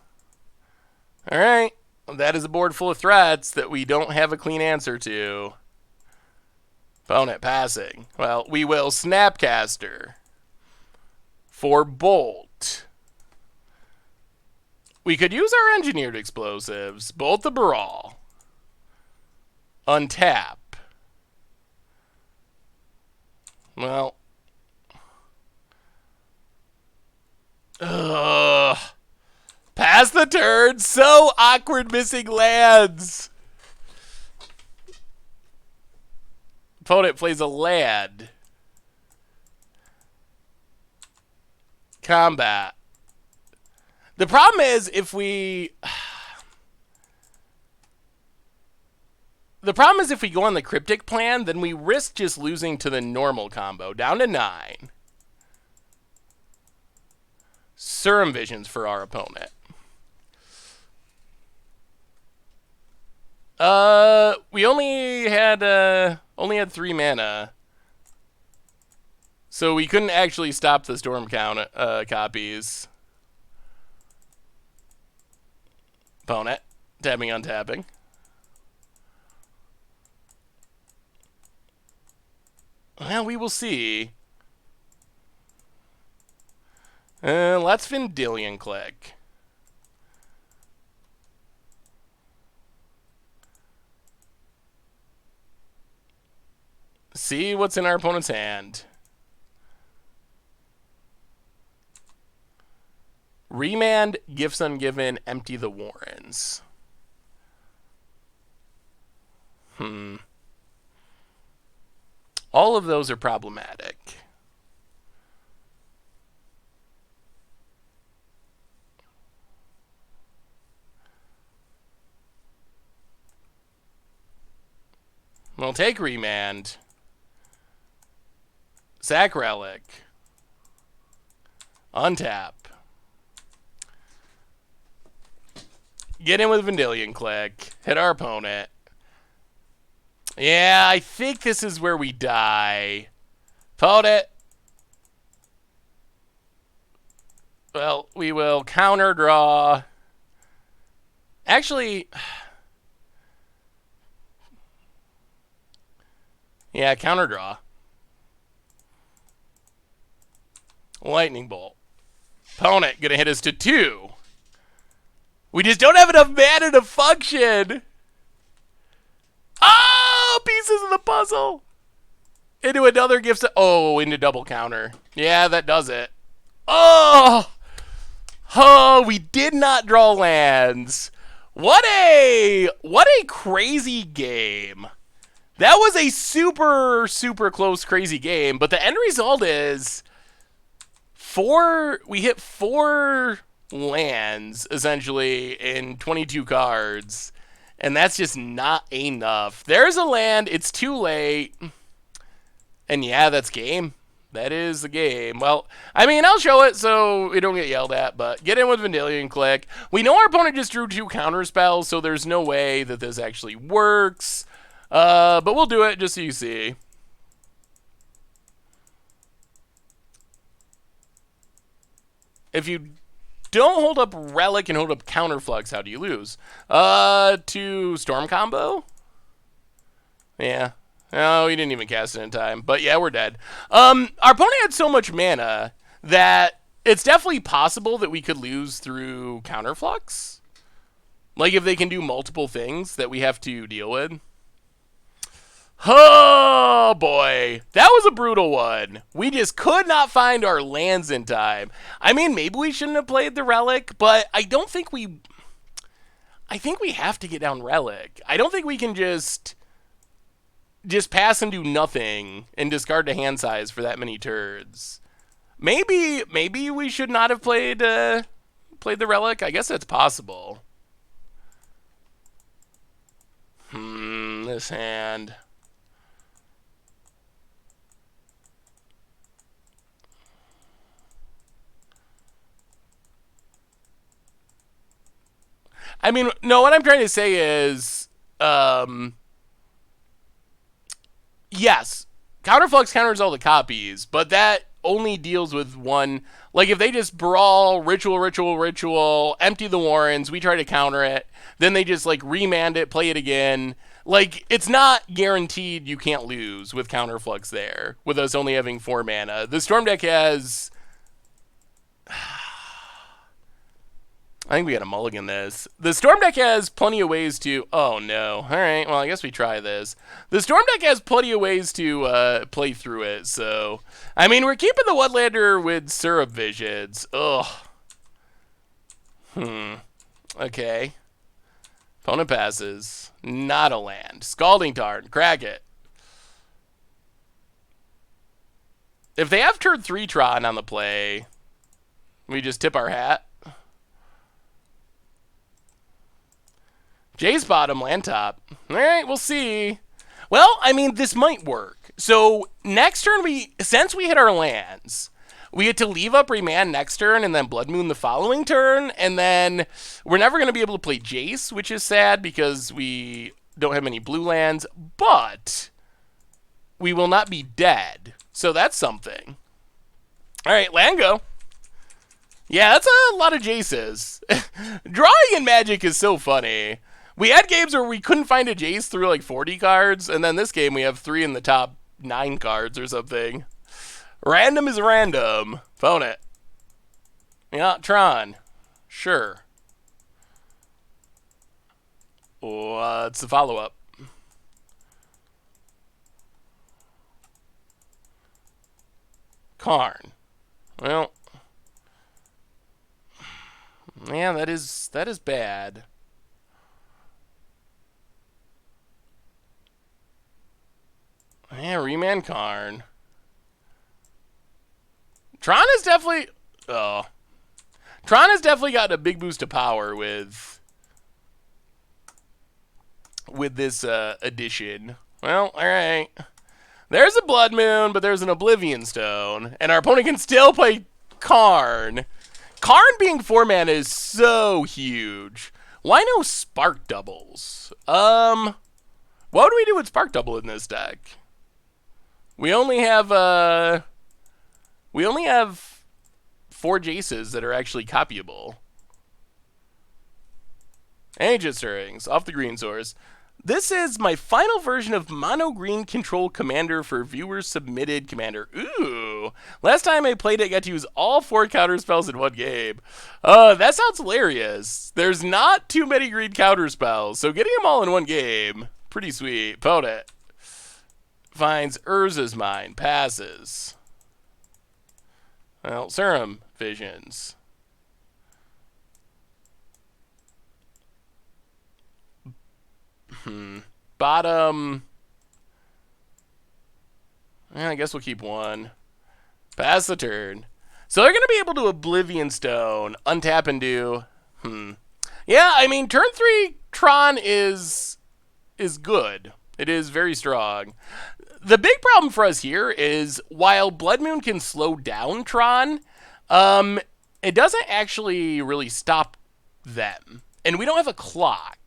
All right. That is a board full of threats that we don't have a clean answer to. Opponent passing. Well, we will Snapcaster. For Bolt. We could use our Engineered Explosives. Bolt the Brawl. Untap. Well. Ugh. Pass the turn. So awkward missing lands. Opponent plays a land. Combat. The problem is if we... The problem is if we go on the Cryptic plan, then we risk just losing to the normal combo. Down to 9. Serum Visions for our opponent. We only had 3 mana. So we couldn't actually stop the Storm count copies. Opponent. Tapping, untapping. Well, we will see. Let's Vendilion Click. See what's in our opponent's hand. Remand, Gifts Ungiven, Empty the Warrens. All of those are problematic. We'll take Remand. Sack Relic. Untap. Get in with Vendilion Click. Hit our opponent. Yeah, I think this is where we die. Opponent. Well, we will counter draw. Actually, yeah, counter draw. Lightning Bolt. Opponent gonna hit us to 2. We just don't have enough mana to function. Oh, pieces of the puzzle. Into another gift. Oh, into double counter. Yeah, that does it. Oh, we did not draw lands. What a crazy game. That was a super, super close, crazy game. But the end result is we hit 4 lands, essentially, in 22 cards. And that's just not enough. There's a land. It's too late. And yeah, that's game. That is the game. Well, I mean, I'll show it so we don't get yelled at, but get in with Vendilion Click. We know our opponent just drew 2 counter spells, so there's no way that this actually works. But we'll do it just so you see. If you don't hold up Relic and hold up Counterflux, how do you lose? To Storm Combo? Yeah. Oh, he didn't even cast it in time. But yeah, we're dead. Our opponent had so much mana that it's definitely possible that we could lose through Counterflux. Like if they can do multiple things that we have to deal with. Oh, boy. That was a brutal one. We just could not find our lands in time. I mean, maybe we shouldn't have played the Relic, but I don't think we... I think we have to get down Relic. I don't think we can just pass and do nothing and discard the hand size for that many turns. Maybe we should not have played the Relic. I guess that's possible. This hand... I mean, no, what I'm trying to say is, yes, Counterflux counters all the copies, but that only deals with one. Like, if they just brawl, ritual, empty the Warrens, we try to counter it, then they just, like, remand it, play it again. Like, it's not guaranteed you can't lose with Counterflux there, with us only having 4 mana. The Storm deck has... I think we got to mulligan this. The Storm deck has plenty of ways to... Oh, no. All right, well, I guess we try this. The Storm deck has plenty of ways to play through it, so... I mean, we're keeping the Woodlander with Syrup Visions. Ugh. Okay. Opponent passes. Not a land. Scalding Tarn. Crack it. If they have turn 3 Tron on the play, we just tip our hat. Jace bottom, land top. All right, we'll see. Well, I mean, this might work. So next turn, since we hit our lands, we get to leave up Remand next turn and then Blood Moon the following turn. And then we're never going to be able to play Jace, which is sad because we don't have many blue lands. But we will not be dead. So that's something. All right, land go. Yeah, that's a lot of Jaces. Drawing in Magic is so funny. We had games where we couldn't find a Jace through like 40 cards, and then this game we have 3 in the top 9 cards or something. Random is random. Phone it. Yeah, Tron. Sure. What's the follow-up? Karn. Well, yeah, that is bad. Yeah, Remand Karn. Tron has definitely... Oh. Tron has definitely got a big boost of power with this addition. Well, alright. There's a Blood Moon, but there's an Oblivion Stone. And our opponent can still play Karn. Karn being 4 mana is so huge. Why no Spark Doubles? What do we do with Spark Double in this deck? We only have 4 Jaces that are actually copyable. Ancient Stirrings, off the green source. This is my final version of Mono Green Control Commander for viewers submitted commander. Ooh. Last time I played it, I got to use all 4 counter spells in one game. That sounds hilarious. There's not too many green counter spells, so getting them all in one game, pretty sweet. Opponent finds Urza's Mine, passes. Well, Serum Visions. Bottom. I guess we'll keep 1. Pass the turn. So they're going to be able to Oblivion Stone, untap and do. Yeah, I mean, turn 3 Tron is good. It is very strong. The big problem for us here is while Blood Moon can slow down Tron, it doesn't actually really stop them. And we don't have a clock.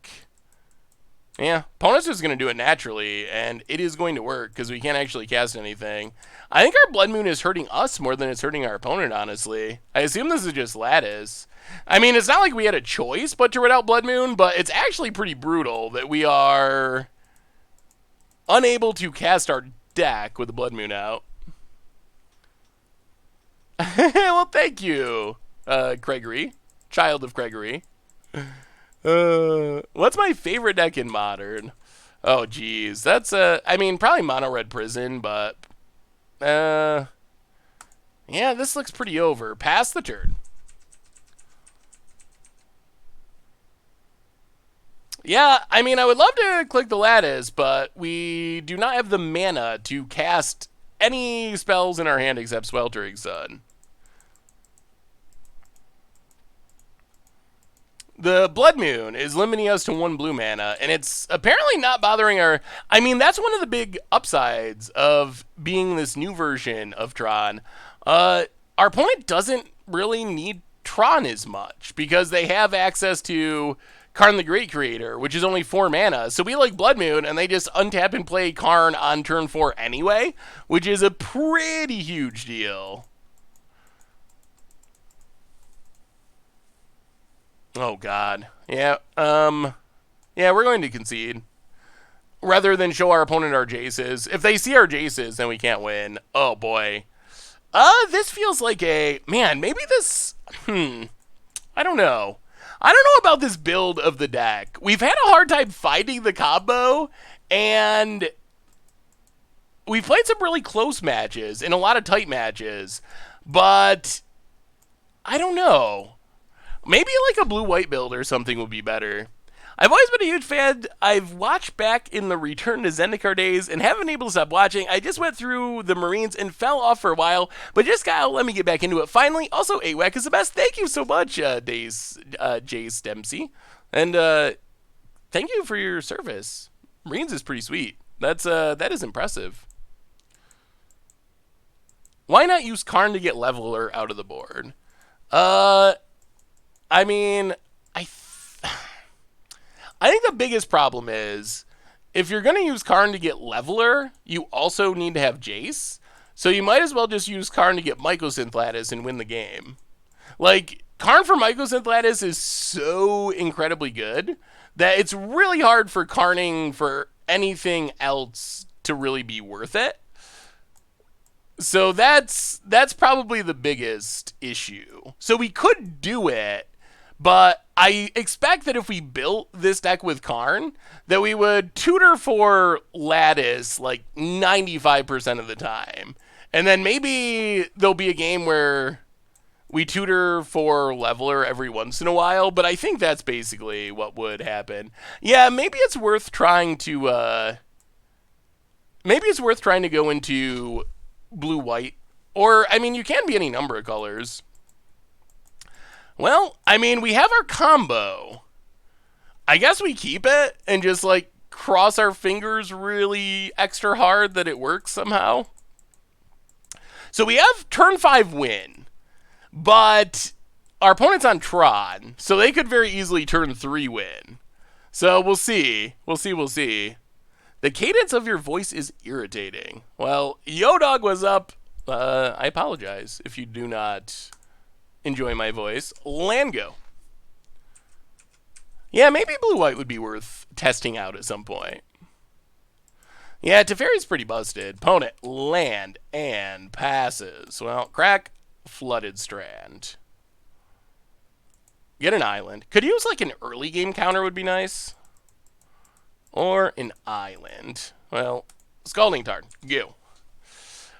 Yeah, opponent's just going to do it naturally, and it is going to work because we can't actually cast anything. I think our Blood Moon is hurting us more than it's hurting our opponent, honestly. I assume this is just Lattice. I mean, it's not like we had a choice but to rid out Blood Moon, but it's actually pretty brutal that we are unable to cast our deck with the Blood Moon out. Well, thank you, Gregory. Child of Gregory. What's my favorite deck in Modern? Oh, geez. That's, I mean, probably Mono Red Prison, but, yeah, this looks pretty over. Pass the turn. Yeah, I mean, I would love to click the Lattice, but we do not have the mana to cast any spells in our hand except Sweltering Sun. The Blood Moon is limiting us to 1 blue mana, and it's apparently not bothering our... I mean, that's one of the big upsides of being this new version of Tron. Our opponent doesn't really need Tron as much, because they have access to Karn the Great Creator, which is only 4 mana. So we like Blood Moon, and they just untap and play Karn on turn 4 anyway, which is a pretty huge deal. Oh, God. Yeah, yeah, we're going to concede. Rather than show our opponent our Jaces. If they see our Jaces, then we can't win. Oh, boy. This feels like a... Man, maybe this... I don't know. I don't know about this build of the deck. We've had a hard time finding the combo, and we've played some really close matches and a lot of tight matches, but I don't know. Maybe like a blue-white build or something would be better. I've always been a huge fan. I've watched back in the Return to Zendikar days and haven't been able to stop watching. I just went through the Marines and fell off for a while, but just got out, let me get back into it. Finally, also, AWAC is the best. Thank you so much, Jace Dempsey. And thank you for your service. Marines is pretty sweet. That is impressive. Why not use Karn to get Leveler out of the board? I mean, I think the biggest problem is if you're going to use Karn to get Leveler, you also need to have Jace. So you might as well just use Karn to get Mycosynth Lattice and win the game. Like, Karn for Mycosynth Lattice is so incredibly good that it's really hard for Karning for anything else to really be worth it. So that's probably the biggest issue. So we could do it, but I expect that if we built this deck with Karn, that we would tutor for Lattice like 95% of the time. And then maybe there'll be a game where we tutor for Leveler every once in a while, but I think that's basically what would happen. Yeah, maybe it's worth trying to go into blue-white. Or, I mean, you can be any number of colors. Well, I mean, we have our combo. I guess we keep it and just, like, cross our fingers really extra hard that it works somehow. So we have turn 5 win, but our opponent's on Tron, so they could very easily turn 3 win. So we'll see. We'll see. The cadence of your voice is irritating. Well, Yodog was up. I apologize if you do not enjoy my voice. Lango. Yeah, maybe blue-white would be worth testing out at some point. Yeah, Teferi's pretty busted. Opponent, land, and passes. Well, crack, flooded strand. Get an island. Could use like an early game counter would be nice. Or an island. Well, Scalding Tarn, go.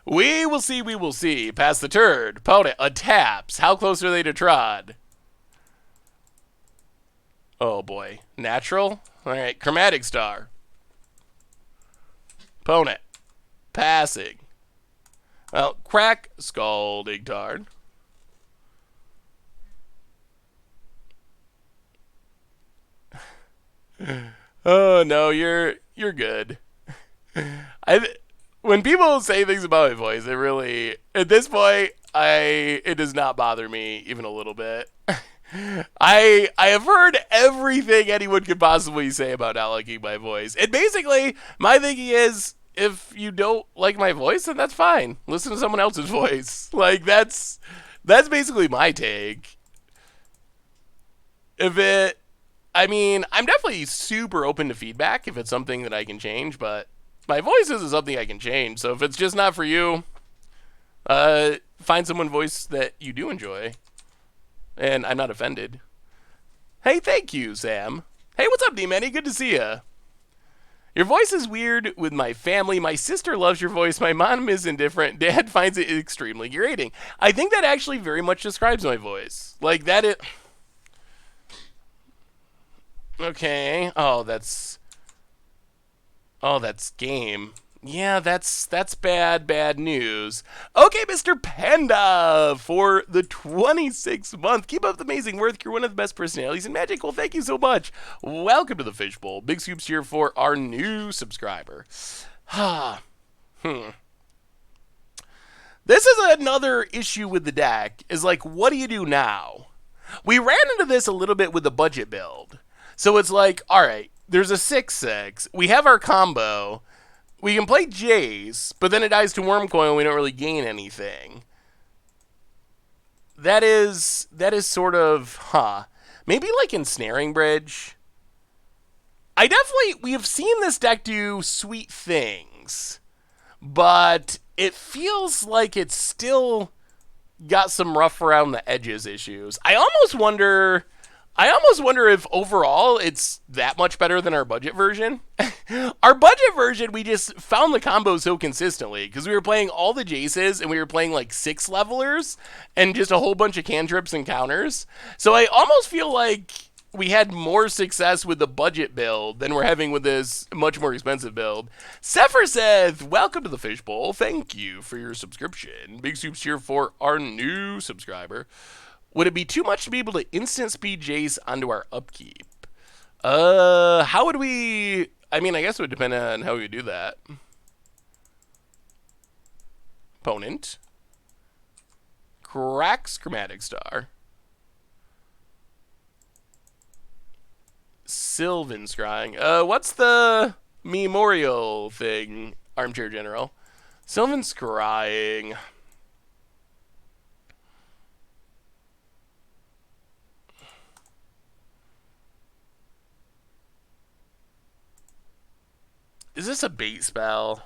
We will see. Pass the turd. Opponent, a taps. How close are they to Trod? Oh boy. Natural? Alright, Chromatic Star. Opponent. Passing. Well, crack. Scalding Tarn. Oh no, you're good. When people say things about my voice, it really, at this point, it does not bother me even a little bit. I have heard everything anyone could possibly say about not liking my voice. And basically, my thinking is, if you don't like my voice, then that's fine. Listen to someone else's voice. Like, that's basically my take. I mean, I'm definitely super open to feedback if it's something that I can change, but my voice isn't something I can change. So if it's just not for you, find someone's voice that you do enjoy. And I'm not offended. Hey, thank you, Sam. Hey, what's up, D-Manny? Good to see ya. Your voice is weird with my family. My sister loves your voice. My mom is indifferent. Dad finds it extremely grating. I think that actually very much describes my voice. Like, that it... Okay. Oh, that's game. Yeah, that's bad news. Okay, Mr. Panda, for the 26th month. Keep up the amazing work. You're one of the best personalities in Magic. Well, thank you so much. Welcome to the Fishbowl. Big scoops here for our new subscriber. This is another issue with the deck, is like, what do you do now? We ran into this a little bit with the budget build. So it's like, all right, there's a 6/6. We have our combo. We can play Jace, but then it dies to Wormcoil and we don't really gain anything. That is sort of, maybe like Ensnaring Bridge. We have seen this deck do sweet things, but it feels like it's still got some rough around the edges issues. I almost wonder if overall it's that much better than our budget version. Our budget version, we just found the combo so consistently because we were playing all the Jaces and we were playing like 6 levelers and just a whole bunch of cantrips and counters. So I almost feel like we had more success with the budget build than we're having with this much more expensive build. Sepher says, welcome to the Fishbowl. Thank you for your subscription. Big soups here for our new subscriber. Would it be too much to be able to instant speed Jace onto our upkeep? How would we... I mean, I guess it would depend on how we do that. Opponent. Cracks Chromatic Star. Sylvan Scrying. What's the memorial thing, Armchair General? Sylvan Scrying. Is this a bait spell?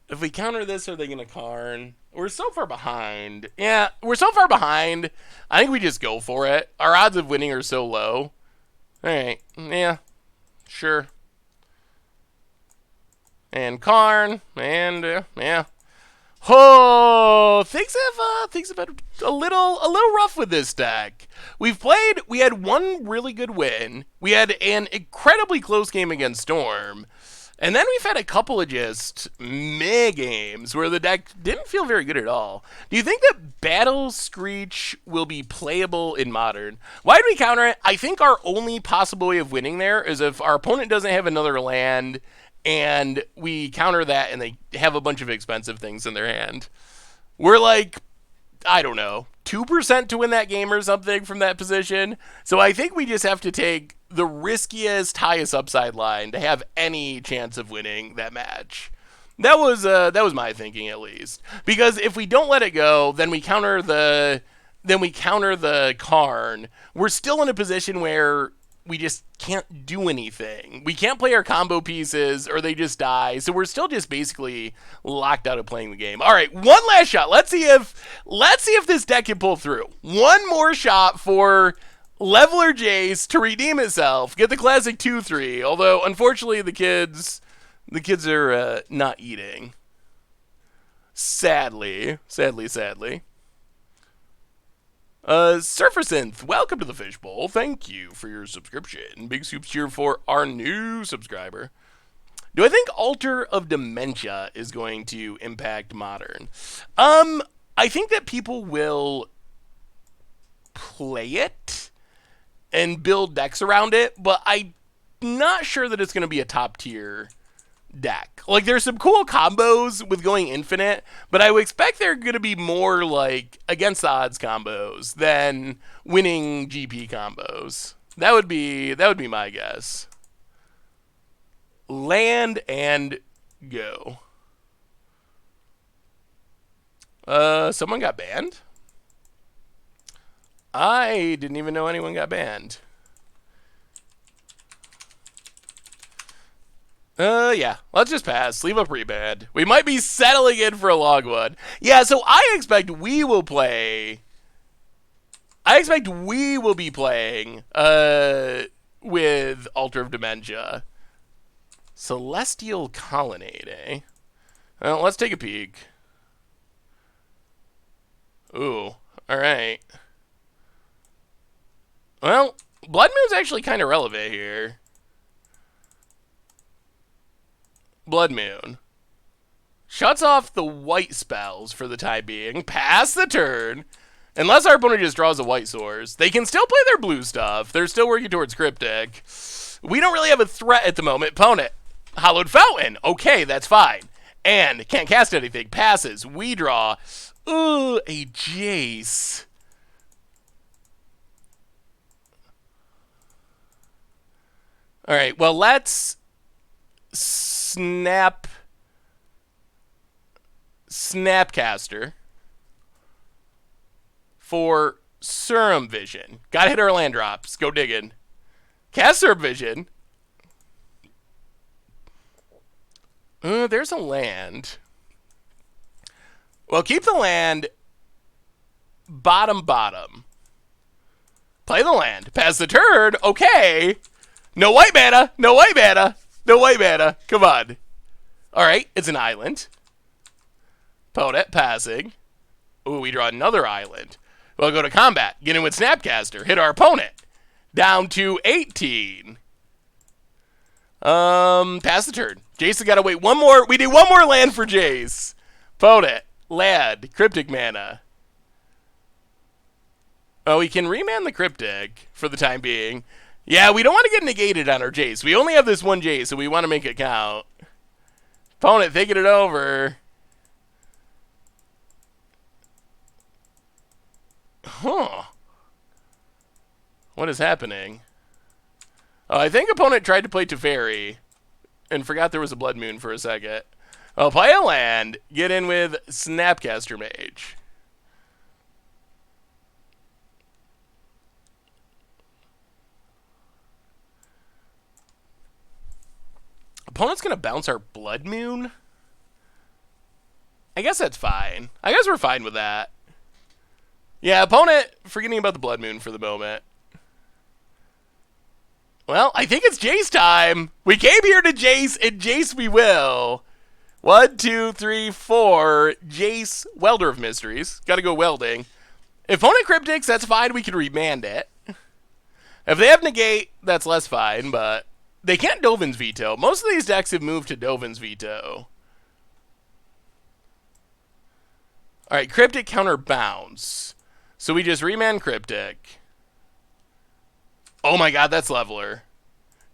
If we counter this, are they going to Karn? We're so far behind. Yeah, we're so far behind. I think we just go for it. Our odds of winning are so low. Alright, yeah, sure. And Karn, and yeah. Oh, things have been a little rough with this deck. We had one really good win. We had an incredibly close game against Storm. And then we've had a couple of just meh games where the deck didn't feel very good at all. Do you think that Battle Screech will be playable in Modern? Why do we counter it? I think our only possible way of winning there is if our opponent doesn't have another land and we counter that and they have a bunch of expensive things in their hand. We're like, I don't know, 2% to win that game or something from that position. So I think we just have to take the riskiest, highest upside line to have any chance of winning that match. That was my thinking, at least, because if we don't let it go, then we counter the Karn. We're still in a position where we just can't do anything. We can't play our combo pieces, or they just die. So we're still just basically locked out of playing the game. All right, one last shot. Let's see if this deck can pull through. One more shot for Leveler Jace to redeem itself, get the classic 2-3, although unfortunately the kids are not eating. Sadly. Surfersynth, welcome to the Fishbowl. Thank you for your subscription. Big soups here for our new subscriber. Do I think Altar of Dementia is going to impact Modern? I think that people will play it and build decks around it, but I'm not sure that it's going to be a top tier deck. Like, there's some cool combos with going infinite, but I would expect they're going to be more like against the odds combos than winning GP combos. That would be my guess. Land and go. Someone got banned? I didn't even know anyone got banned. Yeah. Let's just pass. Leave up reband. We might be settling in for a long one. Yeah, so I expect we will be playing, with Altar of Dementia. Celestial Colonnade, eh? Well, let's take a peek. Ooh. Alright. Well, Blood Moon's actually kind of relevant here. Blood Moon shuts off the white spells for the time being. Pass the turn. Unless our opponent just draws a white source. They can still play their blue stuff. They're still working towards Cryptic. We don't really have a threat at the moment. Opponent. Hallowed Fountain. Okay, that's fine. And can't cast anything. Passes. We draw. Ooh, a Jace. Alright, well, let's Snapcaster for Serum Vision. Gotta hit our land drops. Go digging. Cast Serum Vision. There's a land. Well, keep the land bottom. Play the land. Pass the turn. Okay. No white mana. Come on. Alright, it's an island. Opponent passing. Ooh, we draw another island. We'll go to combat. Get in with Snapcaster. Hit our opponent. Down to 18. Pass the turn. Jace has got to wait one more. We need one more land for Jace. Opponent. Land. Cryptic mana. Oh, we can remand the Cryptic for the time being. Yeah, we don't want to get negated on our Jace. We only have this one Jace, so we want to make it count. Opponent thinking it over. Huh. What is happening? Oh, I think opponent tried to play Teferi and forgot there was a Blood Moon for a second. Well, play a land. Get in with Snapcaster Mage. Opponent's going to bounce our Blood Moon? I guess that's fine. I guess we're fine with that. Yeah, opponent forgetting about the Blood Moon for the moment. Well, I think it's Jace time. We came here to Jace, and Jace we will. 1, 2, 3, 4. Jace, Welder of Mysteries. Gotta go welding. If opponent Cryptics, that's fine. We can remand it. If they have negate, that's less fine, but They can't Dovin's Veto. Most of these decks have moved to Dovin's Veto. Alright, Cryptic counter bounce. So we just reman Cryptic. Oh my god, that's Leveler.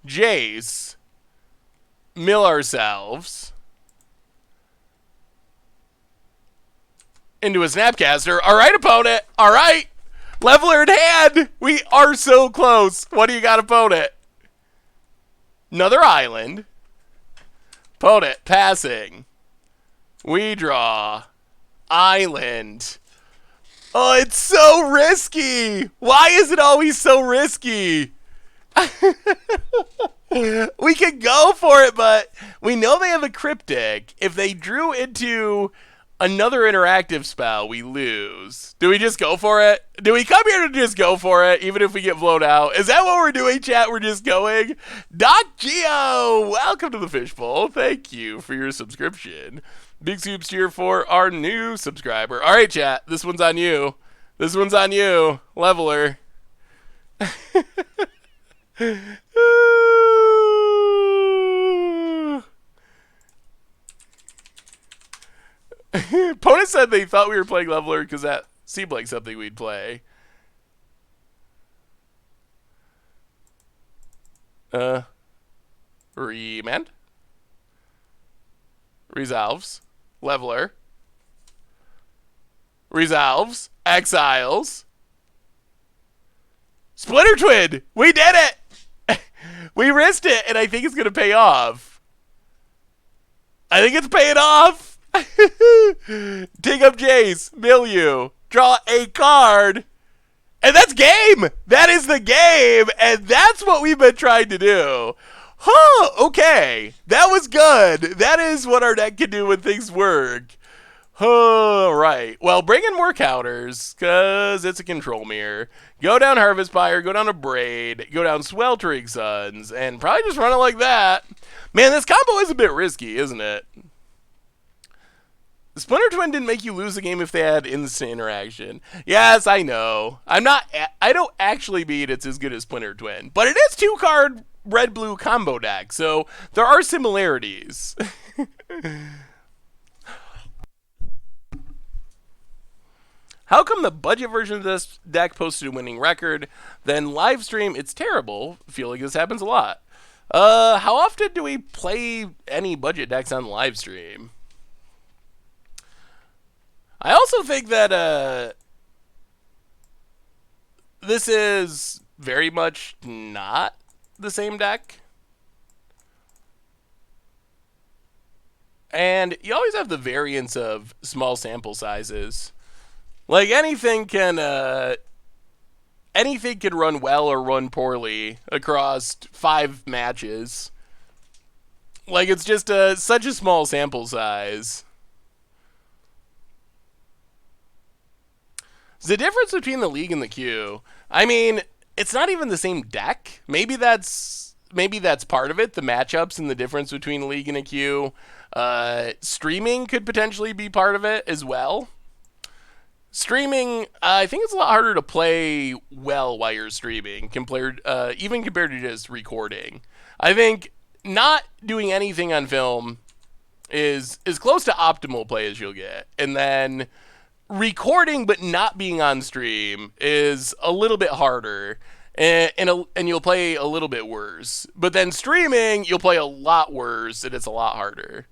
Jace. Mill ourselves. Into a Snapcaster. Alright, opponent. Alright. Leveler in hand. We are so close. What do you got, opponent? Another island. Opponent passing. We draw. Island. Oh, it's so risky. Why is it always so risky? We could go for it, but we know they have a Cryptic. If they drew into another interactive spell, we lose. Do we just go for it? Do we come here to just go for it, even if we get blown out? Is that what we're doing, chat? We're just going? Doc Geo, welcome to the Fishbowl. Thank you for your subscription. Big soups cheer for our new subscriber. All right, chat. This one's on you. This one's on you. Leveler. Opponent said they thought we were playing Leveler because that seemed like something we'd play. Remand. Resolves. Leveler. Resolves. Exiles. Splinter Twin! We did it! We risked it, and I think it's going to pay off. I think it's paying off! Dig up Jace. Mill you. Draw a card. And that's game! That is the game! And that's what we've been trying to do. Huh, okay. That was good. That is what our deck can do when things work. Right. Well, bring in more counters, because it's a control mirror. Go down Harvest Fire, go down a Braid, go down Sweltering Suns, and probably just run it like that. Man, this combo is a bit risky, isn't it? The Splinter Twin didn't make you lose the game if they had instant interaction. Yes, I know. I don't actually mean it's as good as Splinter Twin, but it is 2-card red-blue combo deck, so there are similarities. How come the budget version of this deck posted a winning record? Then live stream, it's terrible. I feel like this happens a lot. How often do we play any budget decks on live stream? I also think that this is very much not the same deck. And you always have the variance of small sample sizes. Like anything can run well or run poorly across 5 matches. Like it's just such a small sample size. The difference between the League and the queue, I mean, it's not even the same deck. Maybe that's part of it, the matchups and the difference between a League and a queue. Streaming could potentially be part of it as well. Streaming, I think it's a lot harder to play well while you're streaming, even compared to just recording. I think not doing anything on film is as close to optimal play as you'll get. And then recording but not being on stream is a little bit harder, and you'll play a little bit worse. But then streaming, you'll play a lot worse, and it's a lot harder.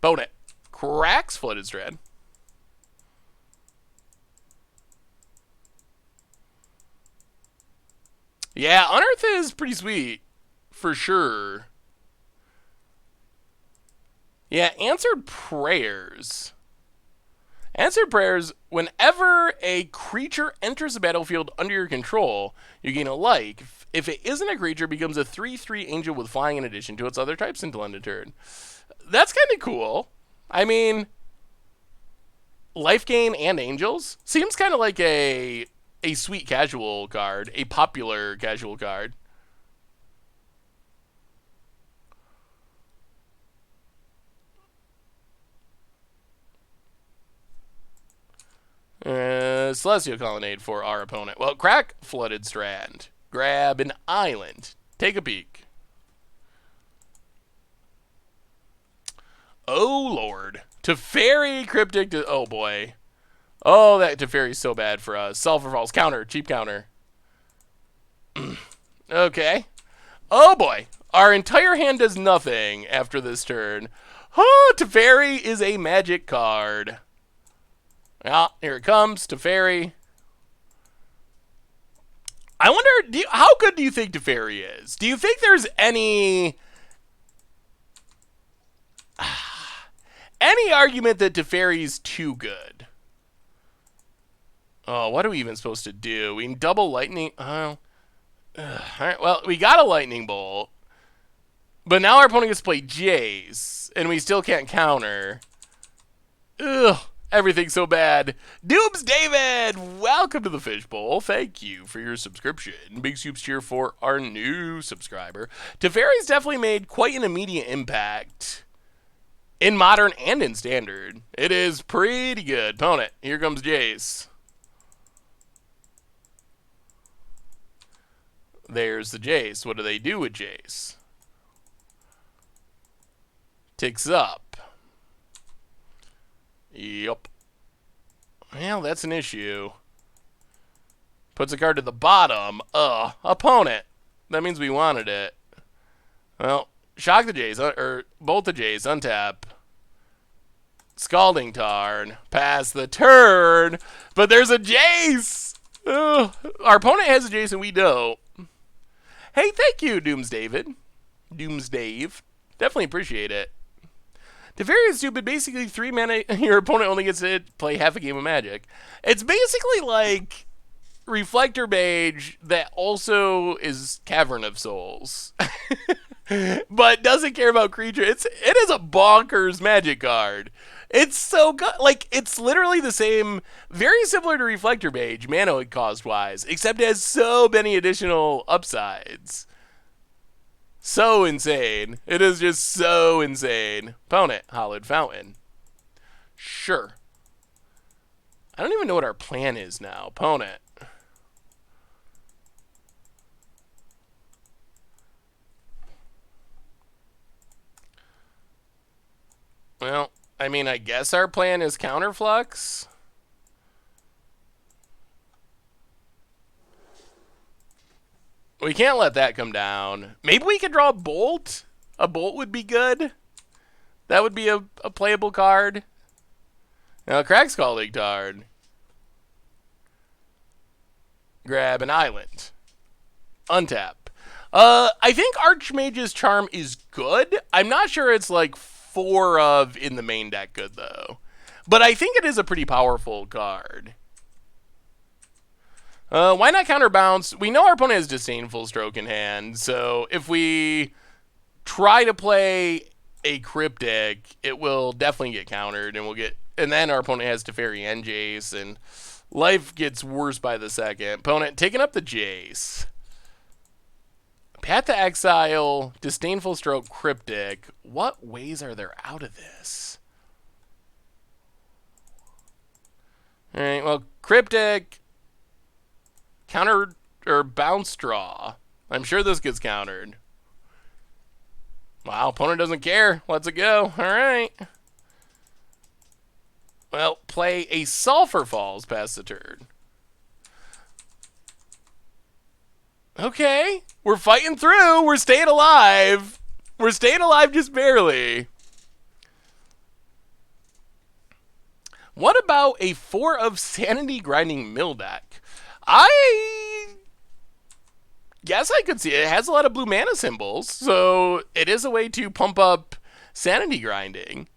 Bone it. Cracks Flooded Strand. Yeah, Unearth is pretty sweet, for sure. Yeah, Answered Prayers. Answered Prayers, whenever a creature enters the battlefield under your control, you gain a like. If it isn't a creature, it becomes a 3/3 angel with flying in addition to its other types until end of turn. That's kind of cool. I mean, life gain and angels seems kind of like a sweet casual card, a popular casual card. Celestial Colonnade for our opponent. Well, crack Flooded Strand. Grab an island. Take a peek. Oh, Lord. Teferi Cryptic. Oh, boy. Oh, that Teferi's so bad for us. Sulfur Falls. Counter. Cheap counter. Okay. Oh, boy. Our entire hand does nothing after this turn. Oh, Teferi is a magic card. Yeah, here it comes. Teferi. I wonder, how good do you think Teferi is? Do you think there's any argument that Teferi's too good? Oh, what are we even supposed to do? We can double lightning. Oh, all right. Well, we got a lightning bolt, but now our opponent gets to play Jace, and we still can't counter. Ugh. Everything's so bad. Dooms David, welcome to the Fishbowl. Thank you for your subscription. Big soups cheer for our new subscriber. Teferi's definitely made quite an immediate impact in Modern and in Standard. It is pretty good. Opponent, here comes Jace. There's the Jace. What do they do with Jace? Ticks up. Yup. Well, that's an issue. Puts a card to the bottom. Opponent. That means we wanted it. Well, shock the Jays, or bolt the Jays, untap. Scalding Tarn. Pass the turn. But there's a Jace! Ugh. Our opponent has a Jace and we don't. Hey, thank you, Doomsdave. Doomsdave. Definitely appreciate it. Teferi is stupid. Basically, 3 mana, your opponent only gets to play half a game of Magic. It's basically like Reflector Mage that also is Cavern of Souls. But doesn't care about creatures. It is a bonkers Magic card. It's so good. Like, it's literally the same, very similar to Reflector Mage, mana cost-wise, except it has so many additional upsides. So insane. It is just so insane. Opponent, Hollowed Fountain. Sure. I don't even know what our plan is now. Opponent. Well, I mean, I guess our plan is Counterflux. We can't let that come down. Maybe we could draw a Bolt. A Bolt would be good. That would be a playable card. Now, Crack Scalding Tarn. Grab an island. Untap. I think Archmage's Charm is good. I'm not sure it's like 4 of in the main deck good, though. But I think it is a pretty powerful card. Why not counterbounce? We know our opponent has Disdainful Stroke in hand, so if we try to play a Cryptic, it will definitely get countered, and then our opponent has Teferi and Jace, and life gets worse by the second. Opponent taking up the Jace. Path to Exile, Disdainful Stroke, Cryptic. What ways are there out of this? Alright, well, Cryptic, counter, or bounce draw. I'm sure this gets countered. Wow, opponent doesn't care. Let's it go. Alright. Well, play a Sulfur Falls past the turn. Okay. We're fighting through. We're staying alive. We're staying alive just barely. What about a 4 of Sanity Grinding Mill deck? I guess I could see it. It has a lot of blue mana symbols, so it is a way to pump up Sanity Grinding.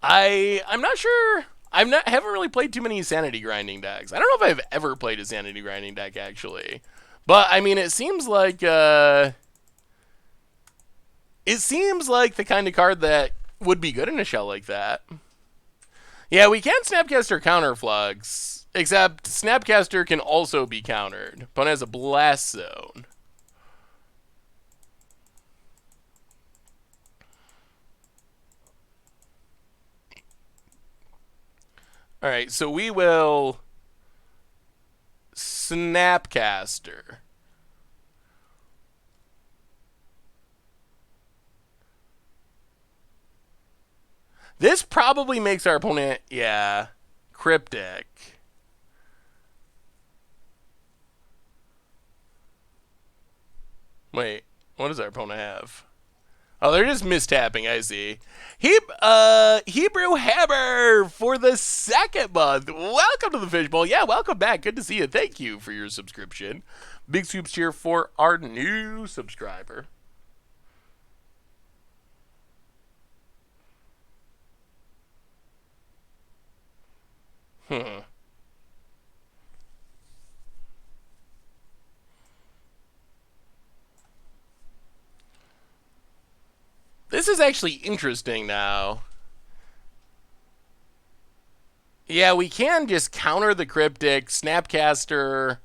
I'm not sure. Haven't really played too many Sanity Grinding decks. I don't know if I've ever played a Sanity Grinding deck, actually. But, I mean, it seems like the kind of card that would be good in a shell like that. Yeah, we can Snapcaster Counterflux, except Snapcaster can also be countered. Opponent has a Blast Zone. All right, so we will Snapcaster. This probably makes our opponent, yeah, Cryptic. Wait, what does our opponent have? Oh, they're just mistapping, I see. Hebrew Hammer for the second month. Welcome to the Fishbowl. Yeah, welcome back. Good to see you. Thank you for your subscription. Big soups here for our new subscriber. This is actually interesting now. Yeah, we can just counter the Cryptic, Snapcaster,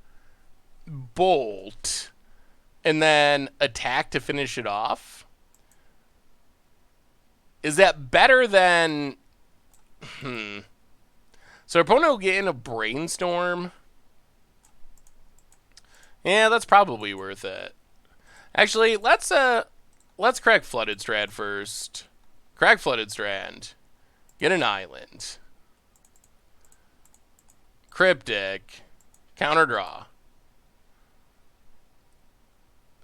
Bolt, and then attack to finish it off. Is that better than... So our opponent will get in a Brainstorm. Yeah, that's probably worth it. Actually, let's crack Flooded Strand first. Crack Flooded Strand. Get an island. Cryptic. Counter draw.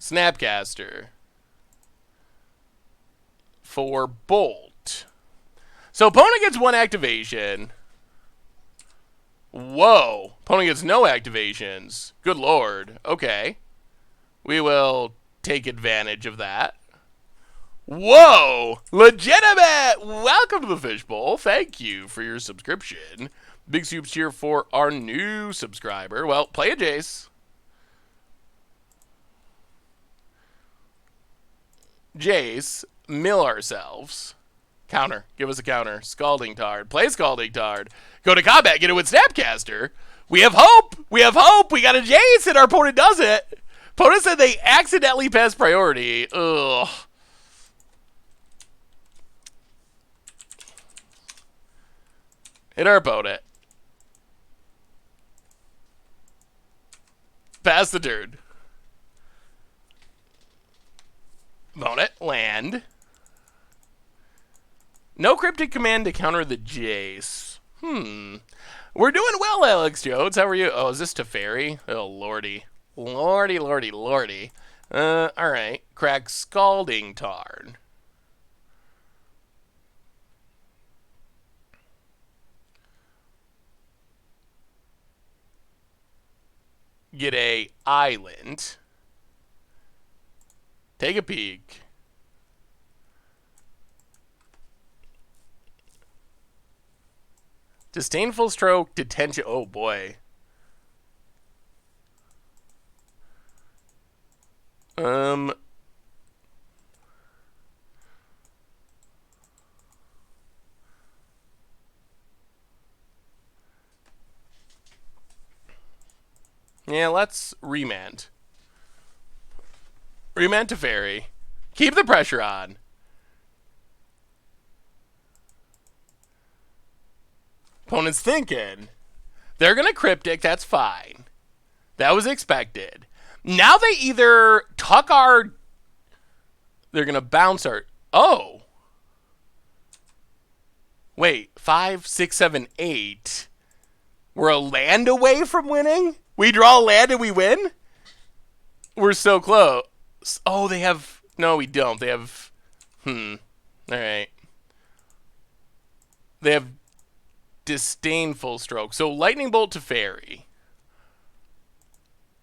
Snapcaster. For Bolt. So opponent gets one activation. Whoa. Opponent gets no activations. Good lord. Okay. We will take advantage of that. Whoa! Legitimate! Welcome to the Fishbowl. Thank you for your subscription. Big soups here for our new subscriber. Well, play a Jace. Jace, mill ourselves. Counter. Give us a counter. Scalding Tard. Play Scalding Tard. Go to combat. Get it with Snapcaster. We have hope. We have hope. We got a Jace and our opponent does it. Opponent said they accidentally passed priority. Ugh. Hit our opponent. Pass the turn. Opponent. Land. No Cryptic command to counter the Jace. We're doing well, Alex Jones. How are you? Oh, is this Teferi? Oh, lordy. Lordy, lordy, lordy. Alright. Crack Scalding Tard. Get a island. Take a peek. Disdainful Stroke, Detention. Oh, boy. Yeah, let's remand. Remand to Fairy. Keep the pressure on. Opponent's thinking. They're going to Cryptic. That's fine. That was expected. Now they either tuck our... They're going to bounce our... Oh. Wait. 5, 6, 7, 8. We're a land away from winning? We draw a land and we win? We're so close. Oh, they have... No, we don't. They have... Alright. They have Disdainful Stroke. So Lightning Bolt to Fairy.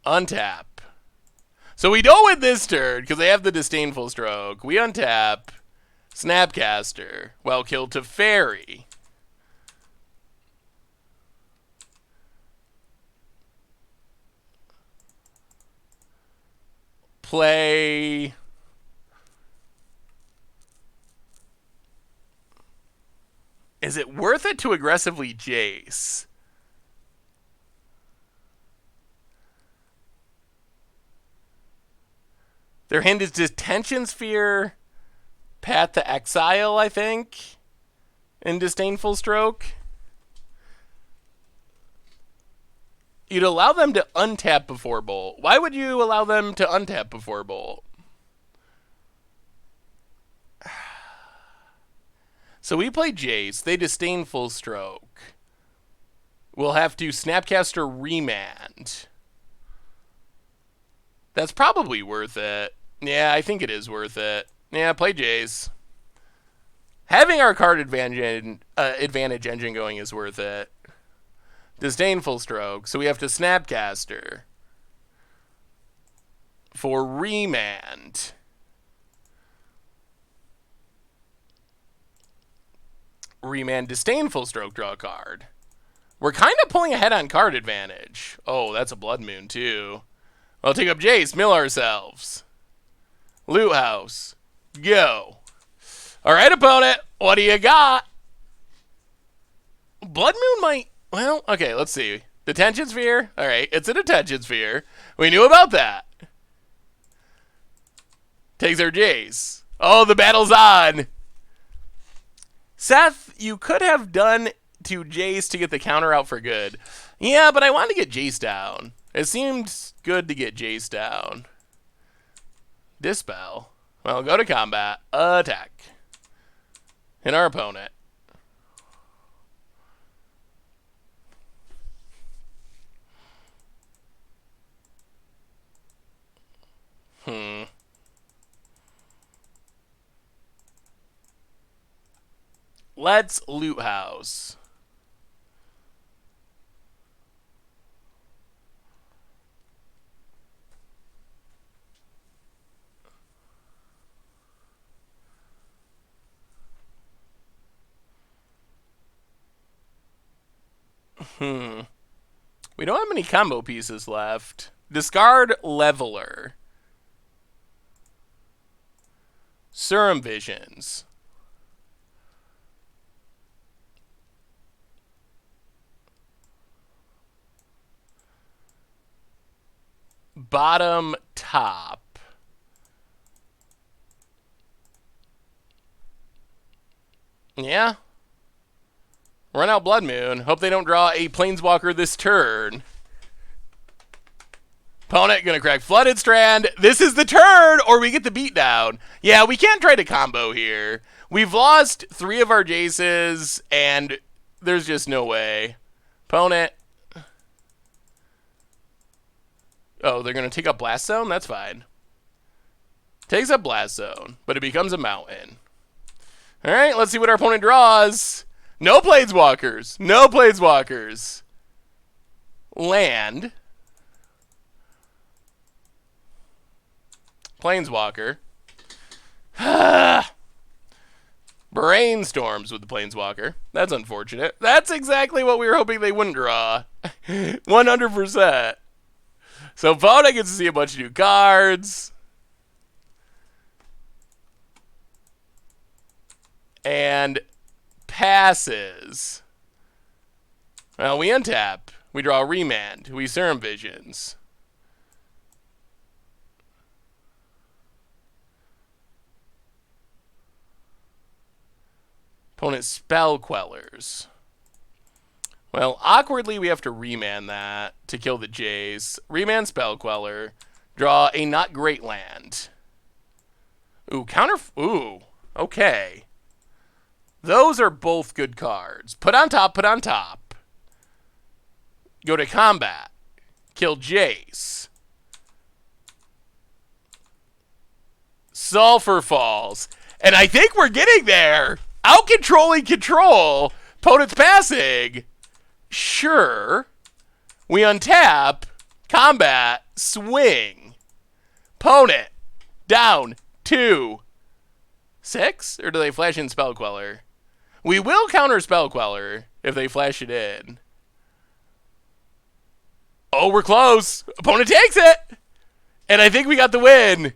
Untap. So we don't win this turn because they have the Disdainful Stroke. We untap. Snapcaster. Well killed to Fairy. Play... Is it worth it to aggressively Jace? Their hand is Detention Sphere, Path to Exile, I think, and Disdainful Stroke. You'd allow them to untap before bolt. Why would you allow them to untap before bolt? So we play Jace. They disdain full stroke. We'll have to Snapcaster Remand. That's probably worth it. Yeah, I think it is worth it. Yeah, play Jace. Having our card advantage engine going is worth it. Disdainful stroke, so we have to Snapcaster for Remand. Remand Disdainful Stroke, draw a card. We're kind of pulling ahead on card advantage. Oh, that's a Blood Moon, too. I'll take up Jace, mill ourselves. Loot House. Go. All right, opponent. What do you got? Blood Moon might... Well, okay, let's see. Detention Sphere? All right, it's a Detention Sphere. We knew about that. Takes our Jace. Oh, the battle's on. Seth, you could have done to Jace to get the counter out for good. Yeah, but I wanted to get Jace down. It seemed good to get Jace down. Dispel. Well, go to combat. Attack. Hit our opponent. Let's Loot House. We don't have many combo pieces left. Discard Leveler. Serum Visions. Bottom top. Yeah. Run out Blood Moon. Hope they don't draw a Planeswalker this turn. Opponent gonna crack Flooded Strand. This is the turn, or we get the beatdown. Yeah, we can't try to combo here. We've lost 3 of our Jaces, and there's just no way. Opponent. Oh, they're gonna take up Blast Zone? That's fine. Takes up Blast Zone, but it becomes a mountain. Alright, let's see what our opponent draws. No Planeswalkers. No Planeswalkers. Land. Planeswalker. Brainstorms with the Planeswalker. That's unfortunate. That's exactly what we were hoping they wouldn't draw. 100%. So opponent gets to see a bunch of new cards. And passes. Well, we untap. We draw a Remand. We Serum Visions. Opponent Spell Quellers. Well, awkwardly, we have to Remand that to kill the Jace. Remand Spell Queller. Draw a not great land. Ooh, counter... Ooh, okay. Those are both good cards. Put on top, put on top. Go to combat. Kill Jace. Sulfur Falls. And I think we're getting there. Out-controlling control. Opponent's passing. Sure. We untap. Combat. Swing. Opponent. Down. 2. 6? Or do they flash in Spell Queller? We will counter Spell Queller if they flash it in. Oh, we're close. Opponent takes it. And I think we got the win.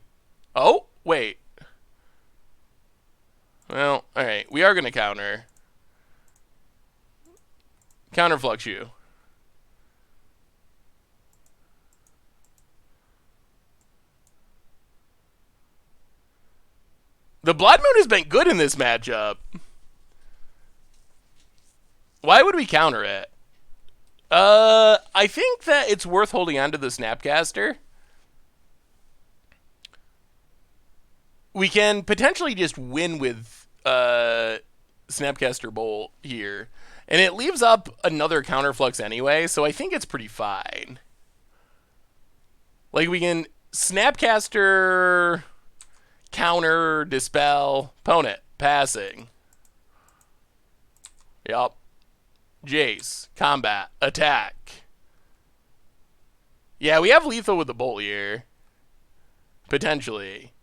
Oh, wait. Well, alright. We are going to counter. Counterflux you. The Blood Moon has been good in this matchup. Why would we counter it? I think that it's worth holding on to the Snapcaster. We can potentially just win with Snapcaster Bolt here. And it leaves up another Counterflux anyway, so I think it's pretty fine. Like, we can Snapcaster, counter, dispel, opponent, passing. Yup. Jace, combat, attack. Yeah, we have lethal with the Bolt here. Potentially.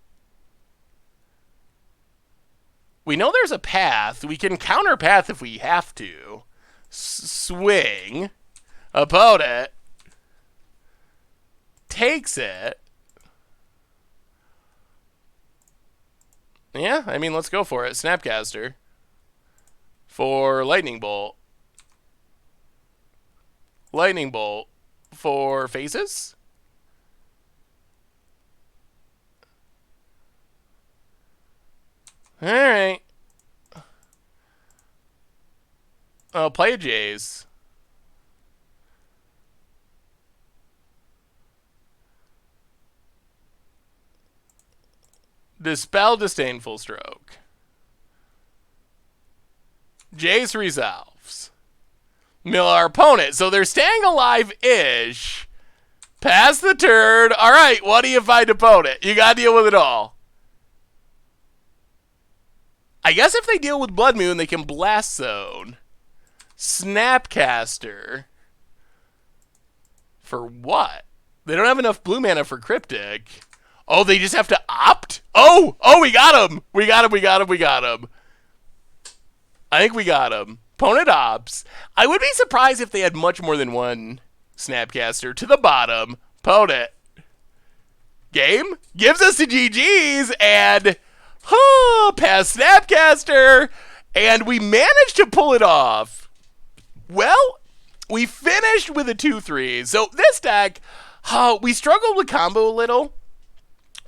We know there's a path. We can counter path if we have to. Swing. Opponent. Takes it. Yeah, I mean, let's go for it. Snapcaster. For Lightning Bolt. Lightning Bolt. For faces? Alright. I'll play a Jace. Dispel Disdainful Stroke. Jace resolves. Mill our opponent. So they're staying alive-ish. Pass the turn. Alright, what do you find opponent? You gotta deal with it all. I guess if they deal with Blood Moon, they can Blast Zone. Snapcaster. For what? They don't have enough blue mana for Cryptic. Oh, they just have to opt? Oh, we got him. We got him. I think we got him. Opponent opts. I would be surprised if they had much more than one Snapcaster. To the bottom. Opponent. Game? Gives us the GGs and... past Snapcaster, and we managed to pull it off. Well, we finished with a 2-3. So this deck, we struggled with combo a little.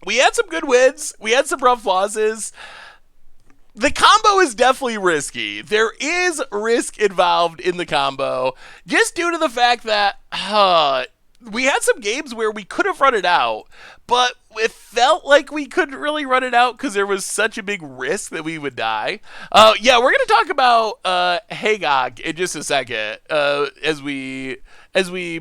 We had some good wins. We had some rough losses. The combo is definitely risky. There is risk involved in the combo, just due to the fact that we had some games where we could have run it out, but it felt like we couldn't really run it out because there was such a big risk that we would die. Yeah, we're going to talk about Hagok in just a second as we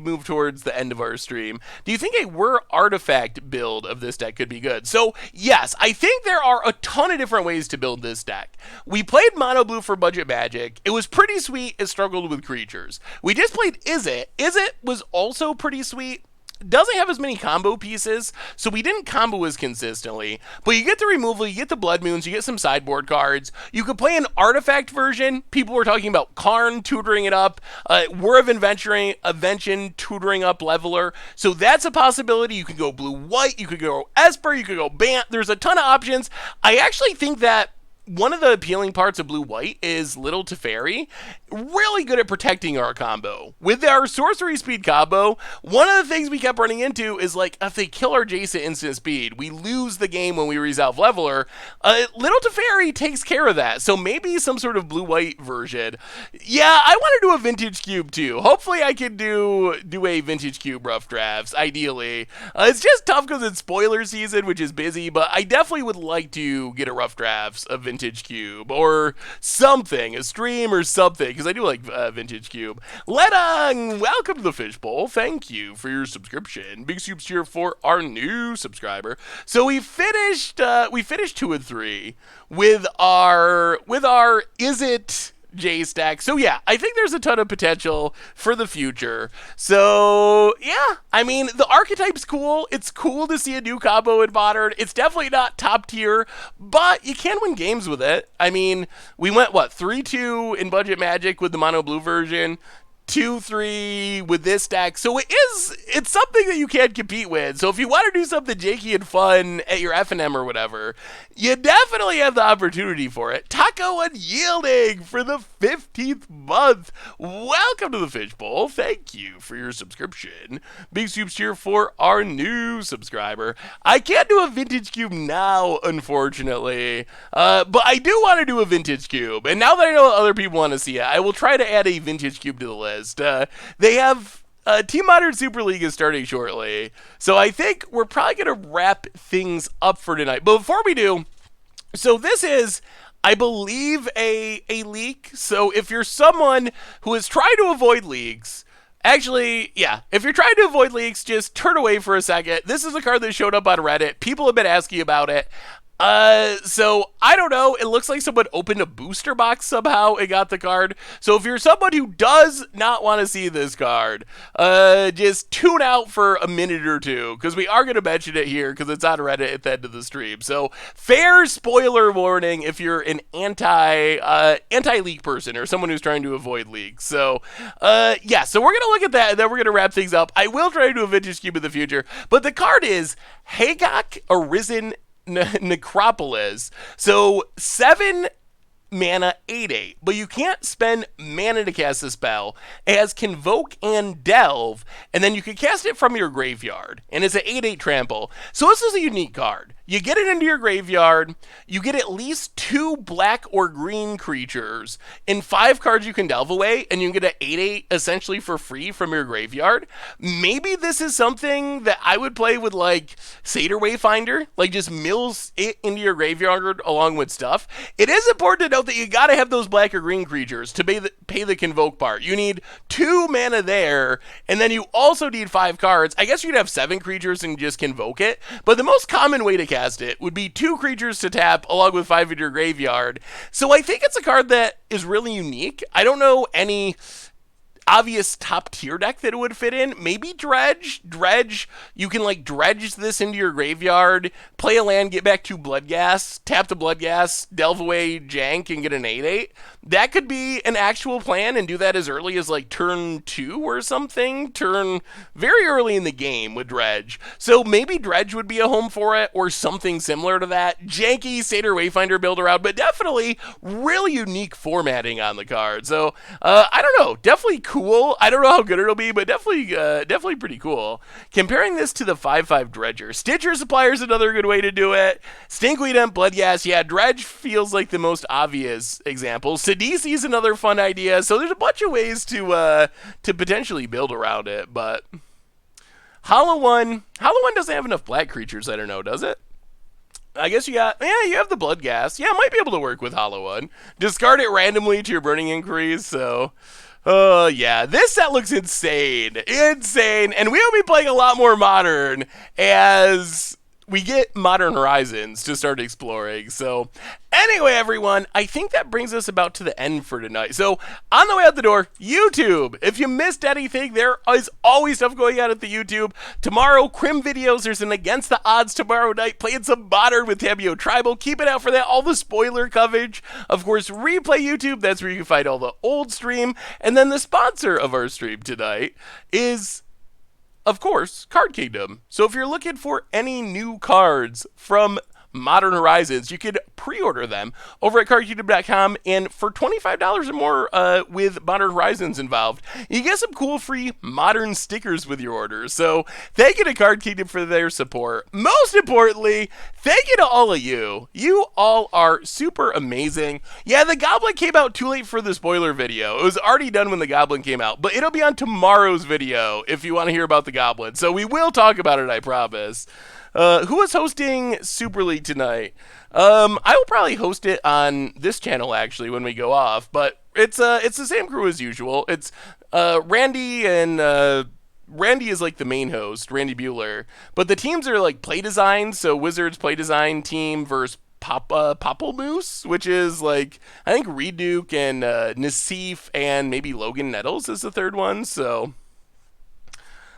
move towards the end of our stream. Do you think a Whir Artifact build of this deck could be good? So, yes, I think there are a ton of different ways to build this deck. We played Mono Blue for Budget Magic. It was pretty sweet. It struggled with creatures. We just played Izzet. Izzet was also pretty sweet. Doesn't have as many combo pieces, so we didn't combo as consistently. But you get the removal, you get the Blood Moons, you get some sideboard cards. You could play an artifact version. People were talking about Karn tutoring it up, Whir of Invention tutoring up Leveler. So that's a possibility. You could go blue-white, you could go Esper, you could go Bant. There's a ton of options. I actually think that one of the appealing parts of blue-white is Little Teferi. Really good at protecting our combo. With our sorcery speed combo, one of the things we kept running into is, like, if they kill our Jace at instant speed, we lose the game when we resolve Leveler. Little Teferi takes care of that, so maybe some sort of blue-white version. Yeah, I want to do a Vintage Cube, too. Hopefully I can do a Vintage Cube rough drafts, ideally. It's just tough because it's spoiler season, which is busy, but I definitely would like to get a rough drafts of Vintage Cube or something, a stream or something, because I do like Vintage Cube. Ledung, welcome to the Fishbowl. Thank you for your subscription. Big soups here for our new subscriber. So we finished 2 and 3 with our Izzet Jace deck. So yeah, I think there's a ton of potential for the future. So yeah, I mean, the archetype's cool. It's cool to see a new combo in Modern. It's definitely not top tier, but you can win games with it. I mean, we went, 3-2 in Budget Magic with the Mono Blue version, 2-3 with this deck. So it's something that you can't compete with. So if you want to do something janky and fun at your F&M or whatever, you definitely have the opportunity for it. Taco Unyielding for the 15th month. Welcome to the Fishbowl. Thank you for your subscription. Big soups here for our new subscriber. I can't do a Vintage Cube now, unfortunately, but I do want to do a Vintage Cube. And now that I know other people want to see it, I will try to add a Vintage Cube to the list. list. They have Team Modern Super League is starting shortly, so I think we're probably going to wrap things up for tonight. But before we do, so this is, I believe, a leak. So if you're someone who is trying to avoid leaks, actually, yeah, if you're trying to avoid leaks, just turn away for a second. This is a card that showed up on Reddit. People have been asking about it. So I don't know. It looks like someone opened a booster box somehow and got the card. So if you're someone who does not want to see this card, just tune out for a minute or two, because we are going to mention it here because it's on Reddit at the end of the stream. So fair spoiler warning if you're an anti-leak person or someone who's trying to avoid leaks. So, yeah, so we're going to look at that and then we're going to wrap things up. I will try to do a vintage cube in the future, but the card is Hagak Arisen Necropolis. So 7 mana 8/8, but you can't spend mana to cast the spell. It has Convoke and Delve, and then you can cast it from your graveyard, and it's an 8/8 trample. So this is a unique card. You get it into your graveyard, you get at least 2 black or green creatures, and 5 cards you can delve away, and you can get an 8/8 essentially for free from your graveyard. Maybe this is something that I would play with, like, Satyr Wayfinder, like just mills it into your graveyard along with stuff. It is important to note that you gotta have those black or green creatures to pay the Convoke part. You need 2 mana there, and then you also need 5 cards. I guess you could have 7 creatures and just Convoke it, but the most common way to cast it would be 2 creatures to tap along with 5 in your graveyard. So I think it's a card that is really unique. I don't know any obvious top tier deck that it would fit in. Maybe Dredge. You can like dredge this into your graveyard, play a land, get back 2 Bloodghast, tap the Bloodghast, delve away Jank, and get an 8/8. That could be an actual plan, and do that as early as like turn 2 or something. Turn very early in the game with Dredge. So maybe Dredge would be a home for it, or something similar to that. Janky Satyr Wayfinder build around, but definitely really unique formatting on the card. So I don't know, definitely cool. I don't know how good it'll be, but definitely pretty cool. Comparing this to the 5/5 Dredger, Stitcher Supplier is another good way to do it. Stinkweed and Bloodghast, yeah, Dredge feels like the most obvious example. Sidisi is another fun idea. So there's a bunch of ways to potentially build around it, but Hollow One doesn't have enough black creatures, I don't know, does it? I guess you have the Bloodghast. Yeah, might be able to work with Hollow One. Discard it randomly to your Burning Inquiries, so yeah, this set looks insane. And we will be playing a lot more Modern as we get Modern Horizons to start exploring. So anyway, everyone, I think that brings us about to the end for tonight. So on the way out the door, YouTube. If you missed anything, there is always stuff going on at the YouTube. Tomorrow, Crim videos. There's an Against the Odds tomorrow night, playing some Modern with Tabio Tribal. Keep it out for that. All the spoiler coverage. Of course, Replay YouTube. That's where you can find all the old stream. And then the sponsor of our stream tonight is, of course, Card Kingdom. So if you're looking for any new cards from Modern Horizons, you could pre-order them over at cardkingdom.com, and for $25 or more with Modern Horizons involved, you get some cool free Modern stickers with your order. So thank you to Card Kingdom for their support. Most importantly, thank you to all of you. You all are super amazing. Yeah, the Goblin came out too late for the spoiler video. It was already done when the Goblin came out, but it'll be on tomorrow's video if you want to hear about the Goblin. So we will talk about it, I promise. Who is hosting Super League tonight? I will probably host it on this channel actually when we go off, but it's the same crew as usual. It's Randy, and Randy is like the main host, Randy Bueller. But the teams are like play design, so Wizards play design team versus Moose, which is like, I think Reduke and Nassif and maybe Logan Nettles is the third one, so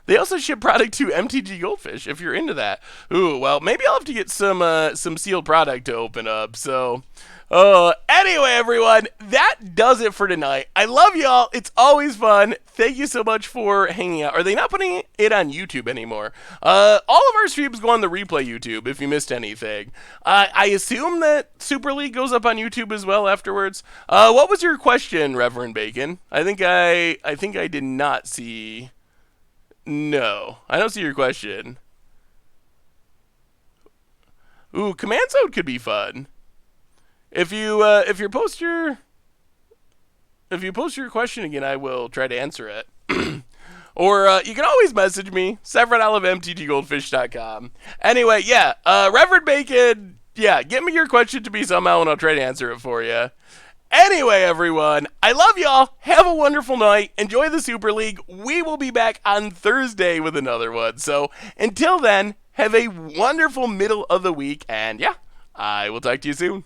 they also ship product to MTGGoldfish if you're into that. Ooh, well, maybe I'll have to get some sealed product to open up. So, anyway, everyone, that does it for tonight. I love y'all. It's always fun. Thank you so much for hanging out. Are they not putting it on YouTube anymore? All of our streams go on the replay YouTube if you missed anything. I assume that Super League goes up on YouTube as well afterwards. What was your question, Reverend Bacon? I think I did not see. No, I don't see your question. Ooh, Command Zone could be fun. If you post your If you post your question again, I will try to answer it. Or you can always message me, Severin of MTGGoldfish.com. Anyway, yeah, Reverend Bacon, yeah, get me your question to me somehow and I'll try to answer it for you. Anyway, everyone, I love y'all. Have a wonderful night. Enjoy the Super League. We will be back on Thursday with another one. So until then, have a wonderful middle of the week. And yeah, I will talk to you soon.